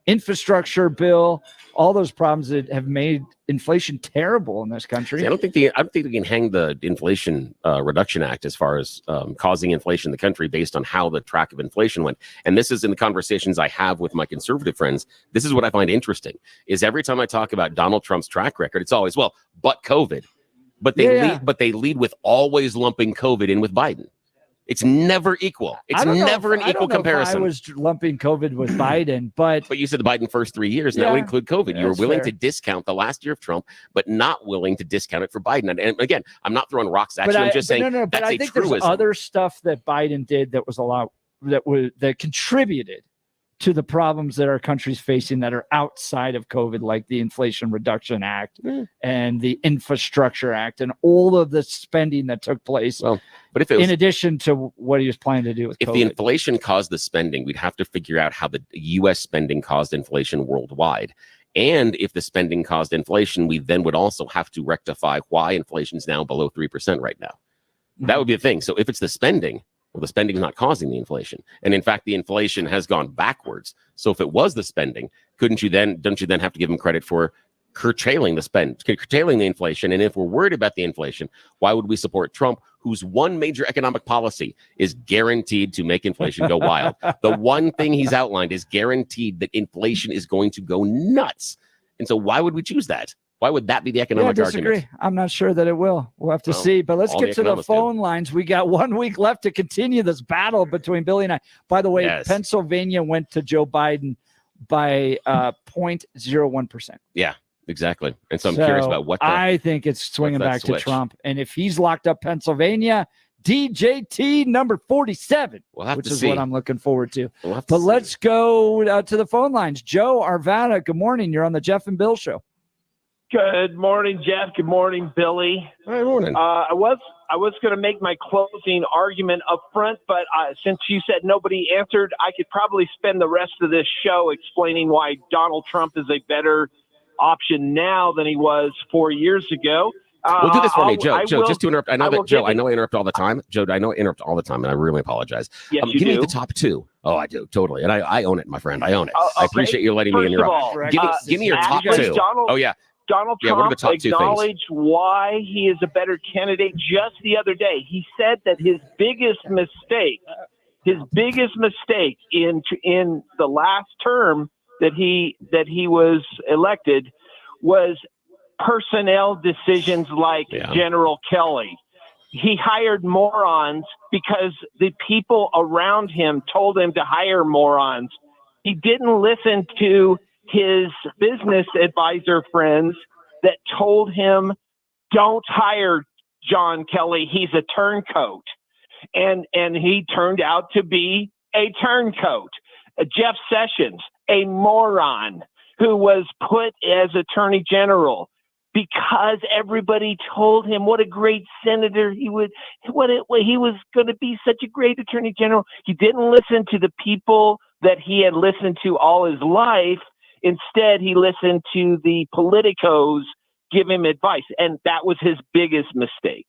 infrastructure bill, all those problems that have made inflation terrible in this country. See, I don't think we can hang the Inflation Reduction Act as far as causing inflation in the country based on how the track of inflation went. And this is in the conversations I have with my conservative friends. This is what I find interesting is every time I talk about Donald Trump's track record, it's always, well, but COVID. But they lead with always lumping COVID in with Biden. It's never equal. It's never an equal comparison. I was lumping COVID with Biden, but you said the Biden first 3 years. That would include COVID. You were willing to discount the last year of Trump, but not willing to discount it for Biden. And again, I'm not throwing rocks at you. I'm just saying but I think there's other stuff that Biden did that was a lot that contributed to the problems that our country's facing that are outside of COVID, like the Inflation Reduction Act and the Infrastructure Act and all of the spending that took place. Well, but if it was, in addition to what he was planning to do with if COVID. the inflation caused the spending, we'd have to figure out how the U.S. spending caused inflation worldwide. And if the spending caused inflation, we then would also have to rectify why inflation is now below 3% right now. That would be the thing. So if it's the spending, well, the spending is not causing the inflation. And in fact, the inflation has gone backwards. So if it was the spending, don't you then have to give them credit for curtailing the spend, curtailing the inflation. And if we're worried about the inflation, why would we support Trump, whose one major economic policy is guaranteed to make inflation go wild? The one thing he's outlined is guaranteed that inflation is going to go nuts. And so why would we choose that? Why would that be the economic I disagree. argument? I'm not sure that it will. We'll have to see. But let's get to the phone lines. We got 1 week left to continue this battle between Billy and I. By the way, Pennsylvania went to Joe Biden by 0.01%. Yeah, exactly. And so I'm curious about what I think it's swinging back to Trump. And if he's locked up Pennsylvania, DJT number 47, which is what I'm looking forward to. But let's go to the phone lines. Joe Arvada, good morning. You're on the Jeff and Bill Show. Good morning, Jeff. Good morning, Billy. Good morning. I was going to make my closing argument up front, but since you said nobody answered, I could probably spend the rest of this show explaining why Donald Trump is a better option now than he was 4 years ago. Well, do this for me, Joe. Just to interrupt. I know that, Joe, I know I interrupt all the time. Joe, I know I interrupt all the time, and I really apologize. Yes, you give me do. the top two. Oh, I do. Totally. And I own it, my friend. I own it. Okay. I appreciate you letting me First of interrupt. all, Give me your top two. Donald Yeah, what are the Trump top two things? acknowledged why he is a better candidate just the other day. He said that his biggest mistake in the last term that he was elected was personnel decisions like General Kelly. He hired morons because the people around him told him to hire morons. He didn't listen to his business advisor friends that told him, don't hire John Kelly. He's a turncoat. And he turned out to be a turncoat. Jeff Sessions, a moron who was put as attorney general because everybody told him what a great senator he was going to be, such a great attorney general. He didn't listen to the people that he had listened to all his life. Instead, he listened to the politicos give him advice, and that was his biggest mistake.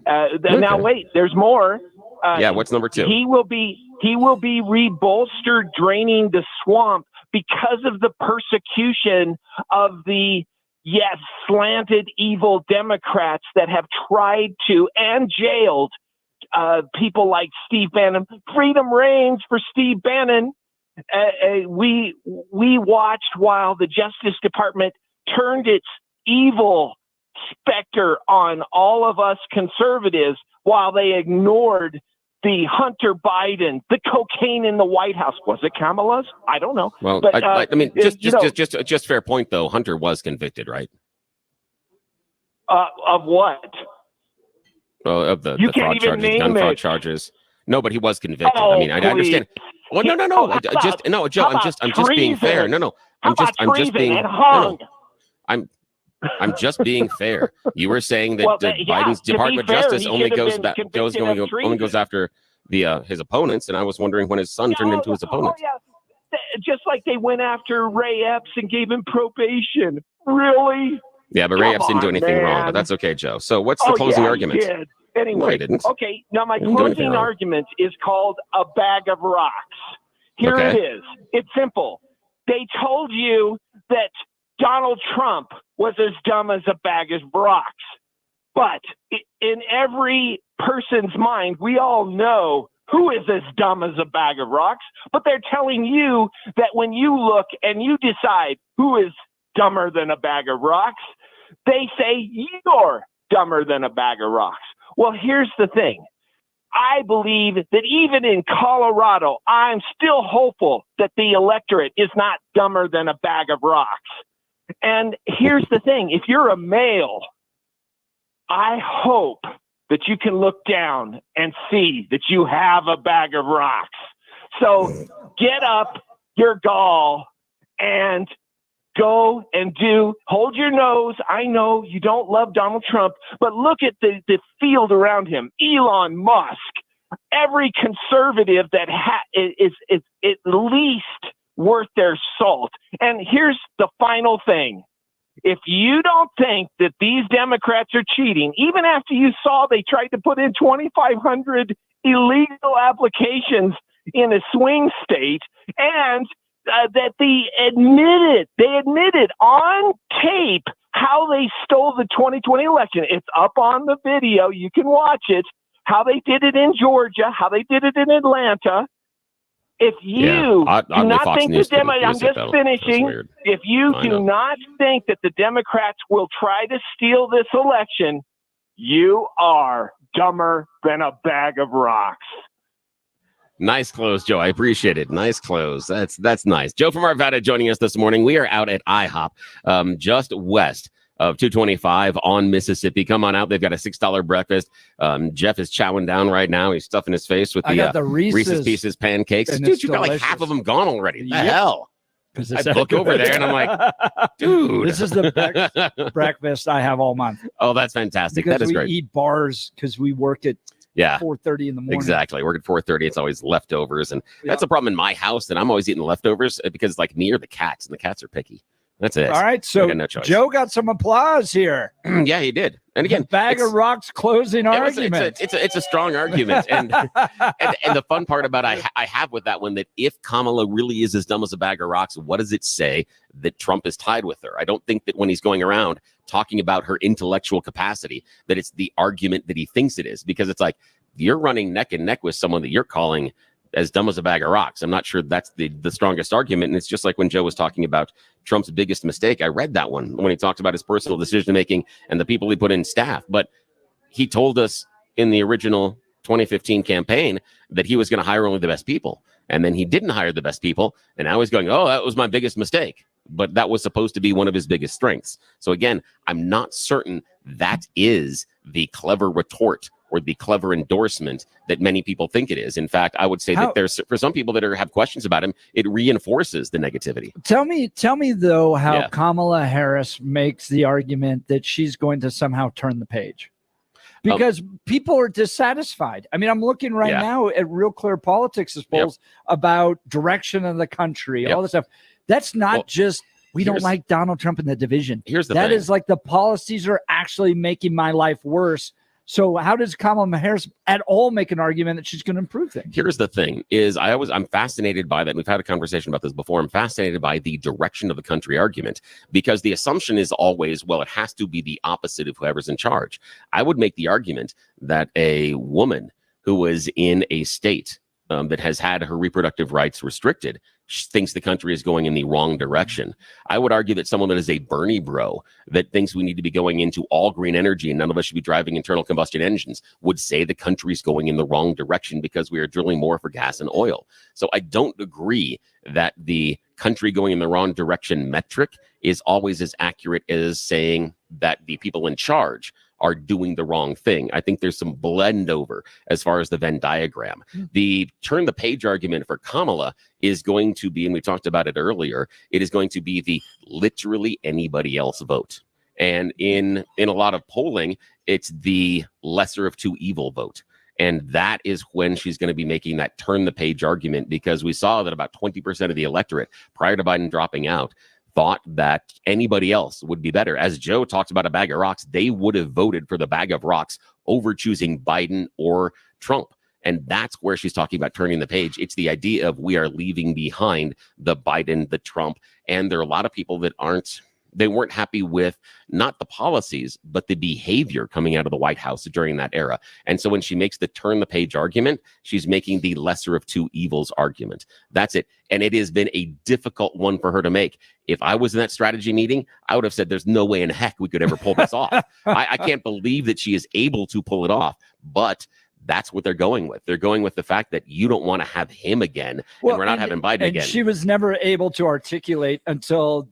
Now, wait, there's more. What's number two? He will be rebolstered, draining the swamp because of the persecution of the slanted, evil Democrats that have tried to and jailed people like Steve Bannon. Freedom reigns for Steve Bannon. We watched while the Justice Department turned its evil specter on all of us conservatives while they ignored the Hunter Biden, the cocaine in the White House. Was it Kamala's? I don't know. Well, but, I mean, just fair point though. Hunter was convicted, right? Of what? Well, of the fraud charges, gun fraud charges. No, but he was convicted. Oh, I mean, I understand. Well, no. Joe. I'm just being fair. No. I'm just being. I'm just being fair. You were saying that Biden's Department of Justice only goes after his opponents, and I was wondering when his son turned into his opponent. Just like they went after Ray Epps and gave him probation. Really? Yeah, but Ray Epps didn't do anything wrong, but that's okay, Joe. So what's the closing argument? He did. Anyway, no, I didn't. Okay, now my closing argument is called a bag of rocks. Here it is. It's simple. They told you that Donald Trump was as dumb as a bag of rocks. But in every person's mind, we all know who is as dumb as a bag of rocks. But they're telling you that when you look and you decide who is dumber than a bag of rocks, they say you're dumber than a bag of rocks. Well, here's the thing. I believe that even in Colorado, I'm still hopeful that the electorate is not dumber than a bag of rocks. And here's the thing. If you're a male, I hope that you can look down and see that you have a bag of rocks. So get up your gall and go and hold your nose. I know you don't love Donald Trump, but look at the field around him. Elon Musk, every conservative that is at least worth their salt. And here's the final thing. If you don't think that these Democrats are cheating, even after you saw they tried to put in 2,500 illegal applications in a swing state, and that they admitted on tape how they stole the 2020 election. It's up on the video. You can watch it. How they did it in Georgia, how they did it in Atlanta. If you do not think the Democrats, I'm just finishing. If you do not think that the Democrats will try to steal this election, you are dumber than a bag of rocks. Nice close, Joe. I appreciate it. Nice close. That's nice. Joe from Arvada joining us this morning. We are out at IHOP, just west of 225 on Mississippi. Come on out. They've got a $6 breakfast. Jeff is chowing down right now. He's stuffing his face with the Reese's Pieces pancakes. Dude, you got like half of them gone already. The hell? I look over there and I'm like, dude. This is the best breakfast I have all month. Oh, that's fantastic. Because that is we great. eat bars because we work at 4:30 in the morning. Exactly. Work at 4:30. It's always leftovers. And that's a problem in my house that I'm always eating leftovers because it's like near the cats and the cats are picky. That's it. All right. So no choice. Joe got some applause here. Yeah, he did. And again, Bag of Rocks closing argument. It's a strong argument. And the fun part about I have with that one, that if Kamala really is as dumb as a bag of rocks, what does it say that Trump is tied with her? I don't think that when he's going around talking about her intellectual capacity, that it's the argument that he thinks it is, because it's like you're running neck and neck with someone that you're calling as dumb as a bag of rocks. I'm not sure that's the strongest argument. And it's just like when Joe was talking about Trump's biggest mistake. I read that one when he talked about his personal decision making and the people he put in staff. But he told us in the original 2015 campaign that he was going to hire only the best people. And then he didn't hire the best people. And now he's going, oh, that was my biggest mistake. But that was supposed to be one of his biggest strengths. So again, I'm not certain that is the clever retort or the clever endorsement that many people think it is. In fact, I would say that there's, for some people that have questions about him, it reinforces the negativity. Tell me though, how Kamala Harris makes the argument that she's going to somehow turn the page, because people are dissatisfied. I mean, I'm looking right now at Real Clear Politics' polls about direction of the country, all this stuff. That's not just, we don't like Donald Trump in the division. Here's the thing. That is like the policies are actually making my life worse. So how does Kamala Harris at all make an argument that she's going to improve things? Here's the thing is I'm fascinated by that. And we've had a conversation about this before. I'm fascinated by the direction of the country argument, because the assumption is always, well, it has to be the opposite of whoever's in charge. I would make the argument that a woman who was in a state that has had her reproductive rights restricted thinks the country is going in the wrong direction. I would argue that someone that is a Bernie bro that thinks we need to be going into all green energy and none of us should be driving internal combustion engines would say the country is going in the wrong direction because we are drilling more for gas and oil. So I don't agree that the country going in the wrong direction metric is always as accurate as saying that the people in charge are doing the wrong thing. I think there's some blend over as far as the Venn diagram. The turn the page argument for Kamala is going to be, and we talked about it earlier, it is going to be the literally anybody else vote. And in a lot of polling, it's the lesser of two evil vote. And that is when she's going to be making that turn the page argument, because we saw that about 20% of the electorate prior to Biden dropping out thought that anybody else would be better. As Joe talked about a bag of rocks, they would have voted for the bag of rocks over choosing Biden or Trump. And that's where she's talking about turning the page. It's the idea of we are leaving behind the Biden, the Trump. And there are a lot of people that they weren't happy with not the policies, but the behavior coming out of the White House during that era. And so when she makes the turn the page argument, she's making the lesser of two evils argument. That's it. And it has been a difficult one for her to make. If I was in that strategy meeting, I would have said, there's no way in heck we could ever pull this off. I can't believe that she is able to pull it off, but that's what they're going with. They're going with the fact that you don't want to have him again, and we're not having Biden again. She was never able to articulate until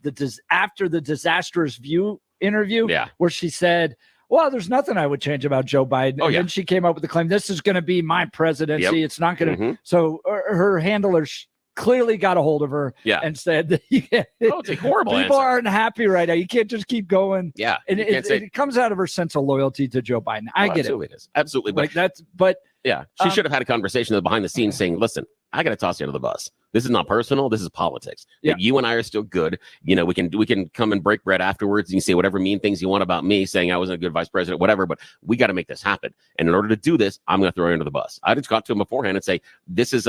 after the Disastrous View interview, where she said, well, there's nothing I would change about Joe Biden. And then she came up with the claim, this is going to be my presidency. It's not going to. So her handlers clearly got a hold of her and said that it's a horrible people answer. aren't happy right now. You can't just keep going. Yeah. And it comes out of her sense of loyalty to Joe Biden. I get absolutely it. It is. Absolutely. Like that's, but yeah, she should have had a conversation behind the scenes saying, listen, I got to toss you under the bus. This is not personal. This is politics. Yeah. Like, you and I are still good. You know, we can come and break bread afterwards. And you say whatever mean things you want about me, saying I wasn't a good vice president, whatever. But we got to make this happen. And in order to do this, I'm going to throw you under the bus. I just got to him beforehand and say, this is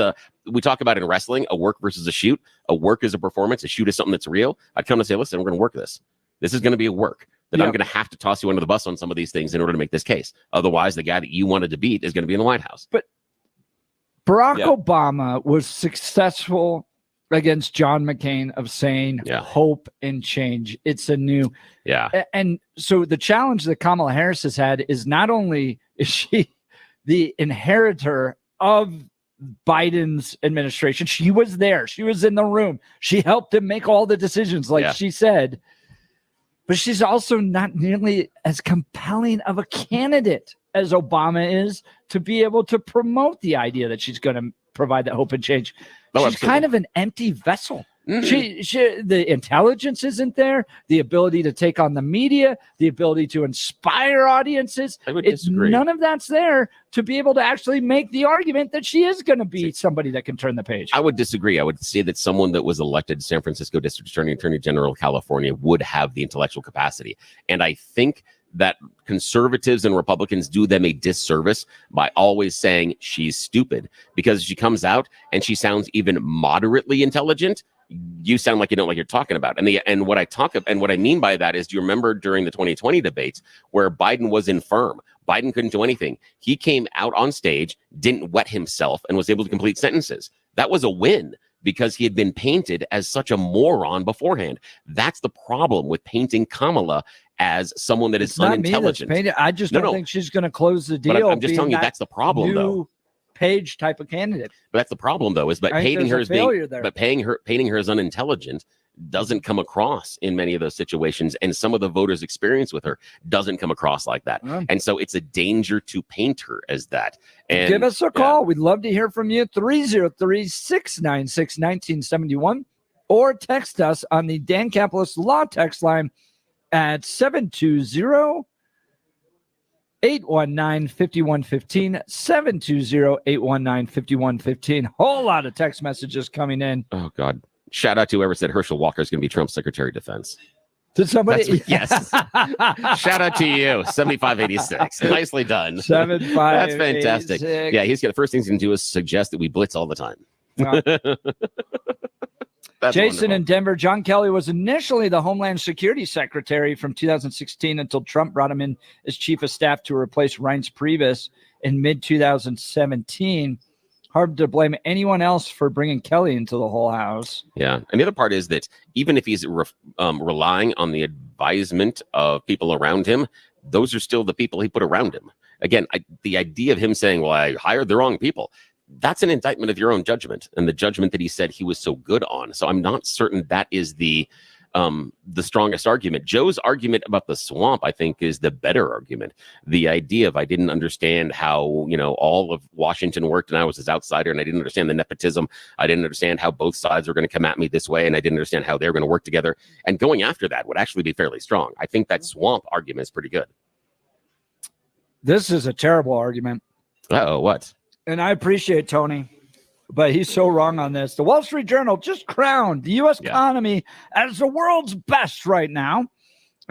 we talk about in wrestling, a work versus a shoot. A work is a performance. A shoot is something that's real. I'd come and say, listen, we're going to work this. This is going to be a work that I'm going to have to toss you under the bus on some of these things in order to make this case. Otherwise, the guy that you wanted to beat is going to be in the White House. But Barack Obama was successful against John McCain of saying hope and change. It's a new. And so the challenge that Kamala Harris has had is not only is she the inheritor of Biden's administration, she was there. She was in the room. She helped him make all the decisions, like she said. But she's also not nearly as compelling of a candidate as Obama is to be able to promote the idea that she's going to provide that hope and change. She's kind of an empty vessel. She the intelligence isn't there, the ability to take on the media, the ability to inspire audiences. I would disagree. None of that's there to be able to actually make the argument that she is going to be somebody that can turn the page. I would disagree. I would say that someone that was elected San Francisco District Attorney General of California would have the intellectual capacity. And I think that conservatives and Republicans do them a disservice by always saying she's stupid, because she comes out and she sounds even moderately intelligent. You sound like you don't know what you're talking about. And what I mean by that is, do you remember during the 2020 debates where Biden was infirm? Biden couldn't do anything. He came out on stage, didn't wet himself, and was able to complete sentences. That was a win, because he had been painted as such a moron beforehand. That's the problem with painting Kamala as someone that is unintelligent. I just don't think she's going to close the deal. But I'm just telling you, that's the problem, though. Page type of candidate. But that's the problem, though, is painting her as unintelligent doesn't come across in many of those situations, and some of the voters' experience with her doesn't come across like that. And so it's a danger to paint her as that. And give us a call. We'd love to hear from you. 303-696-1971, or text us on the Dan Capitalist Law text line at 720-819-5115, 720-819-5115. Whole lot of text messages coming in. Oh, God. Shout out to whoever said Herschel Walker is going to be Trump's Secretary of Defense. Did somebody? Yes. Shout out to you. 7586. Nicely done. 7586. That's fantastic. Yeah, the first thing he's going to do is suggest that we blitz all the time. That's Jason wonderful. in Denver. John Kelly was initially the Homeland Security Secretary from 2016 until Trump brought him in as chief of staff to replace Reince Priebus in mid-2017. Hard to blame anyone else for bringing Kelly into the whole house. Yeah. And the other part is that even if he's relying on the advisement of people around him, those are still the people he put around him. Again, the idea of him saying, well, I hired the wrong people, that's an indictment of your own judgment and the judgment that he said he was so good on. So I'm not certain that is the strongest argument. Joe's argument about the swamp, I think, is the better argument. The idea of I didn't understand how, all of Washington worked and I was his outsider, and I didn't understand the nepotism. I didn't understand how both sides were going to come at me this way, and I didn't understand how they were going to work together. And going after that would actually be fairly strong. I think that swamp argument is pretty good. This is a terrible argument. Uh-oh, what? And I appreciate Tony, but he's so wrong on this. The Wall Street Journal just crowned the U.S. economy as the world's best right now.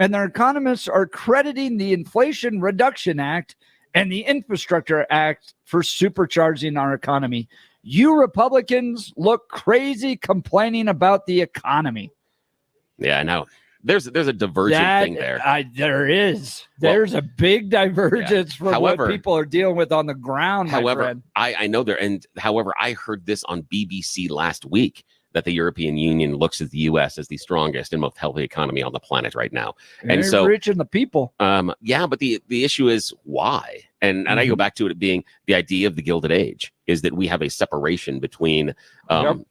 And their economists are crediting the Inflation Reduction Act and the Infrastructure Act for supercharging our economy. You Republicans look crazy complaining about the economy. Yeah, I know. There's a divergent thing there. There is. There's a big divergence from what people are dealing with on the ground. However, I know there. And however, I heard this on BBC last week that the European Union looks at the U.S. as the strongest and most healthy economy on the planet right now. And so reaching the people. But the issue is why? And I go back to it being the idea of the Gilded Age is that we have a separation between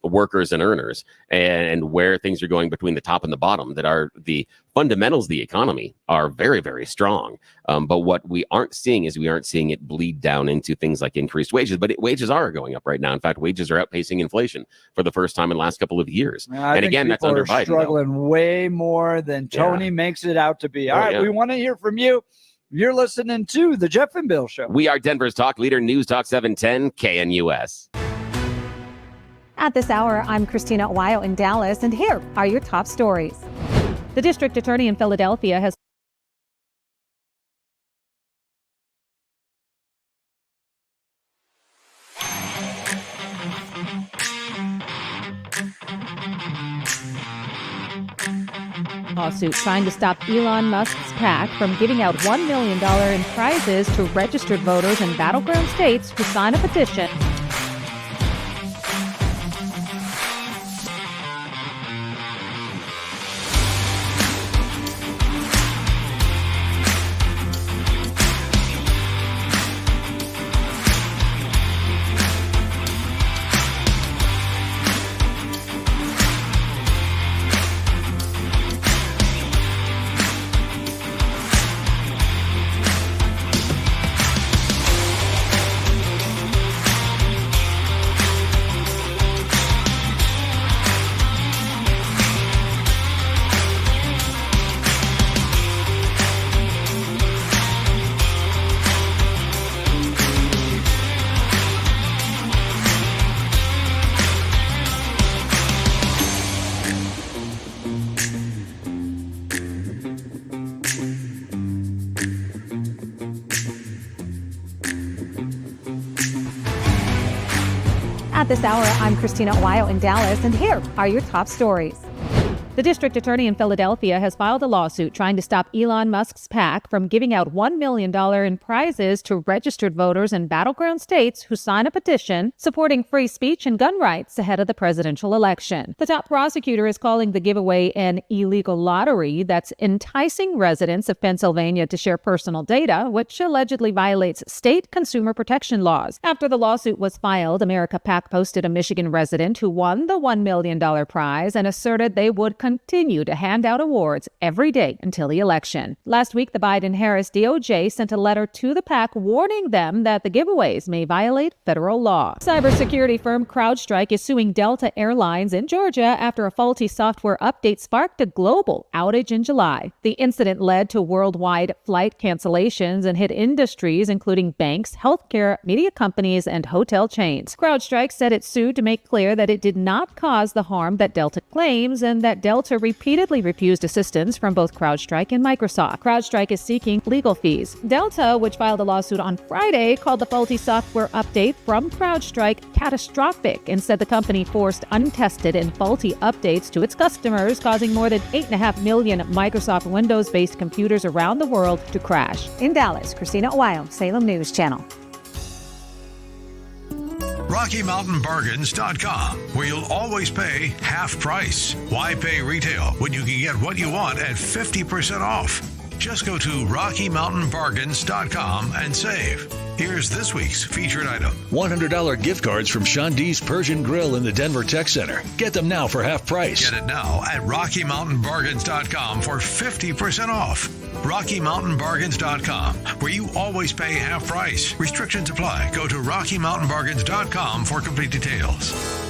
workers and earners, and where things are going between the top and the bottom, that are the fundamentals of the economy are very, very strong. But what we aren't seeing is it bleed down into things like increased wages. But wages are going up right now. In fact, wages are outpacing inflation for the first time in the last couple of years. And again, that's under Biden. Struggling way more than Tony makes it out to be. All right, we want to hear from you. You're listening to the Jeff and Bill Show. We are Denver's talk leader, News Talk 710 KNUS. At this hour, I'm Christina Weil in Dallas, and here are your top stories. The district attorney in Philadelphia has lawsuit trying to stop Elon Musk's PAC from giving out $1 million in prizes to registered voters in battleground states who sign a petition. At this hour, I'm Christina Weil in Dallas, and here are your top stories. The district attorney in Philadelphia has filed a lawsuit trying to stop Elon Musk's PAC from giving out $1 million in prizes to registered voters in battleground states who sign a petition supporting free speech and gun rights ahead of the presidential election. The top prosecutor is calling the giveaway an illegal lottery that's enticing residents of Pennsylvania to share personal data, which allegedly violates state consumer protection laws. After the lawsuit was filed, America PAC posted a Michigan resident who won the $1 million prize and asserted they would continue to hand out awards every day until the election. Last week, the Biden-Harris DOJ sent a letter to the PAC warning them that the giveaways may violate federal law. Cybersecurity firm CrowdStrike is suing Delta Airlines in Georgia after a faulty software update sparked a global outage in July. The incident led to worldwide flight cancellations and hit industries including banks, healthcare, media companies, and hotel chains. CrowdStrike said it sued to make clear that it did not cause the harm that Delta claims and that Delta repeatedly refused assistance from both CrowdStrike and Microsoft. CrowdStrike is seeking legal fees. Delta, which filed a lawsuit on Friday, called the faulty software update from CrowdStrike catastrophic and said the company forced untested and faulty updates to its customers, causing more than 8.5 million Microsoft Windows-based computers around the world to crash. In Dallas, Christina Weil, Salem News Channel. RockyMountainBargains.com, where you'll always pay half price. Why pay retail when you can get what you want at 50% off? Just go to RockyMountainBargains.com and save. Here's this week's featured item. $100 gift cards from Sean D's Persian Grill in the Denver Tech Center. Get them now for half price. Get it now at RockyMountainBargains.com for 50% off. RockyMountainBargains.com, where you always pay half price. Restrictions apply. Go to RockyMountainBargains.com for complete details.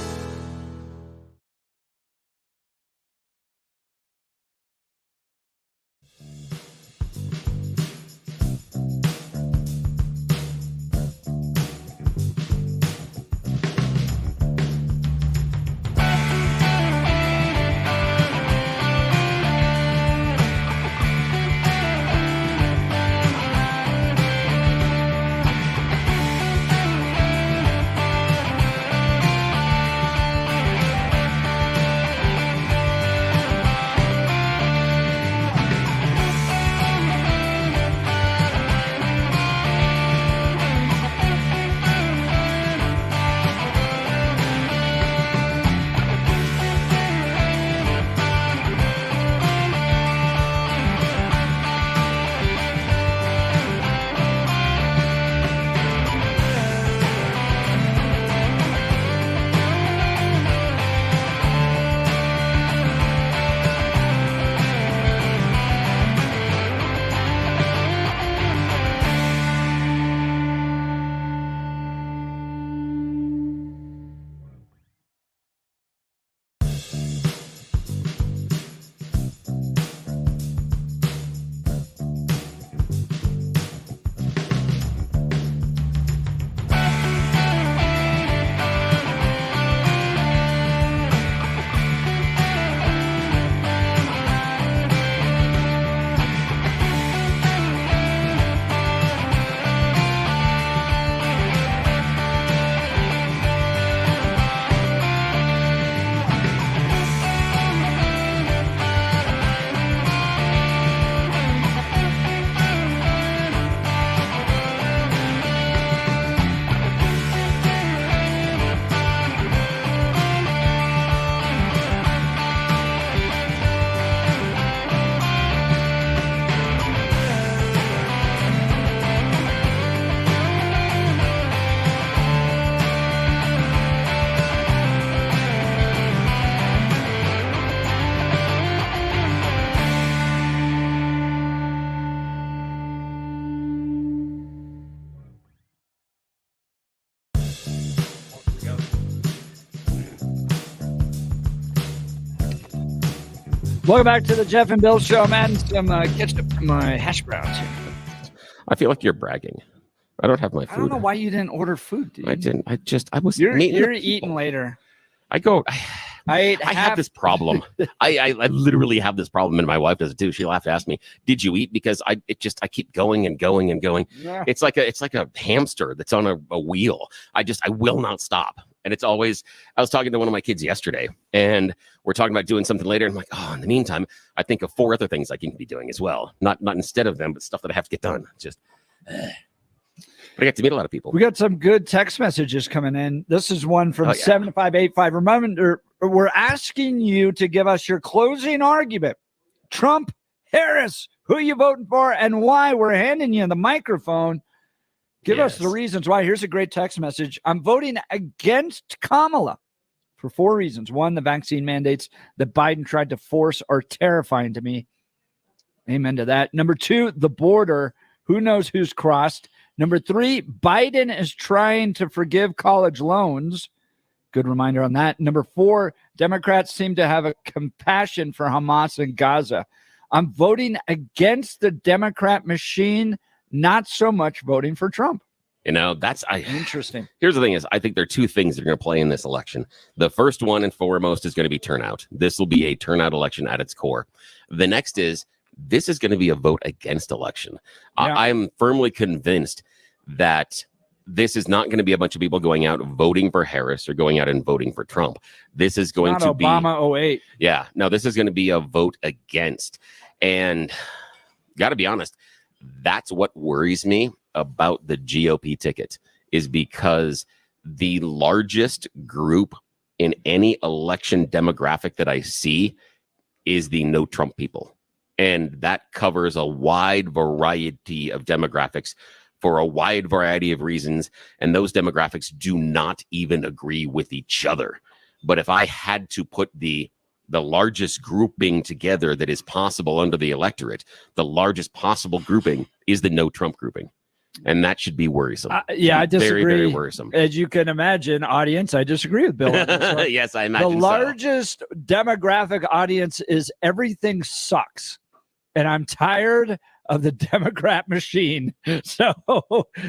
Welcome back to the Jeff and Bill Show, man. Some ketchup to my hash browns here. I feel like you're bragging. I don't have my food. I don't know why you didn't order food, dude. I didn't. I was. You're eating later. I go. I have this problem. I literally have this problem, and my wife does it too. She'll have to ask me, "Did you eat?" Because I keep going and going and going. Yeah. It's like a hamster that's on a wheel. I will not stop. And it's always. I was talking to one of my kids yesterday, and we're talking about doing something later. And I'm like, oh, in the meantime, I think of 4 other things I can be doing as well. Not instead of them, but stuff that I have to get done. Just. But I get to meet a lot of people. We got some good text messages coming in. This is one from 7585. Remember, we're asking you to give us your closing argument. Trump, Harris, who are you voting for and why? We're handing you the microphone. Give us the reasons why. Here's a great text message. I'm voting against Kamala for 4 reasons. 1, the vaccine mandates that Biden tried to force are terrifying to me. Amen to that. Number 2, the border. Who knows who's crossed? Number 3, Biden is trying to forgive college loans. Good reminder on that. Number 4, Democrats seem to have a compassion for Hamas and Gaza. I'm voting against the Democrat machine, not so much voting for Trump. You know, that's interesting. Here's the thing is, I think there are 2 things that are going to play in this election. The first one and foremost is going to be turnout. This will be a turnout election at its core. The next is, this is going to be a vote against election. Yeah. I'm firmly convinced that this is not going to be a bunch of people going out voting for Harris or going out and voting for Trump. This is going Not to be Obama 08. Yeah, no, this is going to be a vote against. And got to be honest, that's what worries me about the GOP ticket, is because the largest group in any election demographic that I see is the no Trump people. And that covers a wide variety of demographics for a wide variety of reasons. And those demographics do not even agree with each other. But if I had to put the largest grouping together that is possible under the electorate, the largest possible grouping is the no Trump grouping. And that should be worrisome. I disagree. Very, very worrisome. As you can imagine, audience, I disagree with Bill. Yes, I imagine the largest demographic audience is everything sucks. And I'm tired of the Democrat machine. So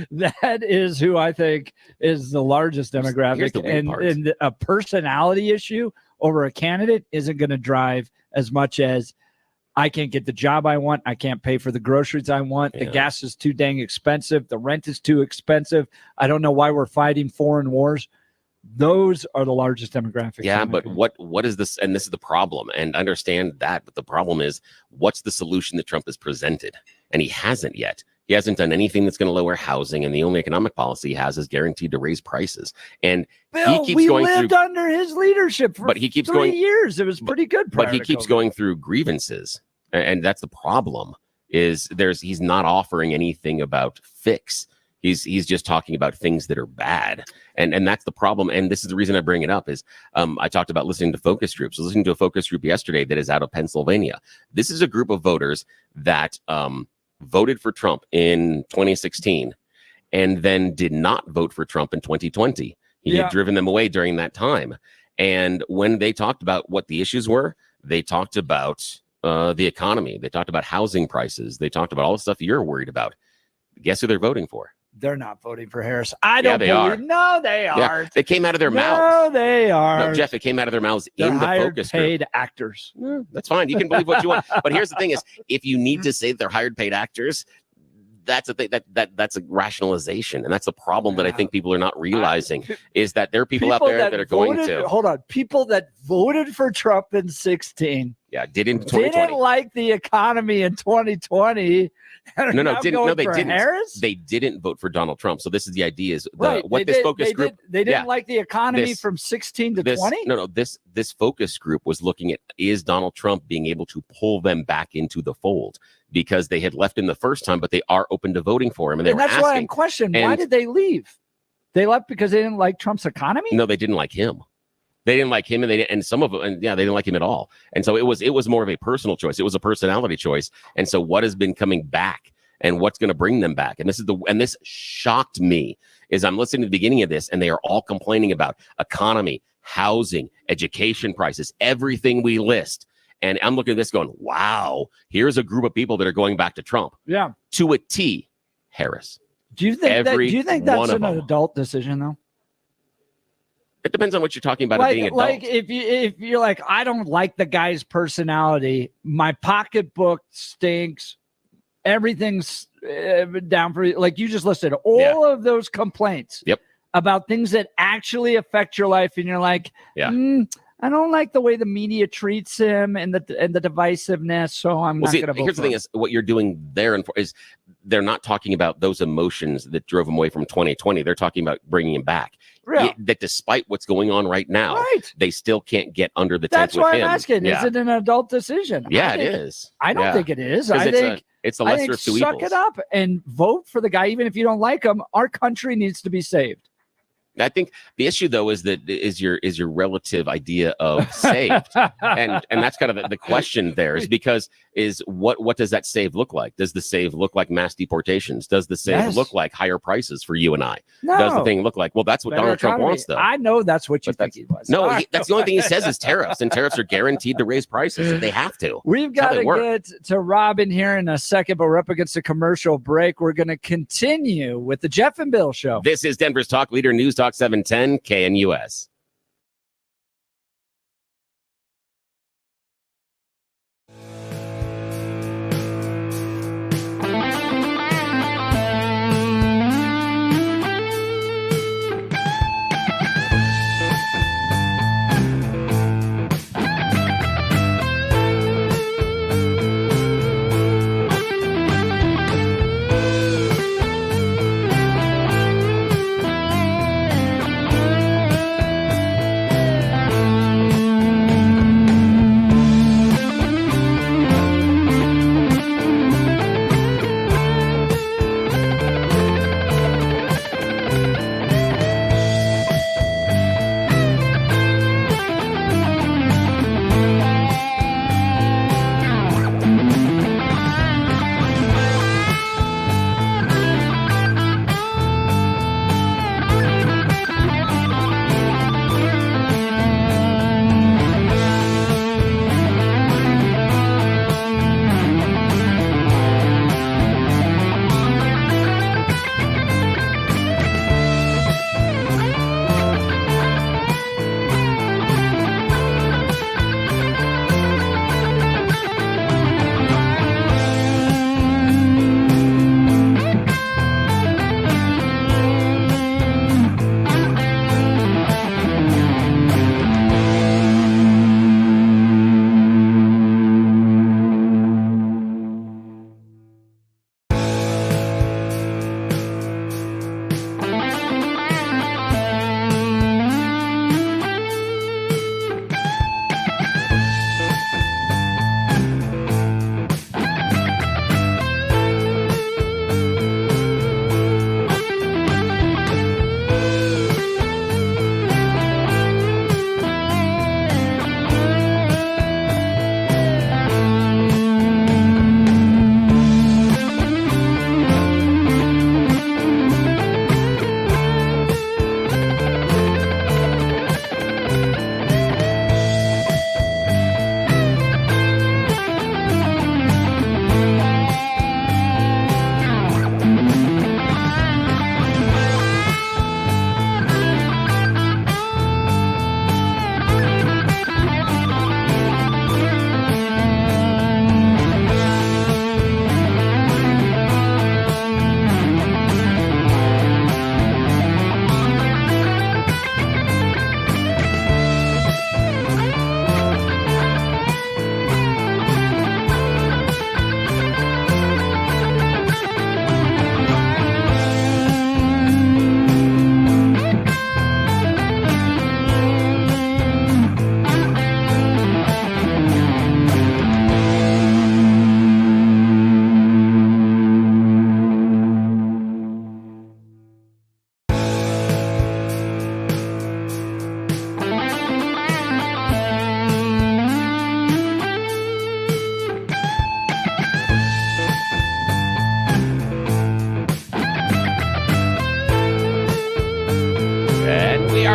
that is who I think is the largest demographic. And a personality issue over a candidate isn't going to drive as much as I can't get the job I want. I can't pay for the groceries I want. The gas is too dang expensive. The rent is too expensive. I don't know why we're fighting foreign wars. Those are the largest demographics. Yeah, but what is this? And this is the problem. And understand that. But the problem is, what's the solution that Trump has presented? And he hasn't yet. He hasn't done anything that's going to lower housing. And the only economic policy he has is guaranteed to raise prices. And Bill, he keeps we going lived through under his leadership for but he keeps 3 going, years. It was pretty good. But he prior to keeps COVID. going through grievances. And that's the problem, is he's not offering anything about fix. He's just talking about things that are bad. And that's the problem. And this is the reason I bring it up is I talked about listening to focus groups. I was listening to a focus group yesterday that is out of Pennsylvania. This is a group of voters that voted for Trump in 2016 and then did not vote for Trump in 2020. He had driven them away during that time. And when they talked about what the issues were, they talked about the economy. They talked about housing prices. They talked about all the stuff you're worried about. Guess who they're voting for? They're not voting for Harris. I don't believe. Are. No, they are. Yeah, it came out of their mouths. No, they are. No, Jeff, it came out of their mouths They're in the hired, focus paid group. actors. That's fine. You can believe what you want. But here's the thing: is if you need to say they're hired, paid actors, that's a thing that's a rationalization, and that's the problem that I think people are not realizing is that there are people out there that are going to hold on. People that voted for Trump in 2016. Yeah, didn't 2020. Didn't like the economy in 2020. They didn't. Harris? They didn't vote for Donald Trump. So this is the idea: is focus group they didn't like the economy from 16 to 20. No, this focus group was looking at is Donald Trump being able to pull them back into the fold because they had left him the first time, but they are open to voting for him, and that's why I'm questioning why did they leave? They left because they didn't like Trump's economy. No, they didn't like him. They didn't like him, and some of them, they didn't like him at all. And so it was more of a personal choice. It was a personality choice. And so what has been coming back, and what's going to bring them back? And this shocked me. Is I'm listening to the beginning of this, and they are all complaining about economy, housing, education prices, everything we list. And I'm looking at this going, wow, here's a group of people that are going back to Trump. Yeah. To a T, Harris. Do you think that's one of an them. adult decision though? It depends on what you're talking about. Like, being adult. like if you're like, I don't like the guy's personality, my pocketbook stinks, everything's down for like you just listed all of those complaints. Yep. About things that actually affect your life, and you're like, I don't like the way the media treats him and the divisiveness, so I'm not going to vote. Here's the thing: is what you're doing there is they're not talking about those emotions that drove him away from 2020. They're talking about bringing him back. Yeah. That despite what's going on right now, they still can't get under the tent That's with why him. I'm asking. Yeah. Is it an adult decision? Yeah, it is. I don't think it is. I think it's a I lesser think of two suck evils. it up and vote for the guy, even if you don't like him. Our country needs to be saved. I think the issue, though, is your relative idea of saved, and that's kind of the question there is because what does that save look like? Does the save look like mass deportations? Does the save look like higher prices for you and I? No. Does the thing look like that's what Better Donald Trump economy. wants, though? I know that's what you think he was. No, All right. that's the only thing he says is tariffs, and tariffs are guaranteed to raise prices. They have to. We've That's how got they to work. get to Robin here in a second, but we're up against a commercial break. We're going to continue with the Jeff and Bill Show. This is Denver's Talk Leader, News Talk 710 KNUS.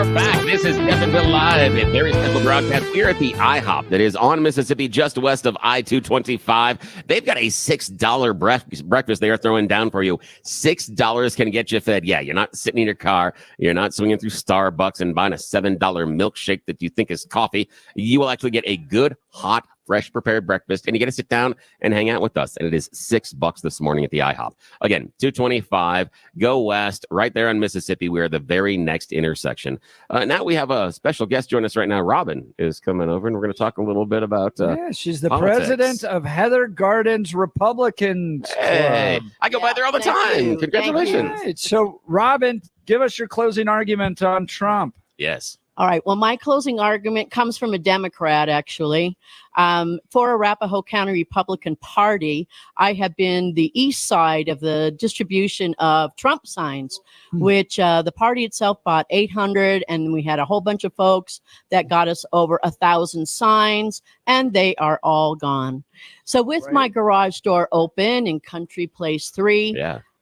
are back. This is Jeffersonville Live, a very special broadcast here at the IHOP that is on Mississippi, just west of I-225. They've got a $6 breakfast they are throwing down for you. $6 can get you fed. Yeah, you're not sitting in your car. You're not swinging through Starbucks and buying a $7 milkshake that you think is coffee. You will actually get a good, hot, fresh prepared breakfast, and you get to sit down and hang out with us. And it is $6 this morning at the IHOP. Again, 225, go west, right there on Mississippi. We are the very next intersection. Now we have a special guest join us right now. Robin is coming over, and we're going to talk a little bit about she's the politics. president of Heather Gardens Republicans Hey, Club. I go by there all the time. Congratulations. Right. So, Robin, give us your closing argument on Trump. Yes. All right. Well, my closing argument comes from a Democrat, actually. For Arapahoe County Republican Party, I have been the east side of the distribution of Trump signs, which the party itself bought 800, and we had a whole bunch of folks that got us over 1,000 signs, and they are all gone. So with my garage door open in Country Place 3,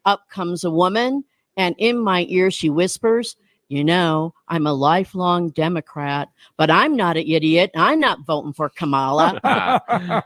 up comes a woman, and in my ear she whispers, "You know, I'm a lifelong Democrat, but I'm not an idiot. I'm not voting for Kamala."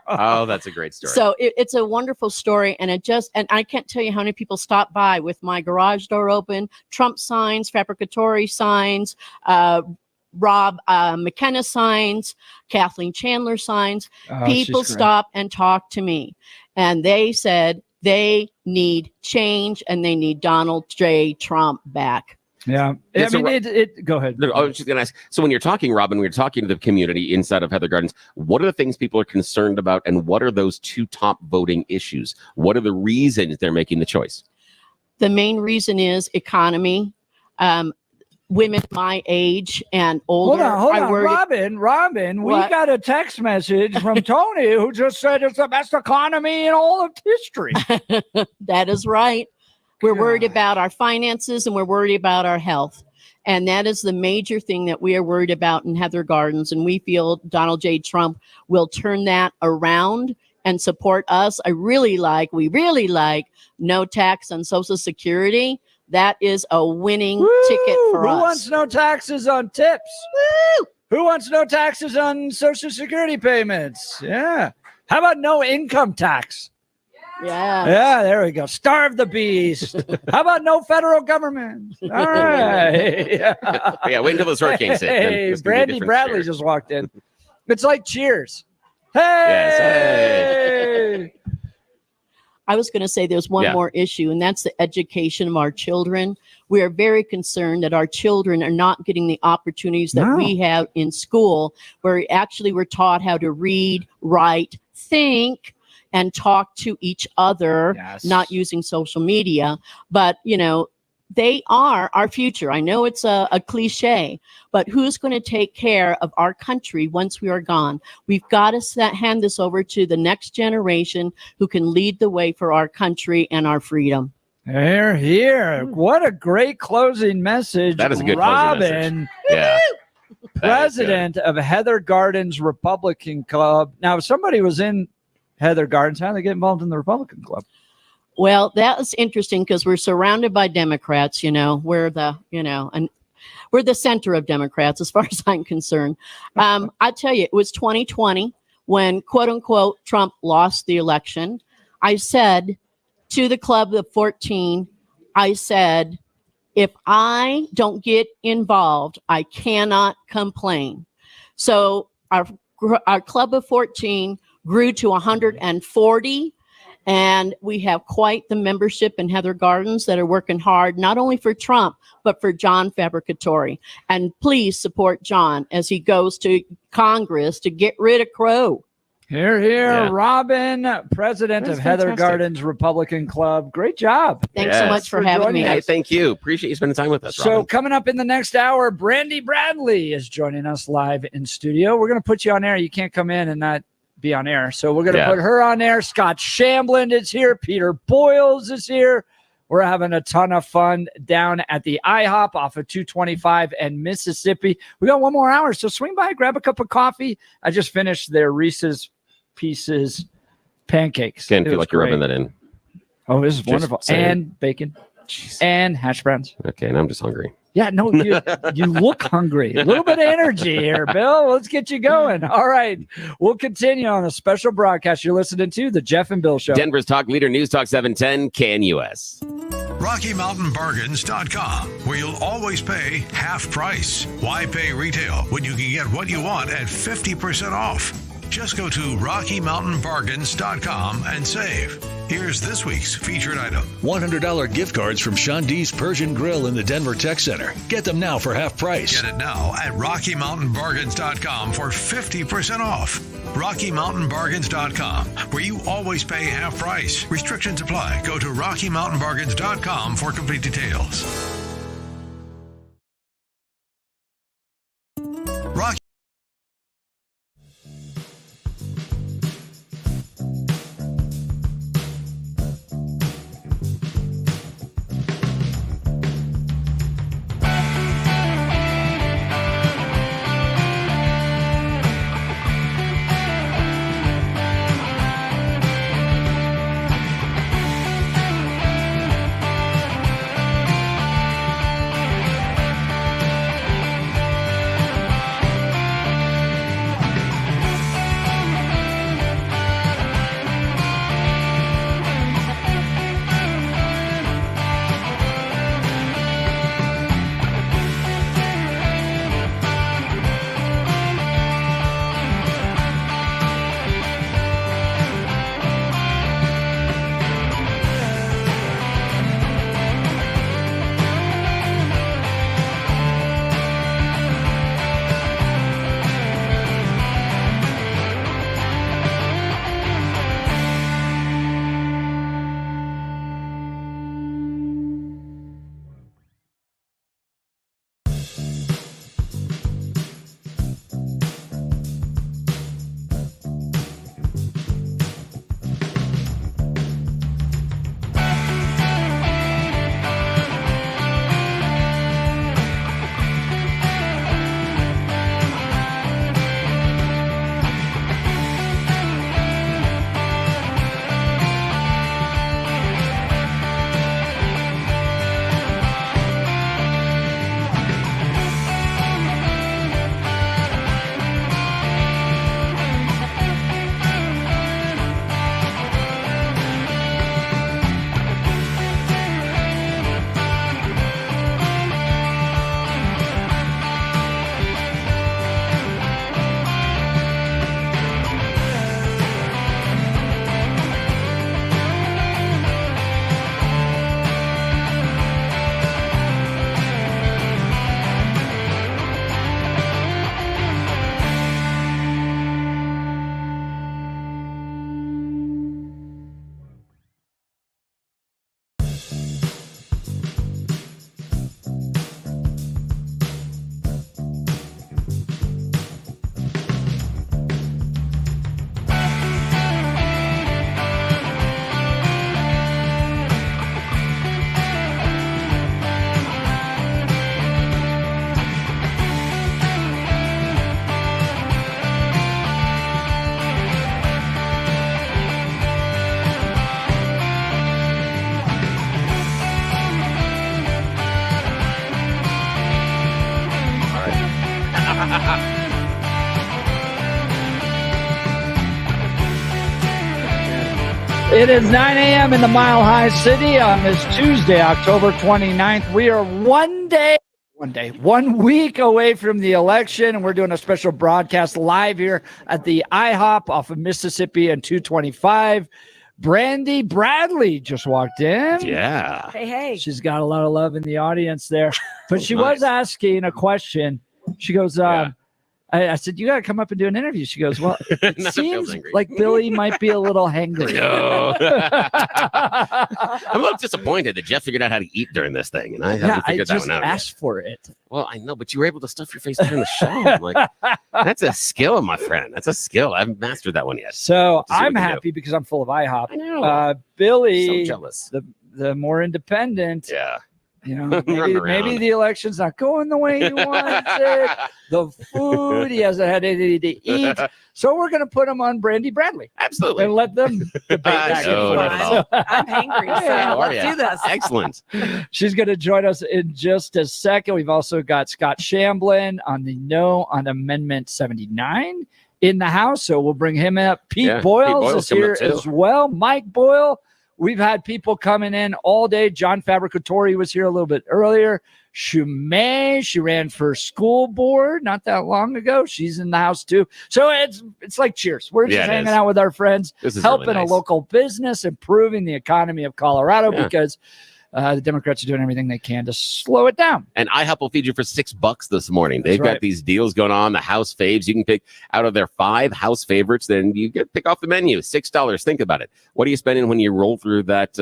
Oh, that's a great story. So it's a wonderful story. And I can't tell you how many people stop by with my garage door open, Trump signs, fabricatory signs, Rob McKenna signs, Kathleen Chandler signs. People stop and talk to me. And they said they need change and they need Donald J. Trump back. Yeah. I mean, go ahead. I was just going to ask. So when you're talking, Robin, when you're talking to the community inside of Heather Gardens, what are the things people are concerned about? And what are those two top voting issues? What are the reasons they're making the choice? The main reason is economy. Women my age and older. Hold on. Robin, we got a text message from Tony who just said it's the best economy in all of history. That is right. We're worried about our finances and we're worried about our health. And that is the major thing that we are worried about in Heather Gardens. And we feel Donald J. Trump will turn that around and support us. We really like no tax on Social Security. That is a winning ticket for us. Who wants no taxes on tips? Who wants no taxes on Social Security payments? Yeah. How about no income tax? Yeah, there we go. Starve the beast. How about no federal government? All right. Yeah, wait until those hurricanes hit. Hey, Brandy Bradley just walked in. It's like Cheers. Hey! Yes, hey! I was going to say there's one more issue, and that's the education of our children. We are very concerned that our children are not getting the opportunities that we have in school, where actually we're taught how to read, write, think, and talk to each other, not using social media. But, you know, they are our future. I know it's a cliche, but who's going to take care of our country once we are gone? We've got to hand this over to the next generation who can lead the way for our country and our freedom. Here. What a great closing message. That is a good Robin, closing message. Yeah. President of Heather Gardens Republican Club. Now, if somebody was in Heather Gardens, how do they get involved in the Republican Club? Well, that was interesting because we're surrounded by Democrats. You know, we're the center of Democrats as far as I'm concerned. I tell you, it was 2020 when, quote unquote, Trump lost the election. I said to the club of 14, I said, if I don't get involved, I cannot complain. So our club of 14 grew to 140, and we have quite the membership in Heather Gardens that are working hard, not only for Trump, but for John Fabricatory. And please support John as he goes to Congress to get rid of Crow. Here, Yeah. Robin, president of Heather Gardens Republican Club. Great job. Thanks so much for having me. Hey, thank you. Appreciate you spending time with us, So Robin. coming up in the next hour, Brandy Bradley is joining us live in studio. We're going to put you on air. You can't come in and not be on air. So we're going to put her on air. Scott Shamblin is here. Peter Boyles is here. We're having a ton of fun down at the IHOP off of 225 and Mississippi. We got one more hour, so swing by, grab a cup of coffee. I just finished their Reese's Pieces pancakes. Can't feel like you're rubbing that in. Oh, this is Just wonderful. saying. And bacon and hash browns. Okay, and I'm just hungry. Yeah, no, you look hungry. A little bit of energy here, Bill. Let's get you going. All right. We'll continue on a special broadcast. You're listening to The Jeff and Bill Show. Denver's Talk Leader, News Talk 710, KNUS. RockyMountainBargains.com, where you'll always pay half price. Why pay retail when you can get what you want at 50% off? Just go to RockyMountainBargains.com and save. Here's this week's featured item. $100 gift cards from Sean D's Persian Grill in the Denver Tech Center. Get them now for half price. Get it now at RockyMountainBargains.com for 50% off. RockyMountainBargains.com, where you always pay half price. Restrictions apply. Go to RockyMountainBargains.com for complete details. Rocky. It is 9 a.m. in the Mile High City on this Tuesday, October 29th. We are one week away from the election, and we're doing a special broadcast live here at the IHOP off of Mississippi and 225. Brandy Bradley just walked in. Yeah. Hey. She's got a lot of love in the audience there. But she was asking a question. She goes, I said, you got to come up and do an interview. She goes, well, it seems like Billy might be a little hangry. No. I'm a little disappointed that Jeff figured out how to eat during this thing, and I haven't figured that one out. I just asked for it. Well, I know, but you were able to stuff your face during the show. I'm like, that's a skill, my friend. That's a skill. I haven't mastered that one yet. So I'm happy because I'm full of IHOP. I know. Billy, so jealous. The more independent. Yeah. You know, maybe the election's not going the way he wants it. The food, he hasn't had anything to eat. So we're going to put him on Brandy Bradley. Absolutely. And let them debate back and No, forth. not at all. I'm angry, so let's do this. Excellent. She's going to join us in just a second. We've also got Scott Shamblin on the no on Amendment 79 in the House. So we'll bring him up. Pete Boyles is coming here up too. as well. Mike Boyle. We've had people coming in all day. John Fabricatori was here a little bit earlier. Shumay, she ran for school board not that long ago. She's in the House too. So it's like cheers. We're just hanging out with our friends, helping a local business, improving the economy of Colorado because the Democrats are doing everything they can to slow it down. And IHOP will feed you for $6 this morning. They've right. got these deals going on, the house faves. You can pick out of their 5 house favorites, then you get pick off the menu. $6. Think about it. What are you spending when you roll through that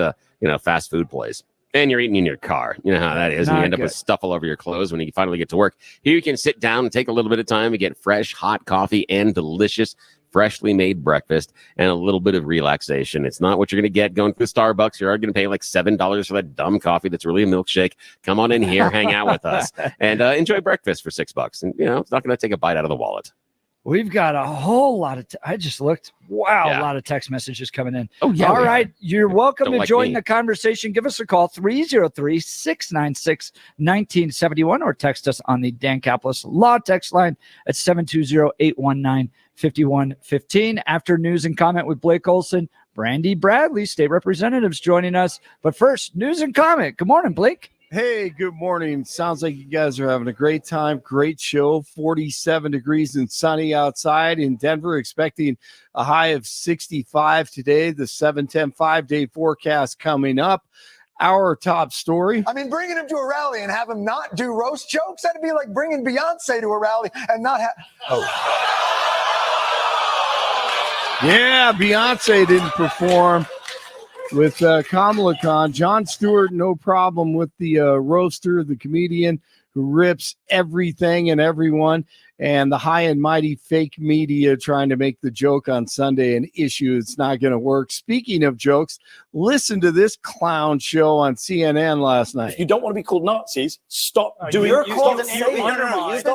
fast food place? And you're eating in your car. You know how that is. And you end up with stuff all over your clothes when you finally get to work. Here you can sit down and take a little bit of time and get fresh, hot coffee and delicious freshly made breakfast and a little bit of relaxation. It's not what you're going to get going to Starbucks. You're going to pay like $7 for that dumb coffee that's really a milkshake. Come on in here, hang out with us, and enjoy breakfast for $6. And, it's not going to take a bite out of the wallet. We've got a whole lot of I just looked. Wow, Yeah. a lot of text messages coming in. Oh, yeah. All right. You're welcome Don't to like join me. the conversation. Give us a call, 303-696-1971, or text us on the Dan Caplis Law text line at 720-819-5115. After news and comment with Blake Olson, Brandy Bradley, state representatives joining us. But first, news and comment. Good morning, Blake. Hey, good morning. Sounds like you guys are having a great time. Great show. 47 degrees and sunny outside in Denver. Expecting a high of 65 today. The 7-10 5-day forecast coming up. Our top story. I mean, bringing him to a rally and have him not do roast jokes, that'd be like bringing Beyonce to a rally and not have. Yeah, Beyonce didn't perform with Kamala Khan. Jon Stewart, no problem with the roaster, the comedian who rips everything and everyone, and the high and mighty fake media trying to make the joke on Sunday an issue. It's not going to work. Speaking of jokes, listen to this clown show on CNN last night. If you don't want to be called Nazis, stop doing. You're called an You've been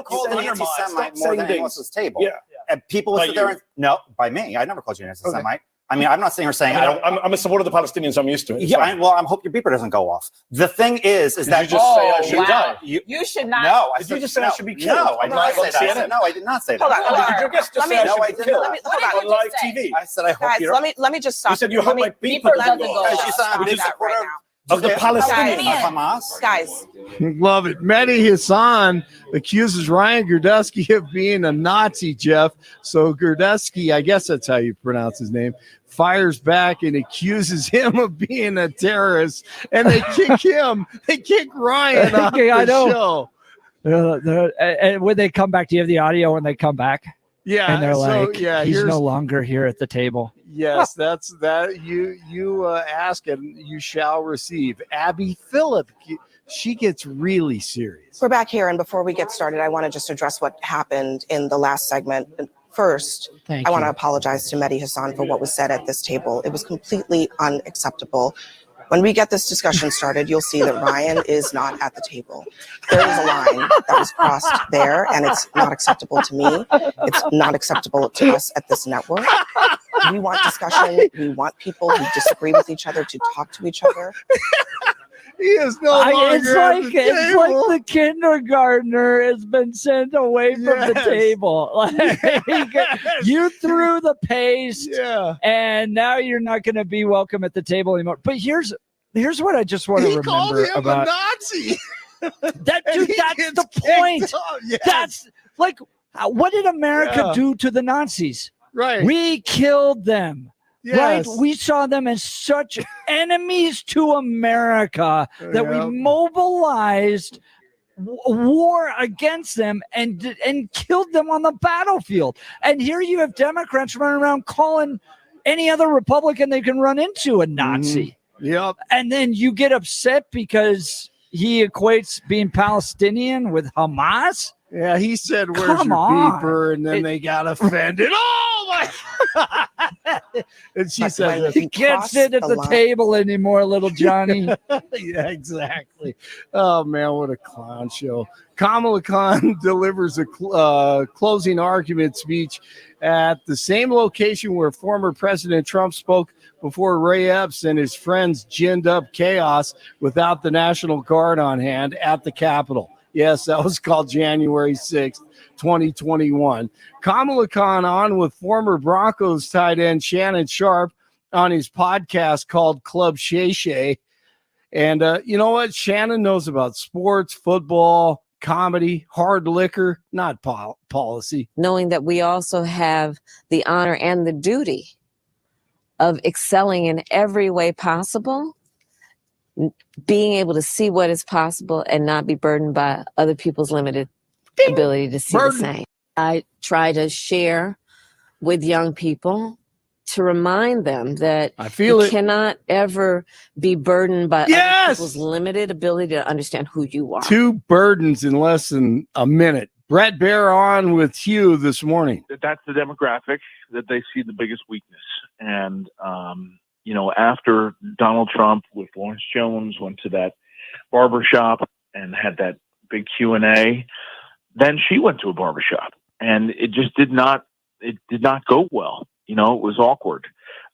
called an anti-Semite more than anyone else's table. Yeah. And people By sit there you. and no, by me. I never called you an anti-Semite. I mean, I'm not sitting here saying I don't. I'm a supporter of the Palestinians. I'm used to it. It's Yeah, fine. I hope your beeper doesn't go off. The thing is Did that you just say I should die? You should not. No, I Did said, you just say no, I should be killed? No, I did not say that. I said, no, I did not say that. Hold on, hold on. Did your guest just say I No, should I be did killed? not. On live TV. I said I hope Guys, you don't. let me just stop. You said you hope my beeper doesn't doesn't go go off. Because you said I'm Stop a that supporter right now. of the Palestinians. Not Hamas. Guys, Love it. Mehdi Hassan accuses Ryan Gerdusky of being a Nazi, Jeff. So Gerdusky, I guess that's how you pronounce his name, fires back and accuses him of being a terrorist. And they kick him. They kick Ryan off the I know. show. And when they come back, do you have the audio when they come back? Yeah. And they're so, like, yeah, he's here's- no longer here at the table. Yes, that's that. You ask and you shall receive. Abby Phillip, she gets really serious. We're back here, and before we get started, I want to just address what happened in the last segment. First, Thank I want to you. apologize to Mehdi Hassan for what was said at this table. It was completely unacceptable. When we get this discussion started, you'll see that Ryan is not at the table. There is a line that was crossed there, and it's not acceptable to me. It's not acceptable to us at this network. We want discussion. We want people who disagree with each other to talk to each other. He is no longer It's at like the it's like table. the kindergartner has been sent away from the Yes. table. Like, you threw the paste, Yeah. and now you're not going to be welcome at the table anymore. But here's what I just want to He called remember him about a Nazi. that. And Dude, he that's gets the kicked point. off. Yes. That's like, what did America Yeah. do to the Nazis? Right. We killed them. Yes. Right? We saw them as such enemies to America that we Yep. mobilized war against them and killed them on the battlefield. And here you have Democrats running around calling any other Republican they can run into a Nazi. Yep. And then you get upset because he equates being Palestinian with Hamas. Yeah, he said, "Where's Come your on. beeper?" And then they got offended. Oh my! And she said, "He can't sit at the table anymore, little Johnny." Yeah, exactly. Oh man, what a clown show! Kamala Khan delivers a closing argument speech at the same location where former President Trump spoke before Ray Epps and his friends ginned up chaos without the National Guard on hand at the Capitol. Yes, that was called January 6th, 2021. Kamala Khan on with former Broncos tight end Shannon Sharp on his podcast called Club Shay Shay. And you know what? Shannon knows about sports, football, comedy, hard liquor, not policy. Knowing that we also have the honor and the duty of excelling in every way possible, being able to see what is possible and not be burdened by other people's limited ability to see the same. I try to share with young people to remind them that you cannot ever be burdened by other people's limited ability to understand who you are. 2 burdens in less than a minute. Brett Baer on with Hugh this morning. That's the demographic that they see the biggest weakness. And, after Donald Trump with Lawrence Jones went to that barbershop and had that big Q&A, then she went to a barbershop and it just did not go well. It was awkward.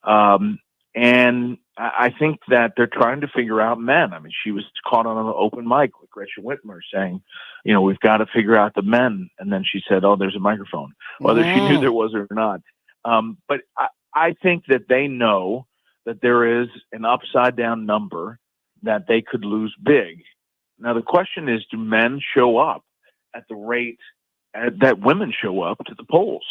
And I think that they're trying to figure out men. I mean, she was caught on an open mic with Gretchen Whitmer saying, we've got to figure out the men. And then she said, oh, there's a microphone, whether she knew there was or not. But I think that they know that there is an upside down number that they could lose big. Now, the question is, do men show up at the rate that women show up to the polls?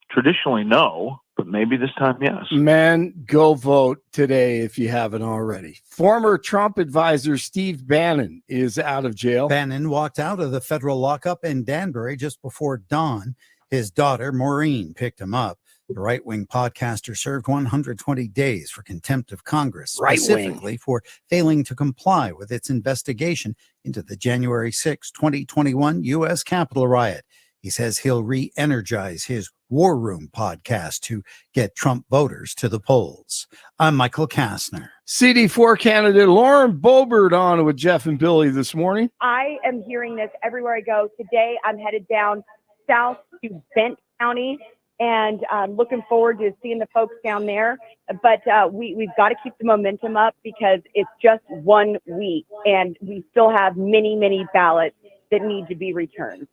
Traditionally, no, but maybe this time, yes. Men, go vote today if you haven't already. Former Trump advisor Steve Bannon is out of jail. Bannon walked out of the federal lockup in Danbury just before dawn. His daughter, Maureen, picked him up. The right-wing podcaster served 120 days for contempt of Congress, specifically for failing to comply with its investigation into the January 6, 2021 U.S. Capitol riot. He says he'll re-energize his War Room podcast to get Trump voters to the polls. I'm Michael Kastner. CD4 candidate Lauren Boebert on with Jeff and Billy this morning. I am hearing this everywhere I go. Today, I'm headed down south to Bent County, and I'm looking forward to seeing the folks down there. But we've got to keep the momentum up because it's just 1 week, and we still have many, many ballots that need to be returned.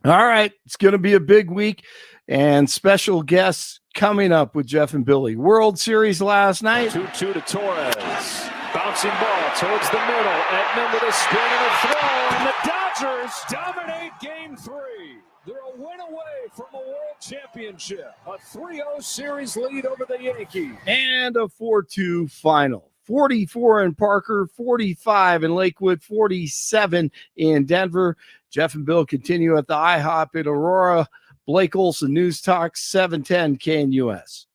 All right, it's going to be a big week, and special guests coming up with Jeff and Billy. World Series last night. 2-2 to Torres. Bouncing ball towards the middle. Edman with a spin and a throw, and the Dodgers dominate Game 3. They're a win away from a world championship. A 3-0 series lead over the Yankees. And a 4-2 final. 44 in Parker, 45 in Lakewood, 47 in Denver. Jeff and Bill continue at the IHOP in Aurora. Blake Olson, News Talk, 710 KNUS.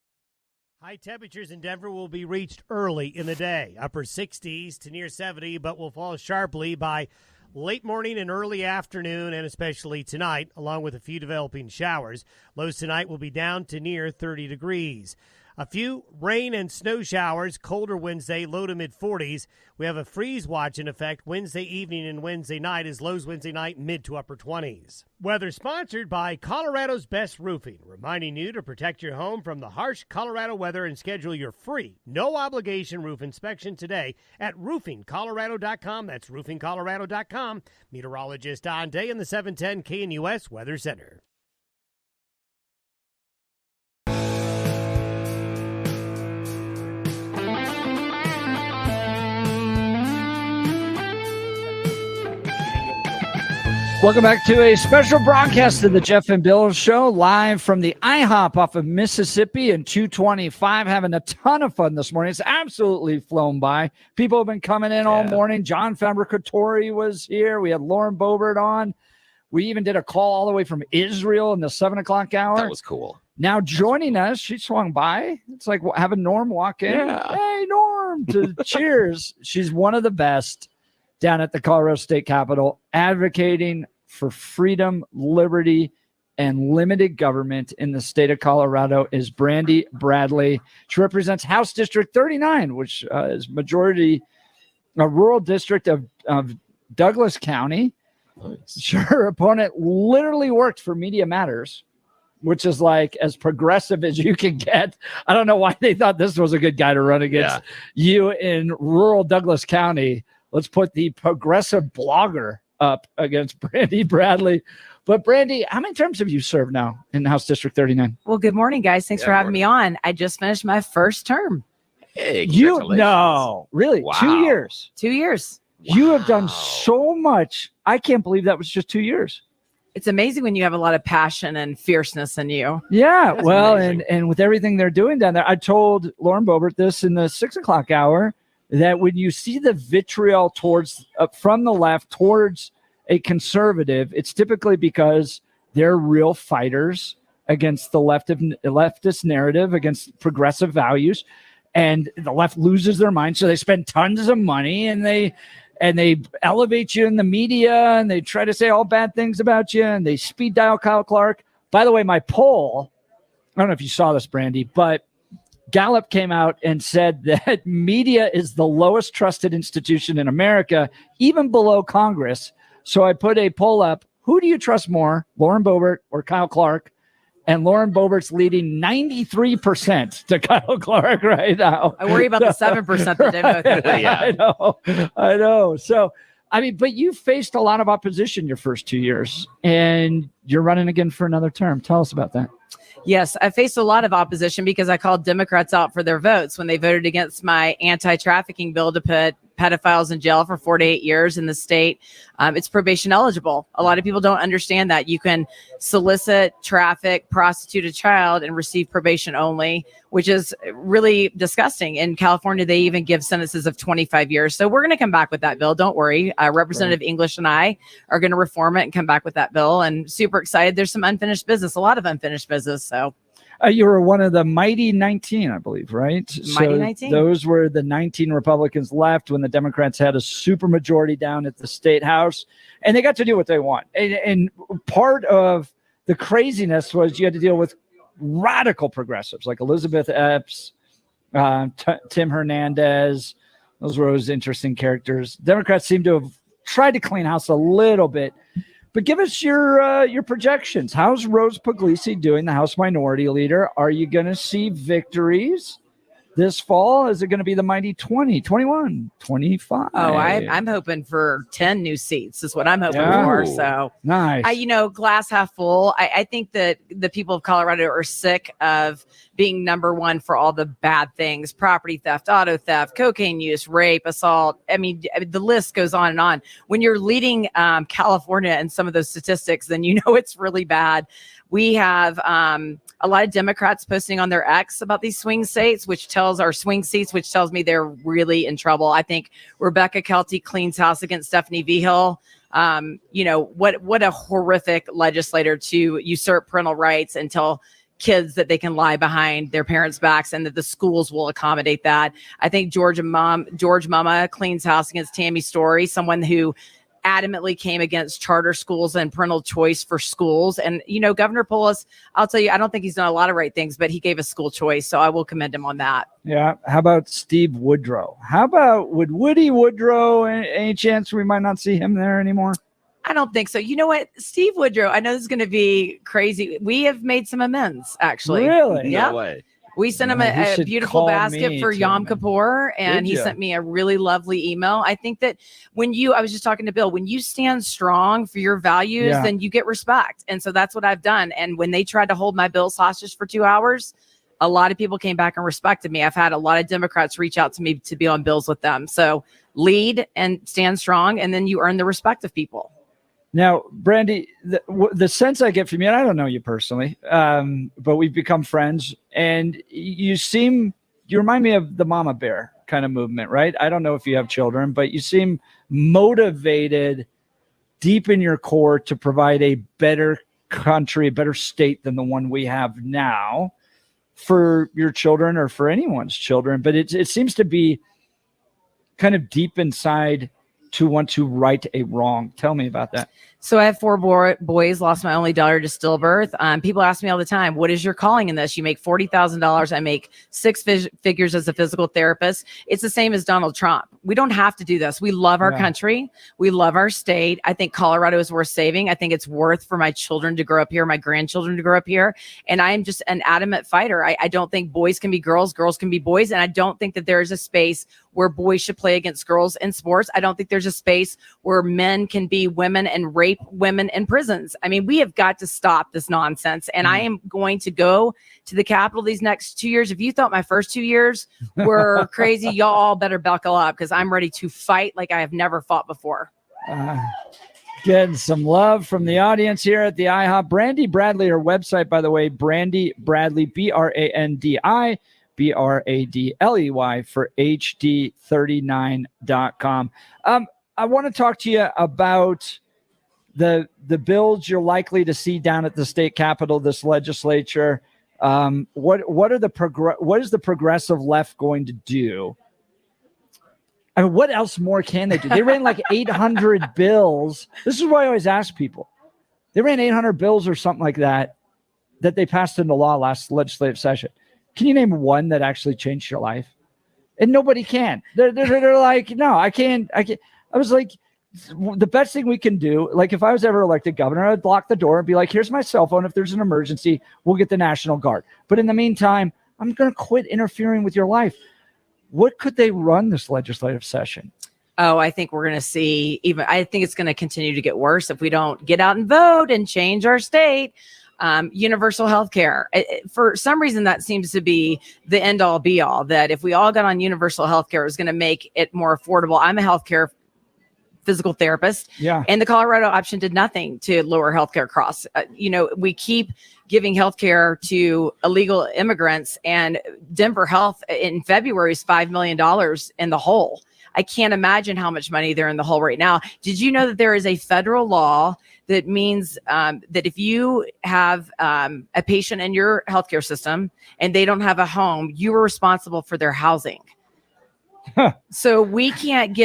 High temperatures in Denver will be reached early in the day. Upper 60s to near 70, but will fall sharply by late morning and early afternoon, and especially tonight, along with a few developing showers. Lows tonight will be down to near 30 degrees. A few rain and snow showers, colder Wednesday, low to mid-40s. We have a freeze watch in effect Wednesday evening and Wednesday night, as lows Wednesday night mid to upper 20s. Weather sponsored by Colorado's Best Roofing, reminding you to protect your home from the harsh Colorado weather and schedule your free, no-obligation roof inspection today at roofingcolorado.com. That's roofingcolorado.com. Meteorologist Don Day in the 710 KNUS Weather Center. Welcome back to a special broadcast of the Jeff and Bill Show, live from the IHOP off of Mississippi and 225. Having a ton of fun this morning. It's absolutely flown by. People have been coming in all morning. John Fabricatori was here. We had Lauren Boebert on. We even did a call all the way from Israel in the 7 o'clock hour. That was cool. Now joining us, she swung by. It's like having Norm walk in. Yeah. Hey, Norm, to cheers. She's one of the best down at the Colorado State Capitol, advocating for freedom, liberty, and limited government in the state of Colorado is Brandy Bradley. She represents House District 39, which is a rural district of Douglas County. Nice. Her opponent literally worked for Media Matters, which is like as progressive as you can get. I don't know why they thought this was a good guy to run against you in rural Douglas County. Let's put the progressive blogger up against Brandy Bradley. But Brandy, how many terms have you served now in House District 39? Well, good morning, guys. Thanks for having me on. I just finished my first term. Hey, No, really? Wow. 2 years. 2 years. You have done so much. I can't believe that was just 2 years. It's amazing when you have a lot of passion and fierceness in you. Yeah, That's well, amazing. and with everything they're doing down there, I told Lauren Boebert this in the 6 o'clock hour, that when you see the vitriol towards from the left towards a conservative, it's typically because they're real fighters against the leftist narrative, against progressive values, and the left loses their mind, so they spend tons of money and they elevate you in the media and they try to say all bad things about you and they speed dial Kyle Clark. By the way, my poll, I don't know if you saw this, Brandy, but Gallup came out and said that media is the lowest trusted institution in America, even below Congress. So I put a poll up. Who do you trust more, Lauren Boebert or Kyle Clark? And Lauren Boebert's leading 93% to Kyle Clark right now. I worry about the 7% that didn't vote that way. I know. So, I mean, but you faced a lot of opposition your first 2 years, and you're running again for another term. Tell us about that. Yes, I faced a lot of opposition because I called Democrats out for their votes when they voted against my anti-trafficking bill to put pedophiles in jail for 4 to 8 years in the state. It's probation eligible. A lot of people don't understand that. You can solicit, traffic, prostitute a child and receive probation only, which is really disgusting. In California, they even give sentences of 25 years. So we're going to come back with that bill. Don't worry. Representative English and I are going to reform it and come back with that bill. And super excited. There's some unfinished business, a lot of unfinished business. So you were one of the mighty 19, I believe, right? Mighty 19. Those were the 19 Republicans left when the Democrats had a super majority down at the state house, and they got to do what they want. And part of the craziness was you had to deal with radical progressives like Elizabeth Epps, Tim Hernandez. Those were always interesting characters. Democrats seem to have tried to clean house a little bit. But give us your projections. How's Rose Puglisi doing, the House Minority Leader? Are you going to see victories this fall? Is it going to be the mighty 20, 21, 25? Oh, I'm hoping for 10 new seats is what I'm hoping for. So nice. Glass half full. I think that the people of Colorado are sick of being number one for all the bad things: property theft, auto theft, cocaine use, rape, assault. I mean, the list goes on and on. When you're leading California in some of those statistics, then you know it's really bad. We have a lot of Democrats posting on their X about these swing seats, which tells me they're really in trouble. I think Rebecca Kelty cleans house against Stephanie Vigil. What a horrific legislator to usurp parental rights and tell kids that they can lie behind their parents' backs and that the schools will accommodate that. I think George Mama cleans house against Tammy Story, someone who adamantly came against charter schools and parental choice for schools. And, Governor Polis, I'll tell you, I don't think he's done a lot of right things, but he gave us school choice. So I will commend him on that. Yeah. How about Steve Woodrow? Would Woody Woodrow, any chance we might not see him there anymore? I don't think so. You know what? Steve Woodrow, I know this is going to be crazy. We have made some amends, actually. Really? Yeah. No way. We sent him a beautiful basket for Yom Kippur, and he sent me a really lovely email. I think that I was just talking to Bill, when you stand strong for your values, then you get respect. And so that's what I've done. And when they tried to hold my bills hostage for 2 hours, a lot of people came back and respected me. I've had a lot of Democrats reach out to me to be on bills with them. So lead and stand strong, and then you earn the respect of people. Now, Brandy, the sense I get from you, and I don't know you personally, but we've become friends, and you remind me of the mama bear kind of movement, right? I don't know if you have children, but you seem motivated deep in your core to provide a better country, a better state than the one we have now for your children or for anyone's children. But it seems to be kind of deep inside to want to right a wrong. Tell me about that. So I have 4 boys, lost my only daughter to stillbirth. People ask me all the time, what is your calling in this? You make $40,000. I make 6 figures as a physical therapist. It's the same as Donald Trump. We don't have to do this. We love our country. We love our state. I think Colorado is worth saving. I think it's worth for my children to grow up here, my grandchildren to grow up here. And I'm just an adamant fighter. I don't think boys can be girls, girls can be boys. And I don't think that there is a space where boys should play against girls in sports. I don't think there's a space where men can be women and rape women in prisons. I mean, we have got to stop this nonsense. And I am going to go to the Capitol these next 2 years. If you thought my first 2 years were crazy, y'all all better buckle up because I'm ready to fight like I have never fought before. Getting some love from the audience here at the IHOP. Brandy Bradley, her website, by the way, Brandy Bradley, BRANDI BRADLEY for HD39.com. I want to talk to you about the bills you're likely to see down at the state capitol, this legislature. What is the progressive left going to do? I mean, what else more can they do? They ran like 800 bills. This is why I always ask people. They ran 800 bills or something like that they passed into law last legislative session. Can you name one that actually changed your life? And nobody can. They're like, no, I can't. I was like, the best thing we can do, like if I was ever elected governor, I'd lock the door and be like, here's my cell phone. If there's an emergency, we'll get the National Guard. But in the meantime, I'm going to quit interfering with your life. What could they run this legislative session? Oh, I think we're going to see I think it's going to continue to get worse if we don't get out and vote and change our state. Universal health care. For some reason, that seems to be the end all be all, that if we all got on universal health care, it was going to make it more affordable. I'm a healthcare physical therapist. Yeah. And the Colorado option did nothing to lower healthcare costs. We keep giving healthcare to illegal immigrants, and Denver Health in February is $5 million in the hole. I can't imagine how much money they're in the hole right now. Did you know that there is a federal law that means that if you have a patient in your healthcare system and they don't have a home, you are responsible for their housing? So we can't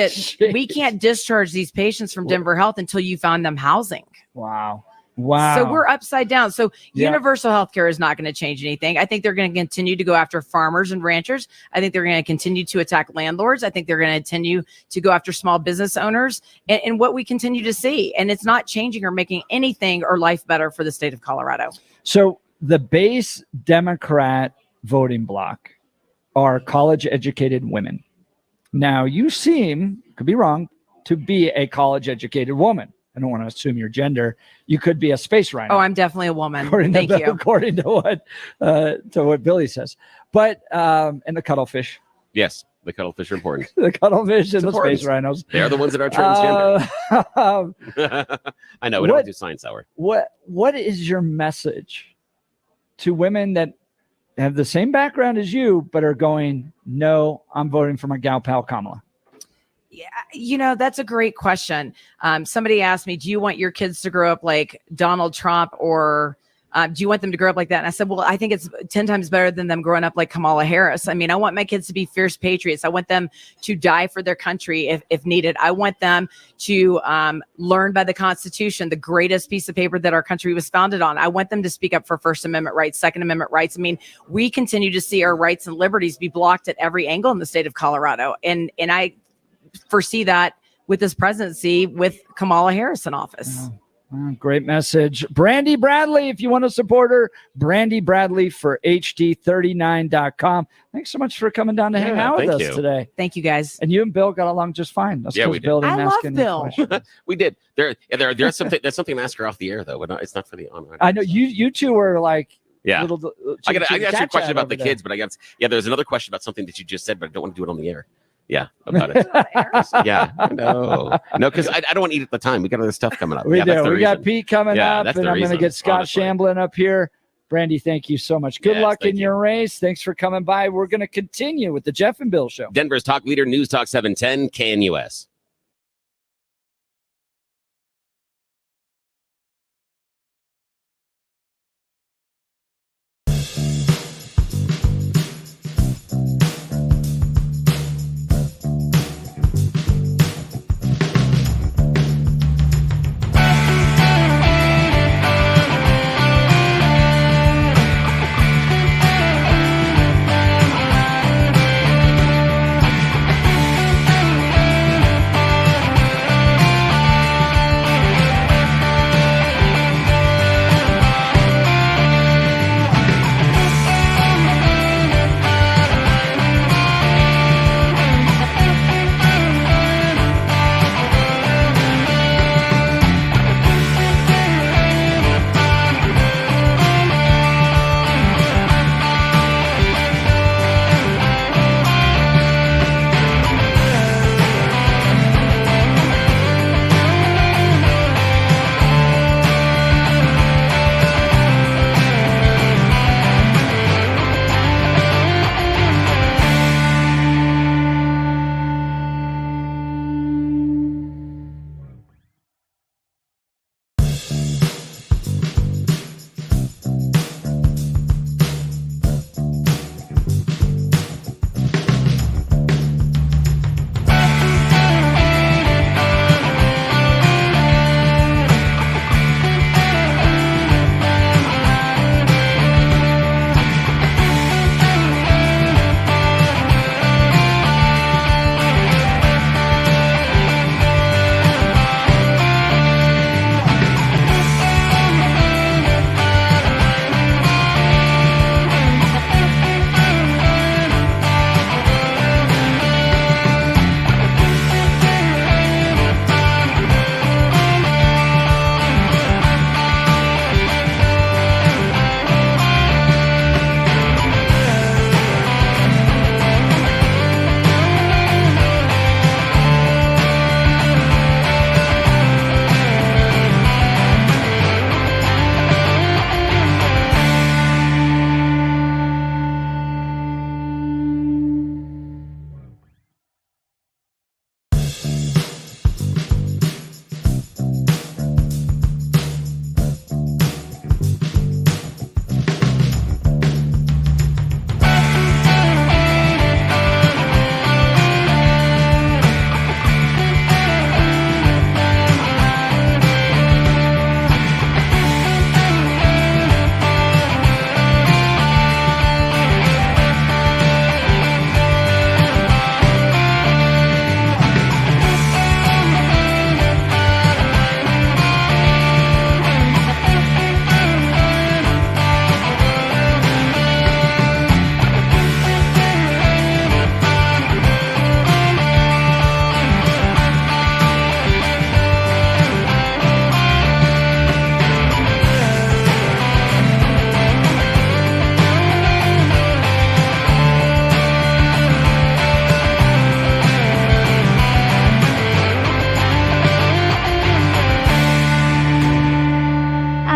discharge these patients from Denver Health until you found them housing. Wow. So we're upside down. So universal health care is not going to change anything. I think they're going to continue to go after farmers and ranchers. I think they're going to continue to attack landlords. I think they're going to continue to go after small business owners and what we continue to see. And it's not changing or making anything or life better for the state of Colorado. So the base Democrat voting bloc are college educated women. Now you seem, could be wrong, to be a college educated woman. I don't want to assume your gender. You could be a space rhino. Oh, I'm definitely a woman. Thank you. According to what Billy says. But and the cuttlefish. Yes, the cuttlefish are important. The cuttlefish and the space rhinos. They're the ones that are transgender. I know, we don't do science hour. What is your message to women that have the same background as you, but are going, no, I'm voting for my gal pal Kamala? Yeah, that's a great question. Somebody asked me, do you want your kids to grow up like Donald Trump, or do you want them to grow up like that? And I said, well, I think it's 10 times better than them growing up like Kamala Harris. I mean, I want my kids to be fierce patriots. I want them to die for their country if needed. I want them to learn by the Constitution, the greatest piece of paper that our country was founded on. I want them to speak up for First Amendment rights, Second Amendment rights. I mean, we continue to see our rights and liberties be blocked at every angle in the state of Colorado. And I foresee that with this presidency with Kamala Harris in office. Great message. Brandy Bradley, if you want to support her, Brandy Bradley for HD39.com. Thanks so much for coming down to hang out with us today. Thank you, guys. And you and Bill got along just fine. That's we did. Bill didn't I ask love any Bill. questions. We did. There's something to ask her off the air, though. But it's not for the online. I know you two were like, yeah. Little, I got you a question about the kids, but there's another question about something that you just said, but I don't want to do it on the air. Yeah, about it. Yeah, no, because I don't want to eat at the time. We got other stuff coming up. We do. We got Pete coming up, and I'm going to get Scott Shamblin up here. Brandy, thank you so much. Good luck in your race. Thanks for coming by. We're going to continue with the Jeff and Bill Show. Denver's talk leader, News Talk 710, KNUS.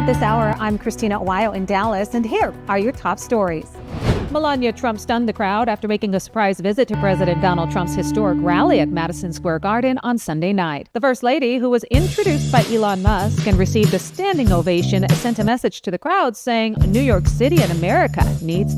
At this hour, I'm Christina Weil in Dallas, and here are your top stories. Melania Trump stunned the crowd after making a surprise visit to President Donald Trump's historic rally at Madison Square Garden on Sunday night. The First Lady, who was introduced by Elon Musk and received a standing ovation, sent a message to the crowd saying New York City and America needs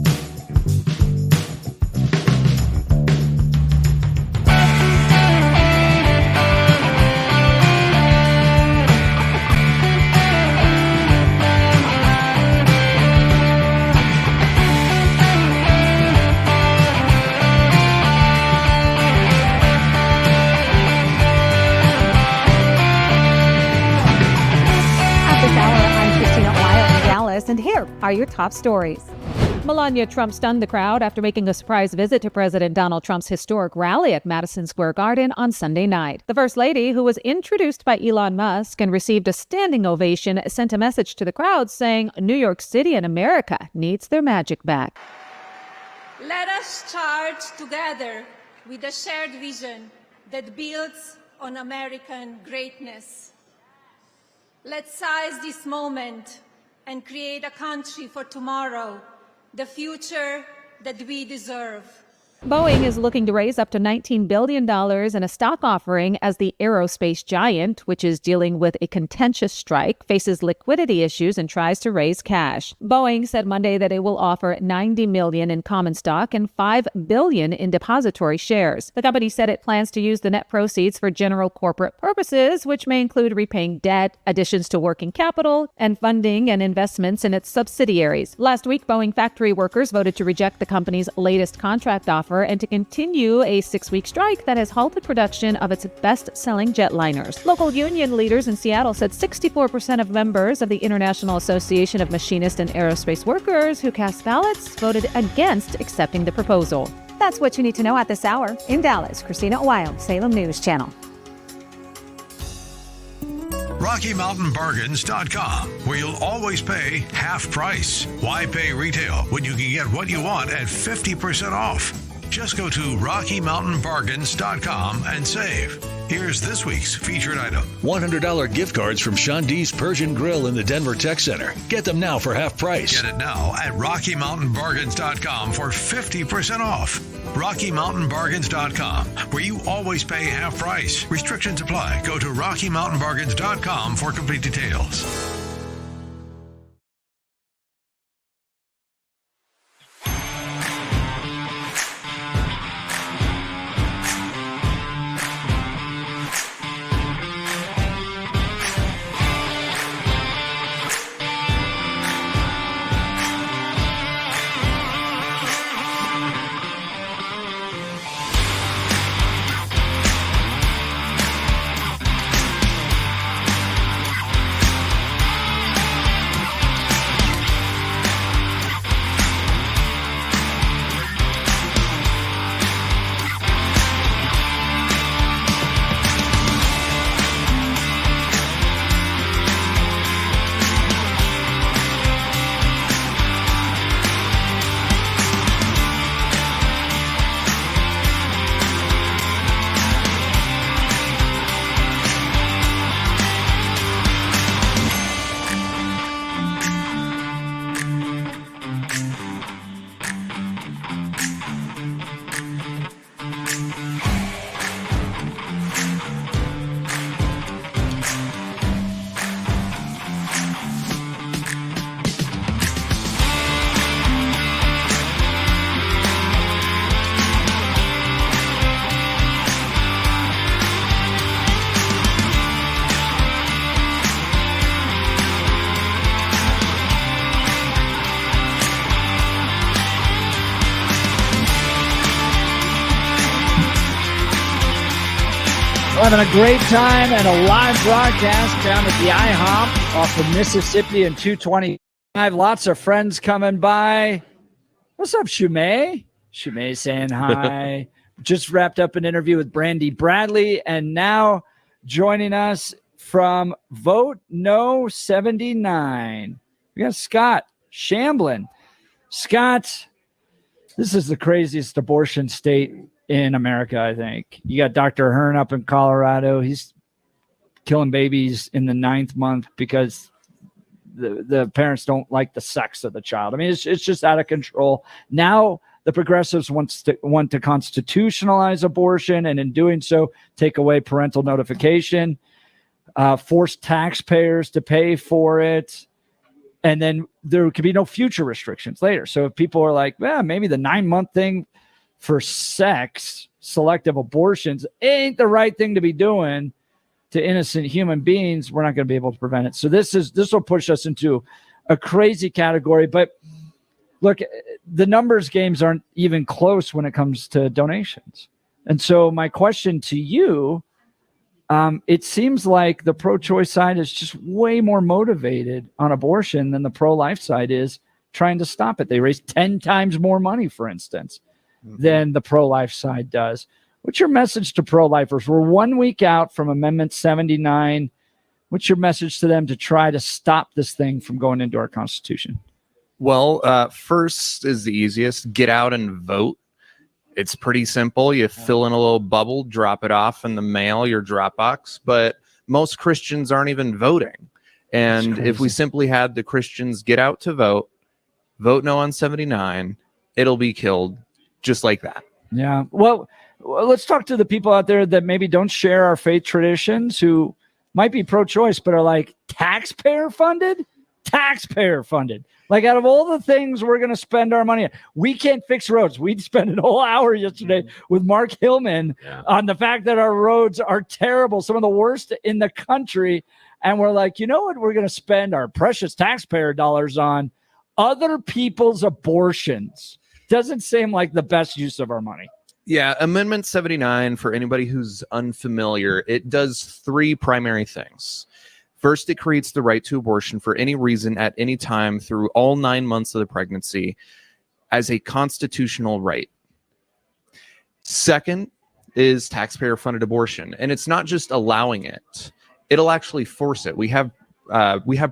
and here are your top stories. Melania Trump stunned the crowd after making a surprise visit to President Donald Trump's historic rally at Madison Square Garden on Sunday night. The First Lady, who was introduced by Elon Musk and received a standing ovation, sent a message to the crowd saying New York City and America needs their magic back. Let us charge together with a shared vision that builds on American greatness. Let's seize this moment and create a country for tomorrow, the future that we deserve. Boeing is looking to raise up to $19 billion in a stock offering as the aerospace giant, which is dealing with a contentious strike, faces liquidity issues and tries to raise cash. Boeing said Monday that it will offer $90 million in common stock and $5 billion in depository shares. The company said it plans to use the net proceeds for general corporate purposes, which may include repaying debt, additions to working capital, and funding and investments in its subsidiaries. Last week, Boeing factory workers voted to reject the company's latest contract offer and to continue a 6-week strike that has halted production of its best-selling jetliners. Local union leaders in Seattle said 64% of members of the International Association of Machinist and Aerospace Workers who cast ballots voted against accepting the proposal. That's what you need to know at this hour. In Dallas, Christina Weil, Salem News Channel. RockyMountainBargains.com, where you'll always pay half price. Why pay retail when you can get what you want at 50% off? Just go to RockyMountainBargains.com and save. Here's this week's featured item. $100 gift cards from Sean D's Persian Grill in the Denver Tech Center. Get them now for half price. Get it now at RockyMountainBargains.com for 50% off. RockyMountainBargains.com, where you always pay half price. Restrictions apply. Go to RockyMountainBargains.com for complete details. Having a great time and a live broadcast down at the IHOP off of Mississippi and 225. Lots of friends coming by. What's up, Shumay? Shumay saying hi. Just wrapped up an interview with Brandy Bradley, and now joining us from Vote No 79. We got Scott Shamblin. Scott, this is the craziest abortion state in America, I think. You got Dr. Hearn up in Colorado. He's killing babies in the 9th month because the parents don't like the sex of the child. I mean, it's just out of control. Now the progressives want to constitutionalize abortion, and in doing so, take away parental notification, force taxpayers to pay for it, and then there could be no future restrictions later. So if people are like, well, maybe the 9-month thing for sex, selective abortions ain't the right thing to be doing to innocent human beings, we're not going to be able to prevent it. So this will push us into a crazy category. But look, the numbers games aren't even close when it comes to donations. And so my question to you, it seems like the pro-choice side is just way more motivated on abortion than the pro-life side is trying to stop it. They raise 10 times more money, for instance, than the pro-life side does. What's your message to pro-lifers? We're 1 week out from Amendment 79. What's your message to them to try to stop this thing from going into our Constitution? Well, first is the easiest. Get out and vote. It's pretty simple. You fill in a little bubble, drop it off in the mail, your Dropbox. But most Christians aren't even voting. And if we simply had the Christians get out to vote no on 79, it'll be killed just like that. Yeah. Well, let's talk to the people out there that maybe don't share our faith traditions, who might be pro-choice, but are like, taxpayer funded. Like, out of all the things we're going to spend our money on, we can't fix roads. We'd spend a whole hour yesterday with Mark Hillman on the fact that our roads are terrible, some of the worst in the country. And we're like, you know what? We're going to spend our precious taxpayer dollars on other people's abortions. Doesn't seem like the best use of our money. Yeah, Amendment 79, for anybody who's unfamiliar, it does 3 primary things. First, it creates the right to abortion for any reason at any time through all 9 months of the pregnancy as a constitutional right. Second is taxpayer-funded abortion, and it's not just allowing it; it'll actually force it. We have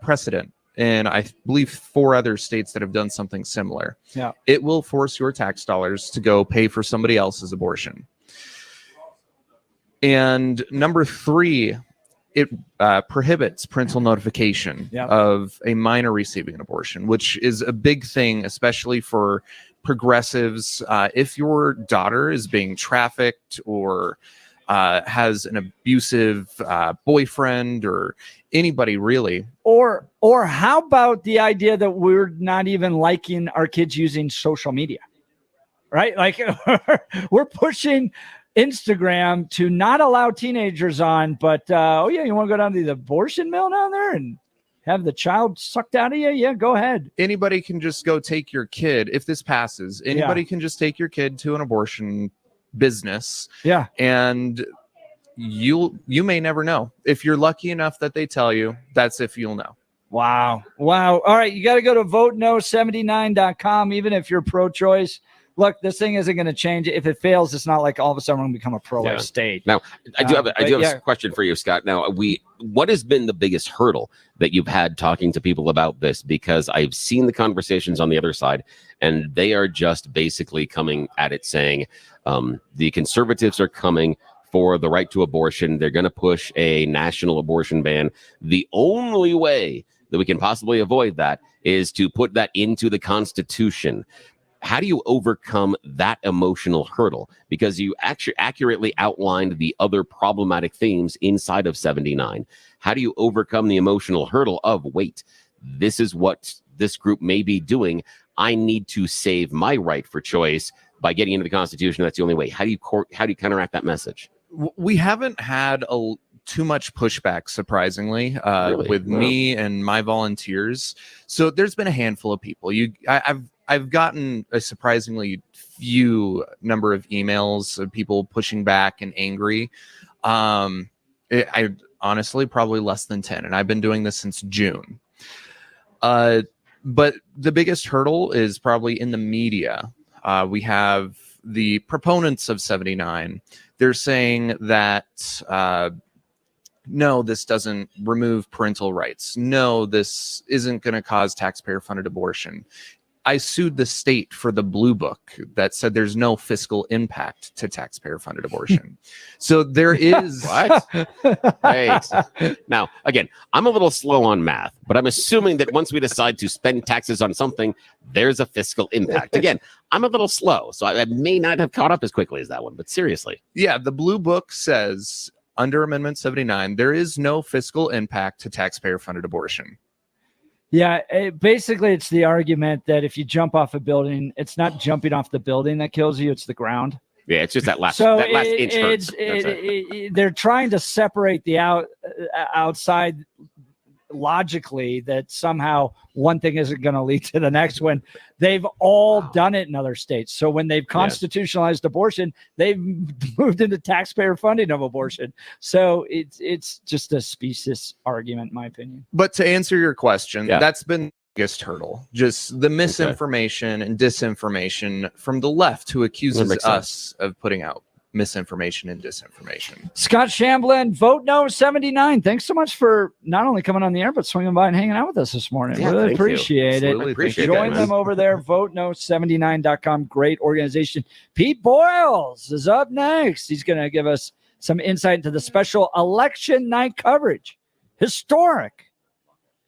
precedent, and I believe 4 other states that have done something similar. Yeah, it will force your tax dollars to go pay for somebody else's abortion. And number 3. It prohibits parental notification of a minor receiving an abortion, which is a big thing, especially for progressives. If your daughter is being trafficked or has an abusive boyfriend or anybody really. Or how about the idea that we're not even liking our kids using social media, right? Like we're pushing Instagram to not allow teenagers on, but you want to go down to the abortion mill down there and have the child sucked out of you? Yeah, go ahead. Anybody can just go take your kid. If this passes, anybody can just take your kid to an abortion business. Yeah. And you may never know. If you're lucky enough that they tell you, that's if you'll know. Wow. All right. You got to go to voteno79.com, even if you're pro-choice. Look, this thing isn't going to change. If it fails, it's not like all of a sudden we're going to become a pro-life state. Now, I do have a question for you, Scott. Now, what has been the biggest hurdle that you've had talking to people about this? Because I've seen the conversations on the other side, and they are just basically coming at it saying the conservatives are coming for the right to abortion. They're going to push a national abortion ban. The only way that we can possibly avoid that is to put that into the Constitution. How do you overcome that emotional hurdle? Because you actually accurately outlined the other problematic themes inside of 79. How do you overcome the emotional hurdle of, wait, this is what this group may be doing. I need to save my right for choice by getting into the Constitution. That's the only way. How do you counteract that message? We haven't had too much pushback, surprisingly, with me and my volunteers. So there's been a handful of people. I've gotten a surprisingly few number of emails of people pushing back and angry. I honestly probably less than 10, and I've been doing this since June. But the biggest hurdle is probably in the media. We have the proponents of 79. They're saying that no, this doesn't remove parental rights. No, this isn't going to cause taxpayer-funded abortion. I sued the state for the blue book that said there's no fiscal impact to taxpayer-funded abortion. So there is. What? Right. Now, again, I'm a little slow on math, but I'm assuming that once we decide to spend taxes on something, there's a fiscal impact. Again, I'm a little slow, so I may not have caught up as quickly as that one, but seriously. Yeah, the blue book says under Amendment 79, there is no fiscal impact to taxpayer-funded abortion. Yeah, basically, it's the argument that if you jump off a building, it's not jumping off the building that kills you; it's the ground. Yeah, it's just that last inch hurts. They're trying to separate the outside logically, that somehow one thing isn't going to lead to the next one. They've all done it in other states. So when they've constitutionalized abortion, they've moved into taxpayer funding of abortion. So it's just a specious argument, in my opinion. But to answer your question, that's been the biggest hurdle. Just the misinformation and disinformation from the left, who accuses us of putting out misinformation and disinformation. Scott Shamblin, vote no 79. Thanks so much for not only coming on the air, but swinging by and hanging out with us this morning. Yeah, really appreciate it. Appreciate Join that, them over there, voteno79.com. Great organization. Pete Boyles is up next. He's going to give us some insight into the special election night coverage. Historic.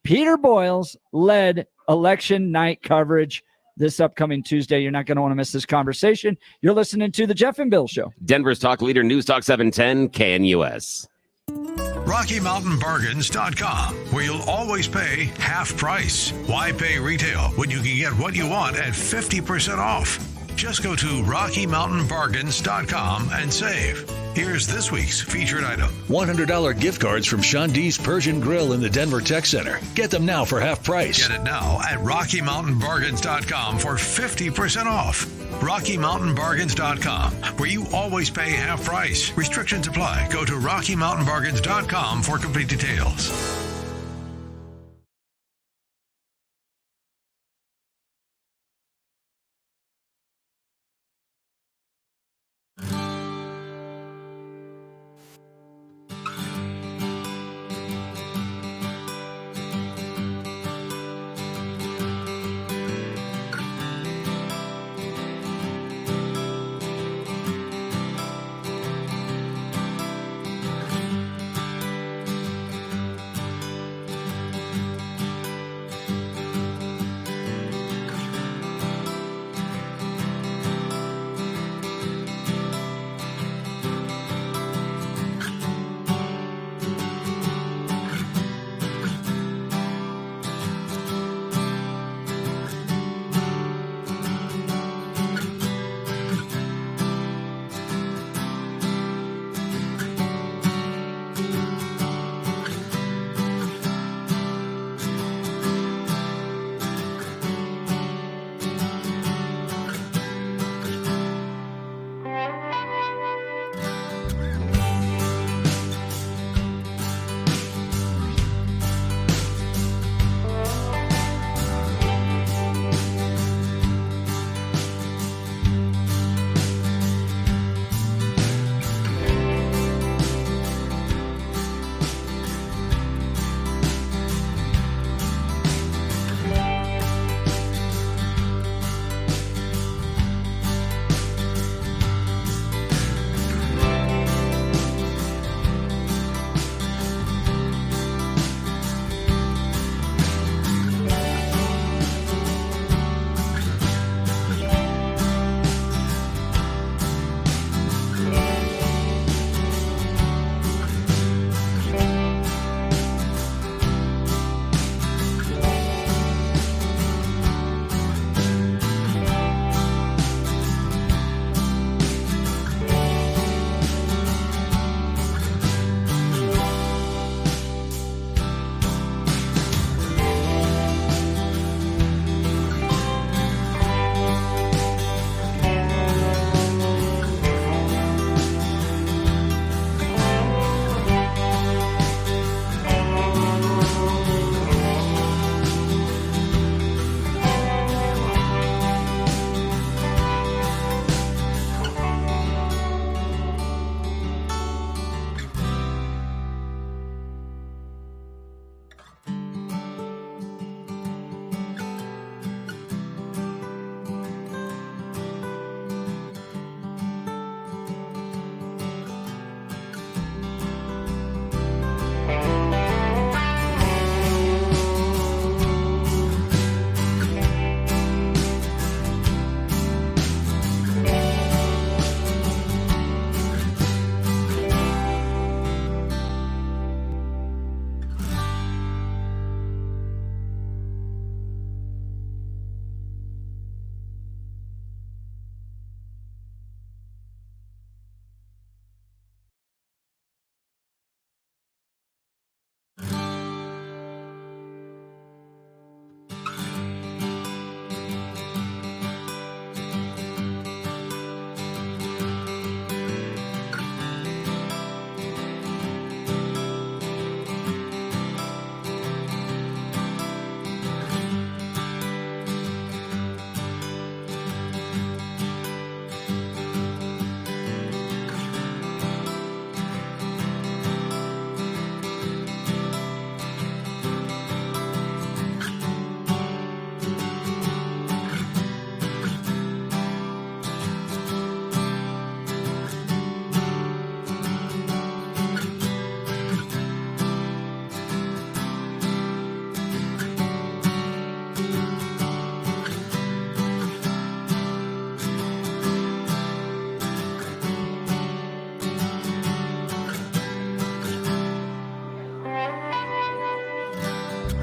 Peter Boyles led election night coverage this upcoming Tuesday. You're not going to want to miss this conversation. You're listening to The Jeff and Bill Show. Denver's talk leader, News Talk 710, KNUS. RockyMountainBargains.com, where you'll always pay half price. Why pay retail when you can get what you want at 50% off? Just go to RockyMountainBargains.com and save. Here's this week's featured item. $100 gift cards from Sean D's Persian Grill in the Denver Tech Center. Get them now for half price. Get it now at RockyMountainBargains.com for 50% off. RockyMountainBargains.com, where you always pay half price. Restrictions apply. Go to RockyMountainBargains.com for complete details.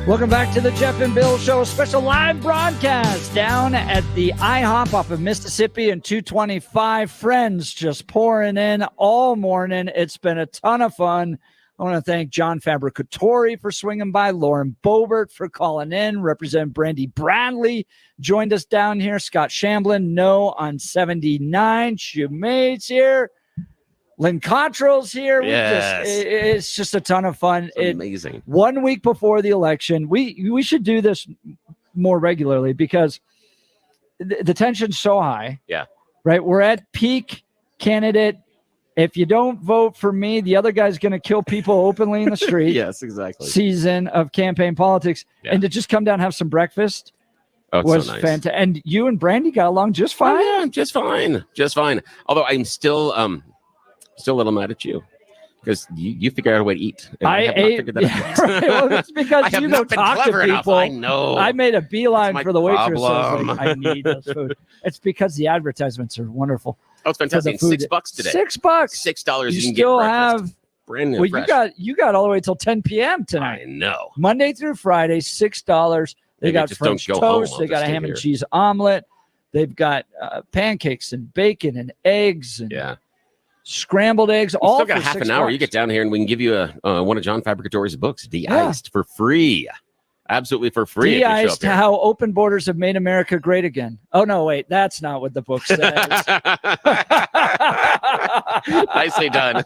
Welcome back to the Jeff and Bill Show, special live broadcast down at the IHOP off of Mississippi and 225. Friends just pouring in all morning. It's been a ton of fun. I want to thank John Fabricatori for swinging by, Lauren Boebert for calling in, Representative Brandy Bradley joined us down here, Scott Shamblin, no on 79, Shumate's here, Lynn Cottrell's here. Yes. It's just a ton of fun. Amazing. 1 week before the election, we should do this more regularly because the tension's so high. Yeah. Right. We're at peak candidate. If you don't vote for me, the other guy's going to kill people openly in the street. Yes, exactly. Season of campaign politics. Yeah. And to just come down and have some breakfast was so nice. fantastic. And you and Brandy got along just fine. Oh, yeah, just fine. Although I'm still a little mad at you because you figured out a way to eat. And I have not figured that out. Right. Well, it's because I have you not don't been talk to clever enough. people. I know. I made a beeline That's for the my waitress. I was problem. like, I need this food. It's because the advertisements are wonderful. Oh, it's fantastic. For the food. $6 today. $6. $6. You can still get have breakfast. Brand new. Well, fresh. you got all the way till 10 p.m. tonight. I know. Monday through Friday, $6. They Maybe got just don't French go home. toast. I'll They got just a stay ham and here. cheese omelet. They've got pancakes and bacon and eggs and scrambled eggs. You All still got for half an $6. hour. You get down here and we can give you one of John Fabricatori's books, De-iced, for free. Absolutely for free. if you show up De-iced here. How Open Borders Have Made America Great Again. Oh, no, wait. That's not what the book says. Nicely done.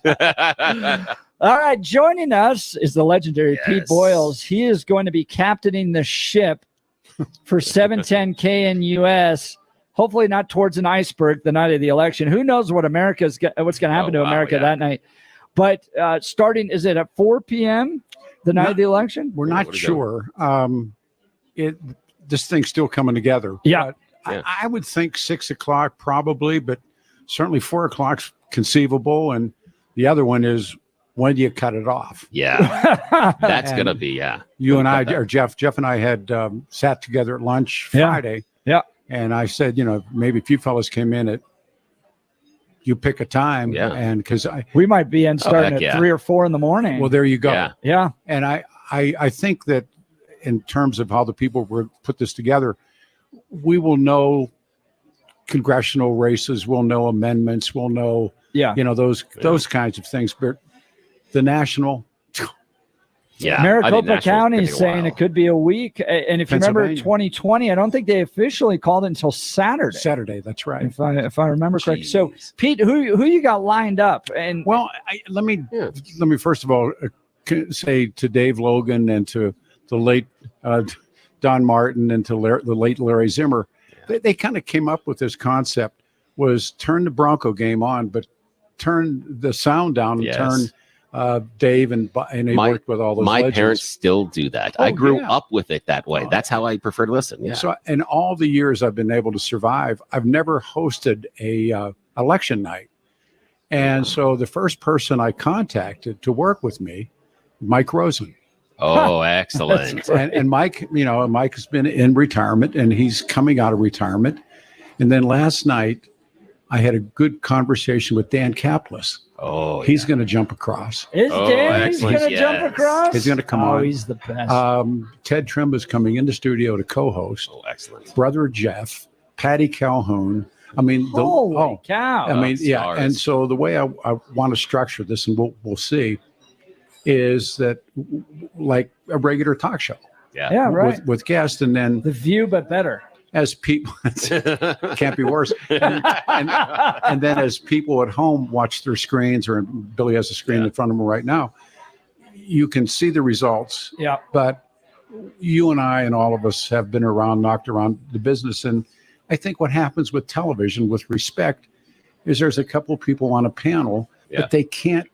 All right. Joining us is the legendary Pete Yes. Boyles. He is going to be captaining the ship for 710 KNUS. Hopefully not towards an iceberg the night of the election. Who knows what what's going to happen to America that night. But starting, is it at 4 p.m. the night of the election? We're not sure. This thing's still coming together. Yeah. But I would think 6 o'clock probably, but certainly 4 o'clock's conceivable. And the other one is, when do you cut it off? Yeah. That's going to be, You and I, or Jeff and I had sat together at lunch Friday. Yeah. And I said, maybe if you fellas came in you pick a time. Yeah. And because we might be in starting at 3 or 4 in the morning. Well, there you go. Yeah. Yeah. And I think that in terms of how the people were put this together, we will know congressional races, we'll know amendments, we'll know, those kinds of things. But the national, Maricopa County is saying it could be a week. And if you remember Pennsylvania. 2020, I don't think they officially called it until Saturday. Saturday, that's right. If I remember correctly. So, Pete, who you got lined up? And well, let me first of all say to Dave Logan and to the late Don Martin and to the late Larry Zimmer, they kind of came up with this concept: was turn the Bronco game on, but turn the sound down and turn. Dave and he worked with all those My legends. parents still do that. Oh, I grew yeah. up with it that way. That's how I prefer to listen. Yeah. So in all the years I've been able to survive, I've never hosted a election night. And so the first person I contacted to work with me, Mike Rosen. Oh, excellent. and Mike, Mike has been in retirement and he's coming out of retirement. And then last night I had a good conversation with Dan Kaplis. Oh, he's going to jump across. Is Dan? He's going to jump across? He's going to come on. Oh, he's the best. Ted Trimble is coming in the studio to co-host. Oh, excellent. Brother Jeff, Patty Calhoun. I mean, Holy cow. I mean, yeah. stars. And so the way I want to structure this, and we'll see, is that like a regular talk show. Yeah, right. With guests, and then The View, but better. as people can't be worse, and then as people at home watch their screens, or Billy has a screen in front of him right now, you can see the results. Yeah. But you and I and all of us have been knocked around the business, and I think what happens with television, with respect, is there's a couple of people on a panel, but they can't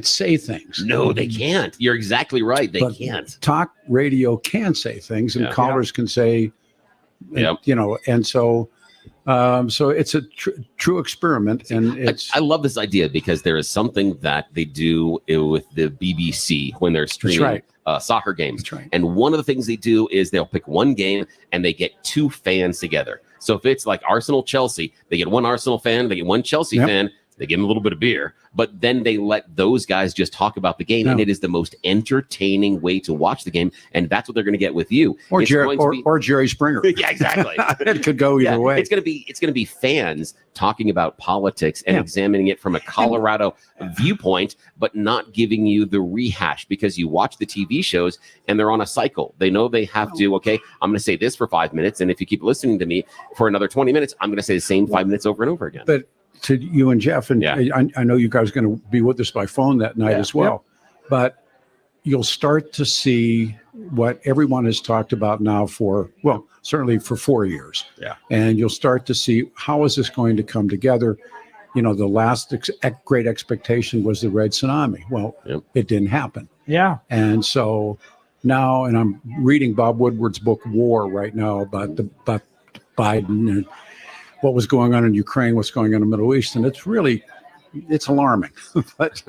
say things. No, they can't. You're exactly right. They But can't. Talk radio can say things, and callers can say, and so it's a true experiment, and it's. I love this idea because there is something that they do with the BBC when they're streaming soccer games. That's right. And one of the things they do is they'll pick one game and they get two fans together. So if it's like Arsenal Chelsea, they get one Arsenal fan, they get one Chelsea fan They give them a little bit of beer, but then they let those guys just talk about the game, and it is the most entertaining way to watch the game, and that's what they're going to get with you. Or It's Jerry going to be- or Jerry Springer. Yeah, exactly. It could go either way. It's going to be fans talking about politics and examining it from a Colorado viewpoint, but not giving you the rehash, because you watch the TV shows and they're on a cycle. They know they have to, okay, I'm going to say this for 5 minutes, and if you keep listening to me for another 20 minutes, I'm going to say the same 5 minutes over and over again. But to you and Jeff, and I know you guys are going to be with us by phone that night as well, but you'll start to see what everyone has talked about now for, well, certainly for 4 years. Yeah. And you'll start to see, how is this going to come together? You know, the last great expectation was the Red Tsunami. Well, it didn't happen. Yeah. And so now, and I'm reading Bob Woodward's book, War, right now, about Biden and what was going on in Ukraine, what's going on in the Middle East. And it's alarming. But,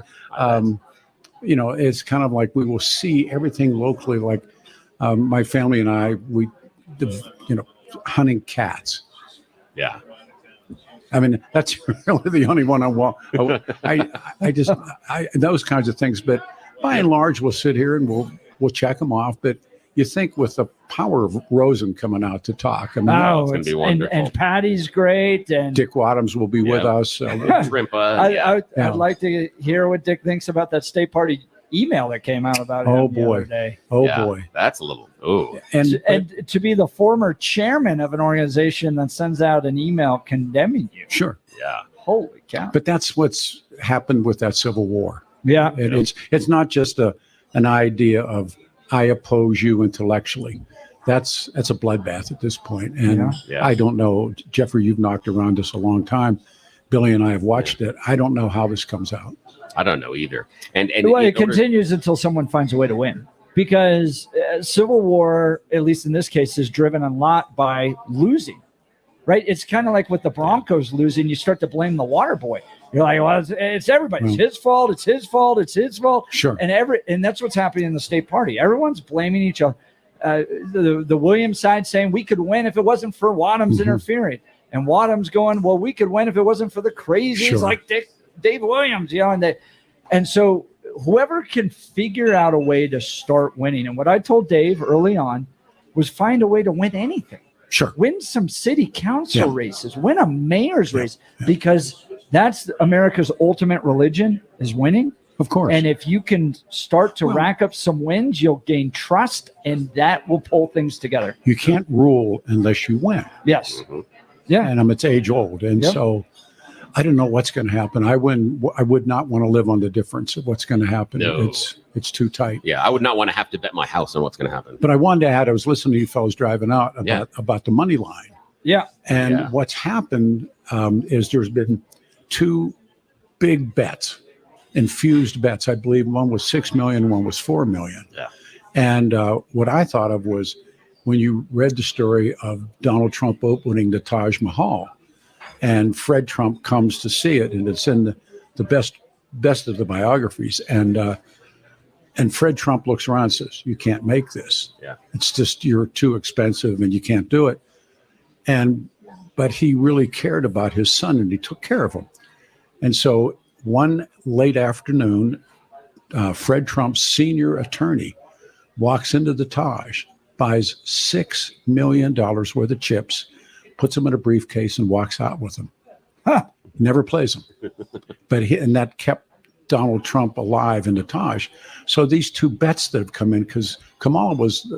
you know, it's kind of like we will see everything locally. Like my family and I, hunting cats. Yeah. I mean, that's really the only one I want. I just those kinds of things. But by and large, we'll sit here and we'll check them off. But you think with the power of Rosen coming out to talk, I mean, it's going to be wonderful. And Patty's great, and Dick Wadhams will be with us. I'd like to hear what Dick thinks about that state party email that came out about him the other day. Boy, that's a little. Oh, and to be the former chairman of an organization that sends out an email condemning you. Sure. Yeah. Holy cow. But that's what's happened with that Civil War. Yeah. It's not just an idea of I oppose you intellectually. That's a bloodbath at this point. And I don't know, Jeffrey, you've knocked around this a long time. Billy and I have watched it. I don't know how this comes out. I don't know either. And it continues until someone finds a way to win, because Civil War, at least in this case, is driven a lot by losing, right? It's kind of like with the Broncos losing, you start to blame the water boy. You're like, well, it's everybody's his fault. It's his fault. It's his fault. Sure. And that's what's happening in the state party. Everyone's blaming each other. The Williams side saying we could win if it wasn't for Wadhams interfering, and Wadhams going, well, we could win if it wasn't for the crazies like Dave Williams, and so whoever can figure out a way to start winning. And what I told Dave early on was find a way to win anything. Sure. Win some city council races, win a mayor's race, because that's America's ultimate religion, is winning. Of course. And if you can start to rack up some wins, you'll gain trust, and that will pull things together. You can't rule unless you win. Yes. Mm-hmm. Yeah. And it's age old. And so I don't know what's going to happen. I would not want to live on the difference of what's going to happen. No. It's too tight. Yeah, I would not want to have to bet my house on what's going to happen. But I wanted to add, I was listening to you fellows driving out about the money line. Yeah. And what's happened is there's been two big bets, infused bets. I believe one was 6 million, one was 4 million. Yeah. And what I thought of was when you read the story of Donald Trump opening the Taj Mahal, and Fred Trump comes to see it, and it's in the best of the biographies. And Fred Trump looks around and says, "You can't make this. Yeah. It's just, you're too expensive and you can't do it." But he really cared about his son, and he took care of him. And so one late afternoon, Fred Trump's senior attorney walks into the Taj, buys $6 million worth of chips, puts them in a briefcase, and walks out with them. Never plays them. And that kept Donald Trump alive in the Taj. So these two bets that have come in, because Kamala was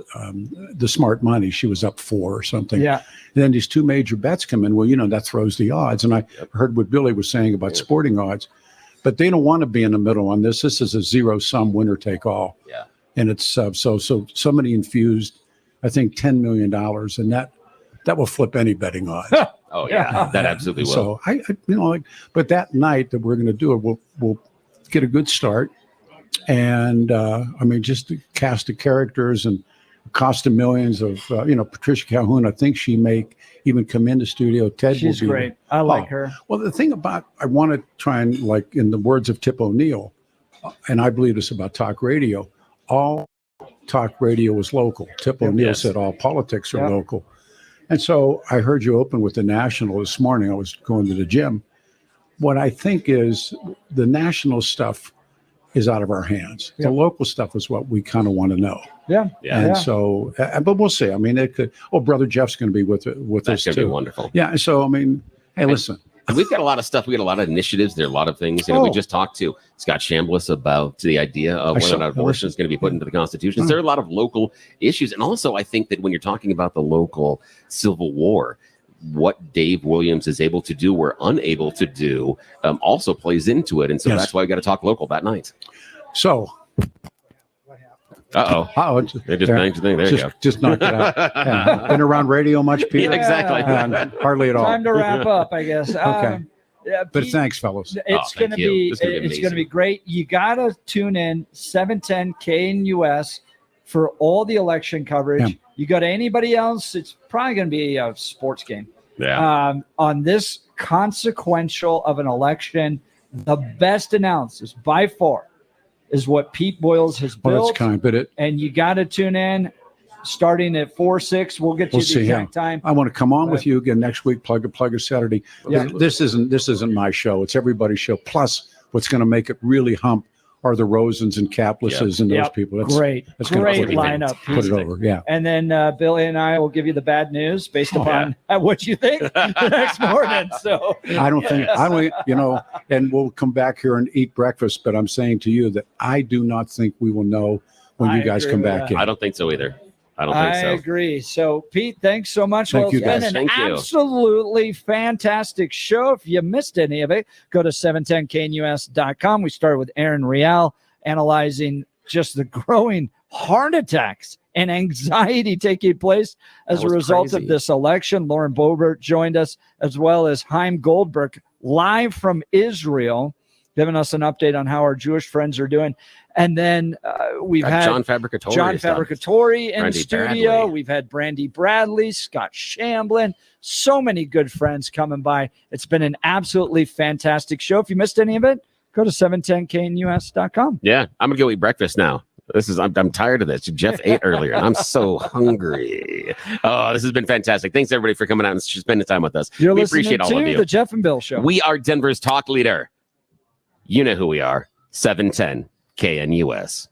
the smart money. She was up 4 or something. Yeah. And then these two major bets come in. Well, that throws the odds. And I heard what Billy was saying about sporting odds. But they don't want to be in the middle on this. This is a zero-sum winner-take-all. Yeah. And it's so somebody infused, I think, $10 million, and that will flip any betting odds. Oh yeah, that absolutely will. So but that night that we're going to do it, we'll get a good start, and just the cast of characters and cost of millions of Patricia Calhoun. I think she may even come in the studio. Ted, she's will be great. I like her. Well, the thing about, I want to try and, like in the words of Tip O'Neill, and I believe this about talk radio, all talk radio is local. Tip O'Neill said all politics are local. And so I heard you open with the National this morning. I was going to the gym, what I think is the national stuff is out of our hands. Yeah. The local stuff is what we kind of want to know. Yeah. And so, but we'll see. I mean, it could. Oh, Brother Jeff's going to be with us That's too. going to be wonderful. Yeah. So, I mean, hey, listen. And we've got a lot of stuff. We got a lot of initiatives. There are a lot of things. We just talked to Scott Chambliss about the idea of whether or not abortion is going to be put into the Constitution. So there are a lot of local issues. And also, I think that when you're talking about the local Civil War, what Dave Williams is able to do or unable to do also plays into it. And so that's why we got to talk local that night. So. Uh-oh. They just banged the thing. There you go. Just knocked it out. Yeah. Been around radio much, Peter? Yeah, exactly. Hardly at all. Time to wrap up, I guess. Okay. But Pete, thanks, fellas. It's going to be great. You got to tune in 710 KNUS for all the election coverage. Yeah. You go to anybody else, it's probably going to be a sports game. Yeah. On this consequential of an election, the best analysis by far is what Pete Boyles has built. Well, that's kind, but and you got to tune in starting at 4-6. We'll get you the exact time. I want to come on with you again next week. Plug a Saturday. Yeah. This isn't my show. It's everybody's show. Plus, what's going to make it really hump are the Rosens and Caplisses and those people. That's great gonna lineup. Put it over. Yeah. And then Billy and I will give you the bad news based upon what you think the next morning. So I don't think and we'll come back here and eat breakfast. But I'm saying to you that I do not think we will know when you guys come back in. I don't think so either. I agree. So, Pete, thanks so much. Thank you, it's guys. been an absolutely fantastic show. If you missed any of it, go to 710knus.com. We started with Aaron Rial analyzing just the growing heart attacks and anxiety taking place as a result of this election. Lauren Boebert joined us, as well as Chaim Goldberg, live from Israel, giving us an update on how our Jewish friends are doing. And then we've had John Fabricatori in studio. Bradley. We've had Brandy Bradley, Scott Shamblin, so many good friends coming by. It's been an absolutely fantastic show. If you missed any of it, go to 710knus.com. Yeah, I'm going to go eat breakfast now. I'm tired of this. Jeff ate earlier, and I'm so hungry. Oh, this has been fantastic. Thanks, everybody, for coming out and spending time with us. You're we listening appreciate all to of you. The Jeff and Bill Show. We are Denver's talk leader. You know who we are. 710 KNUS.